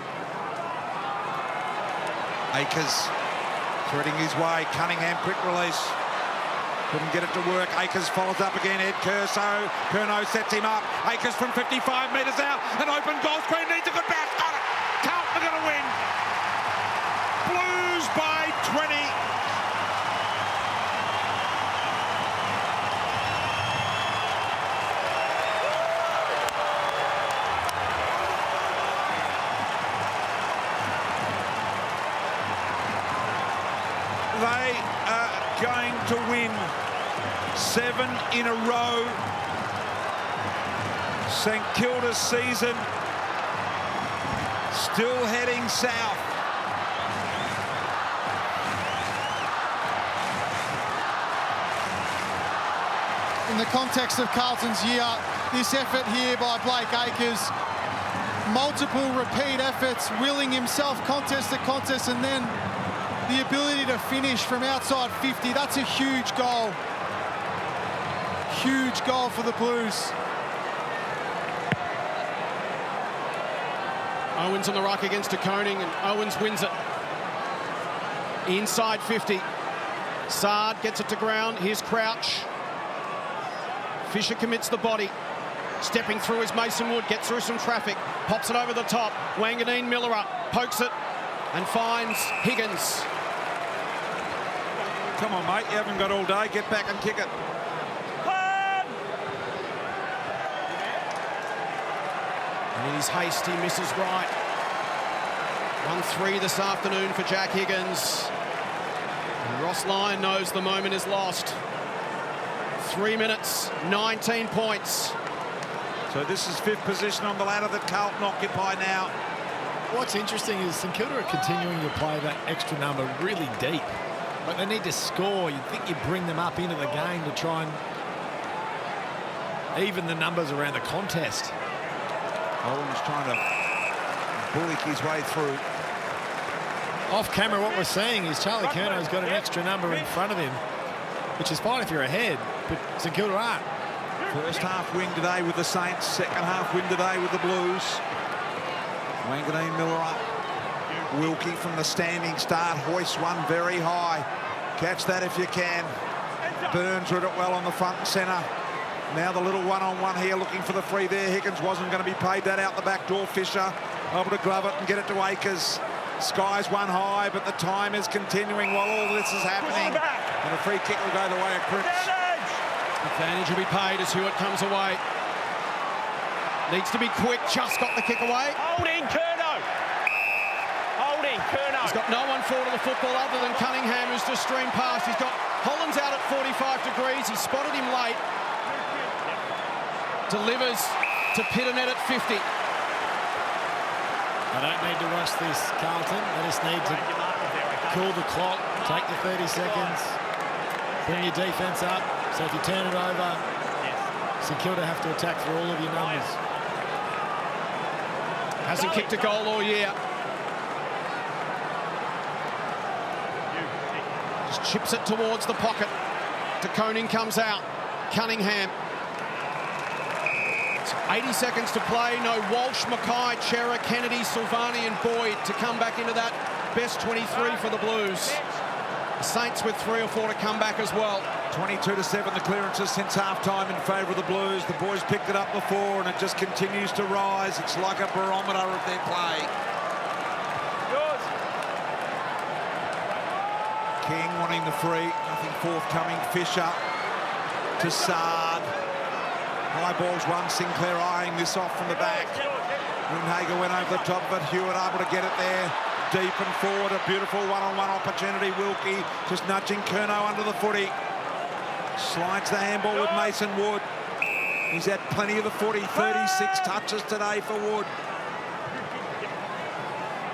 Akers threading his way. Cunningham, quick release. Couldn't get it to work. Akers follows up again. Ed Curnow. Curnow sets him up. Akers from 55 metres out. An open goal screen. Needs a good bounce. Got it. Carlton are going to win. Blues by 20. going to win 7 in a row. St Kilda's season still heading south. In the context of Carlton's year, this effort here by Blake Acres, multiple repeat efforts, willing himself contest to contest, and then the ability to finish from outside 50. That's a huge goal. Huge goal for the Blues. Owens on the ruck against De Koning, and Owens wins it. Inside 50. Saad gets it to ground. Here's Crouch. Fisher commits the body. Stepping through is Mason Wood, gets through some traffic, pops it over the top. Wanganeen-Milera pokes it and finds Higgins. Come on, mate, you haven't got all day. Get back and kick it. And in his haste, he misses right. 1-3 this afternoon for Jack Higgins. And Ross Lyon knows the moment is lost. 3 minutes, 19 points. So this is 5th position on the ladder that Carlton occupy now. What's interesting is St Kilda are continuing to play that extra number really deep. But they need to score. You'd think you bring them up into the game to try and even the numbers around the contest. Owens trying to bullock his way through. Off camera, what we're seeing is Charlie Curnow's got an extra number in front of him, which is fine if you're ahead, but St Kilda aren't. First half win today with the Saints, second half win today with the Blues. Wanganeen-Milera. Wilkie from the standing start, hoists one very high. Catch that if you can. Burns read it well on the front and centre. Now the little one-on-one here, looking for the free there. Higgins wasn't going to be paid that out the back door. Fisher able to glove it and get it to Acres. Sky's one high, but the time is continuing while all this is happening. And a free kick will go the way of Cripps. Advantage will be paid as Hewitt comes away. Needs to be quick, just got the kick away. Holding Curnow. Holding Curnow. He's got no one forward of the football other than Cunningham, who's just streamed past. He's got Hollands out at 45 degrees. He spotted him late. Delivers to Pitternet at 50. I don't need to rush this, Carlton. I just need to cool the clock, take the 30 seconds, bring your defence up. So if you turn it over, St Kilda have to attack for all of your numbers. Hasn't kicked a goal all year. Just chips it towards the pocket. De Koning comes out. Cunningham. It's 80 seconds to play. No Walsh, Mackay, Chera, Kennedy, Silvani and Boyd to come back into that best 23 for the Blues. The Saints with 3 or 4 to come back as well. 22-7 the clearances since half-time in favour of the Blues. The boys picked it up before and it just continues to rise. It's like a barometer of their play. King wanting the free, nothing forthcoming. Fisher to Saad. High ball's one, Sinclair eyeing this off from the back. Windhager went over the top of it, Hewitt able to get it there. Deep and forward, a beautiful one-on-one opportunity. Wilkie just nudging Curnow under the footy. Slides the handball with Mason Wood. He's had plenty of the footy, 36 touches today for Wood.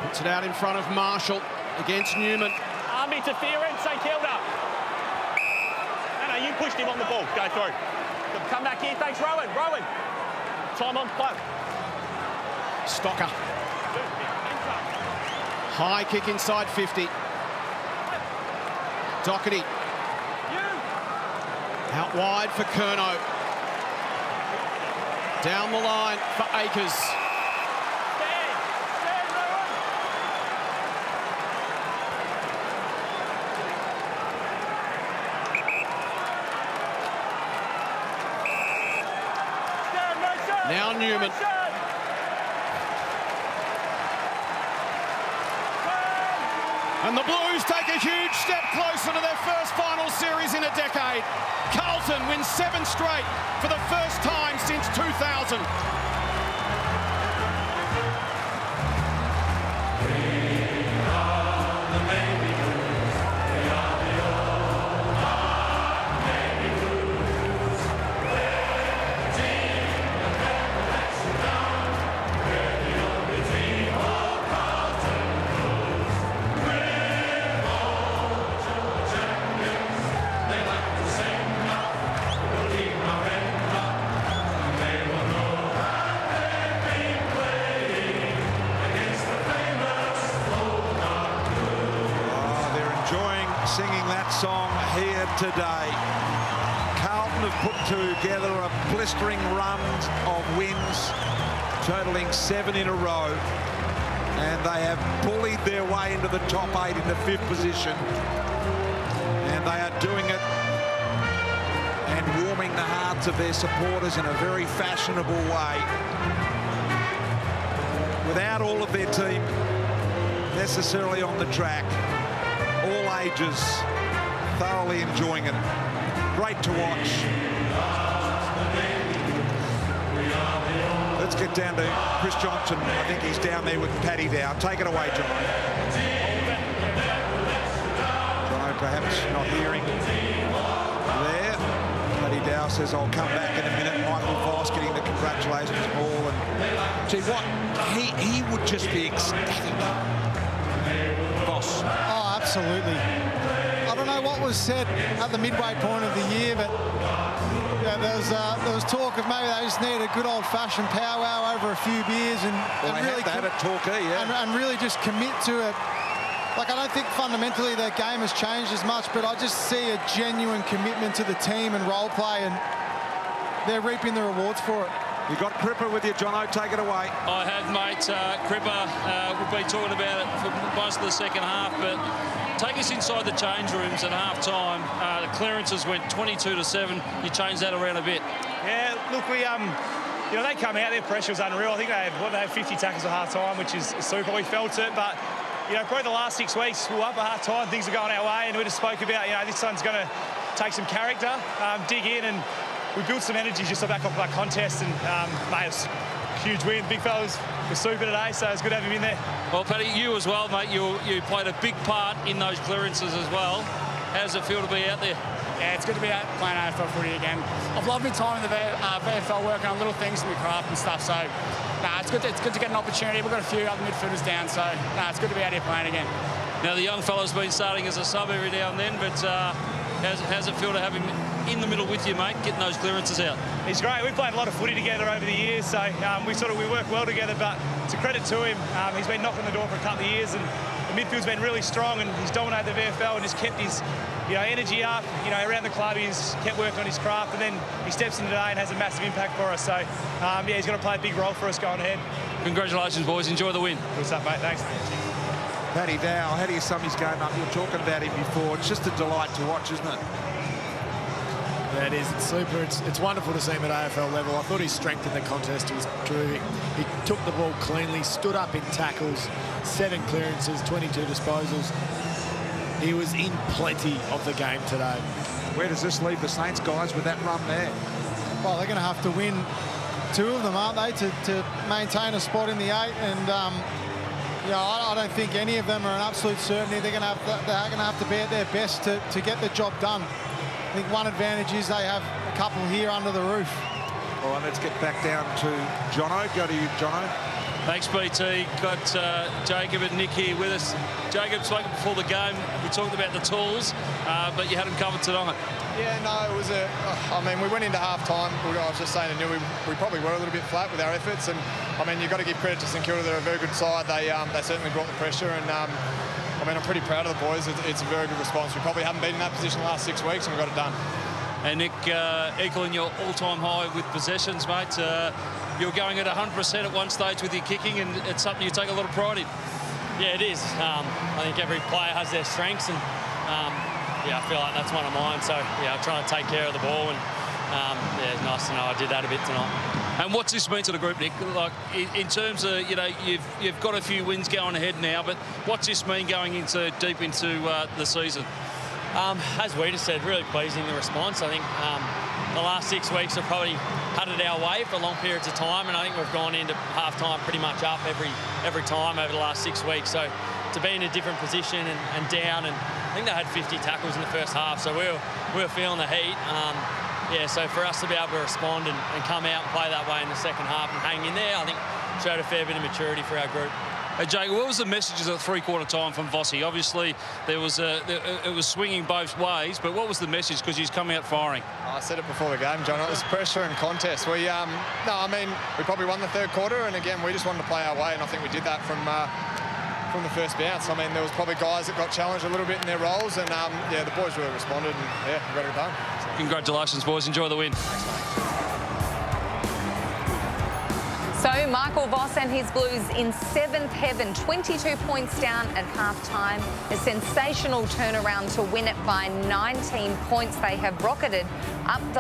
Puts it out in front of Marshall against Newman. Arm interference, St Kilda. No, you pushed him on the ball. Go through. Come back here. Thanks, Rowan. Rowan. Time on play. Stocker. High kick inside 50. Doherty. Out wide for Curnow. Down the line for Acres. Now Newman. And the Blues take a huge step closer to their first final series in a decade. Carlton wins 7 straight for the first time since 2000. song here today. Carlton have put together a blistering run of wins, totaling 7 in a row. And they have bullied their way into the top 8 in the 5th position. And they are doing it and warming the hearts of their supporters in a very fashionable way. Without all of their team necessarily on the track, all ages thoroughly enjoying it. Great to watch. Let's get down to Chris Johnson. I think he's down there with Paddy Dow. Take it away, John. Jono perhaps not hearing there. Paddy Dow says, I'll come back in a minute. Michael Voss getting the congratulations ball. And gee, what? He would just be ecstatic. Voss. Oh, absolutely. I don't know what was said at the midway point of the year, but yeah, there was talk of maybe they just needed a good old-fashioned powwow over a few beers and really had a talker, yeah. and really just commit to it. Like, I don't think fundamentally their game has changed as much, but I just see a genuine commitment to the team and role play, and they're reaping the rewards for it. You got Cripper with you, Jono. Take it away. I have, mate. Cripper, we've been talking about it for most of the second half, but take us inside the change rooms at half-time. The clearances went 22-7. You changed that around a bit. Yeah, look, we you know, they come out, their pressure was unreal. I think they had 50 tackles at half-time, which is super. We felt it, but you know, probably the last 6 weeks, we were up at half-time, things are going our way, and we just spoke about, you know, this one's going to take some character, dig in, and we built some energy just back off our contest, and mate, it was a huge win. Big fellas were super today, so it's good to have him in there. Well, Paddy, you as well, mate. You played a big part in those clearances as well. How does it feel to be out there? Yeah, it's good to be out playing AFL footy again. I've loved my time in the VFL working on little things in my craft and stuff, so it's good to get an opportunity. We've got a few other midfielders down, so it's good to be out here playing again. Now, the young fella's been starting as a sub every now and then, but how's it feel to have him in the middle with you, mate, getting those clearances out? He's great. We've played a lot of footy together over the years, so we work well together, but it's a credit to him. He's been knocking the door for a couple of years, and the midfield's been really strong, and he's dominated the VFL and just kept his energy up, around the club. He's kept working on his craft, and then he steps in today and has a massive impact for us. So, he's going to play a big role for us going ahead. Congratulations, boys. Enjoy the win. What's up, mate? Thanks. Paddy Dow, how do you sum his game up? You were talking about him before. It's just a delight to watch, isn't it? Yeah, it is. It's super. It's wonderful to see him at AFL level. I thought his strength in the contest was terrific. He took the ball cleanly, stood up in tackles, 7 clearances, 22 disposals. He was in plenty of the game today. Where does this leave the Saints guys with that run there? Well, they're going to have to win 2 of them, aren't they, to maintain a spot in the 8. And I don't think any of them are an absolute certainty. They're going to have to be at their best to get the job done. I think one advantage is they have a couple here under the roof. All right, let's get back down to Jono. Go to you, Jono. Thanks, BT. Got Jacob and Nick here with us. Jacob, spoke before the game. We talked about the tools, but you had them covered tonight. Yeah, no, it was we went into half-time. I was just saying to Neil, we probably were a little bit flat with our efforts, and, you've got to give credit to St Kilda. They're a very good side. They certainly brought the pressure, and, I'm pretty proud of the boys. It's a very good response. We probably haven't been in that position the last 6 weeks, and we got it done. And Nick, equaling your all-time high with possessions, mate. You're going at 100% at one stage with your kicking, and it's something you take a lot of pride in. Yeah, it is. I think every player has their strengths, and I feel like that's one of mine. So I'm trying to take care of the ball, and it's nice to know I did that a bit tonight. And what's this mean to the group, Nick? Like in terms of you've got a few wins going ahead now, but what's this mean going deep into the season? As we just said, really pleasing the response. I think the last 6 weeks have probably had it our way for long periods of time, and I think we've gone into half-time pretty much up every time over the last 6 weeks. So to be in a different position and down, and I think they had 50 tackles in the first half, so we were feeling the heat. So for us to be able to respond and come out and play that way in the second half and hang in there, I think showed a fair bit of maturity for our group. Hey, Jake, what was the messages at three-quarter time from Vossi? Obviously, it was swinging both ways, but what was the message? Because he's come out firing. I said it before the game, John. It was pressure and contest. We probably won the third quarter, and again, we just wanted to play our way, and I think we did that from from the first bounce. I mean, there was probably guys that got challenged a little bit in their roles, and yeah, the boys really responded, and yeah, we got it done. Congratulations, boys. Enjoy the win. So Michael Voss and his Blues in 7th heaven, 22 points down at half-time. A sensational turnaround to win it by 19 points. They have rocketed up the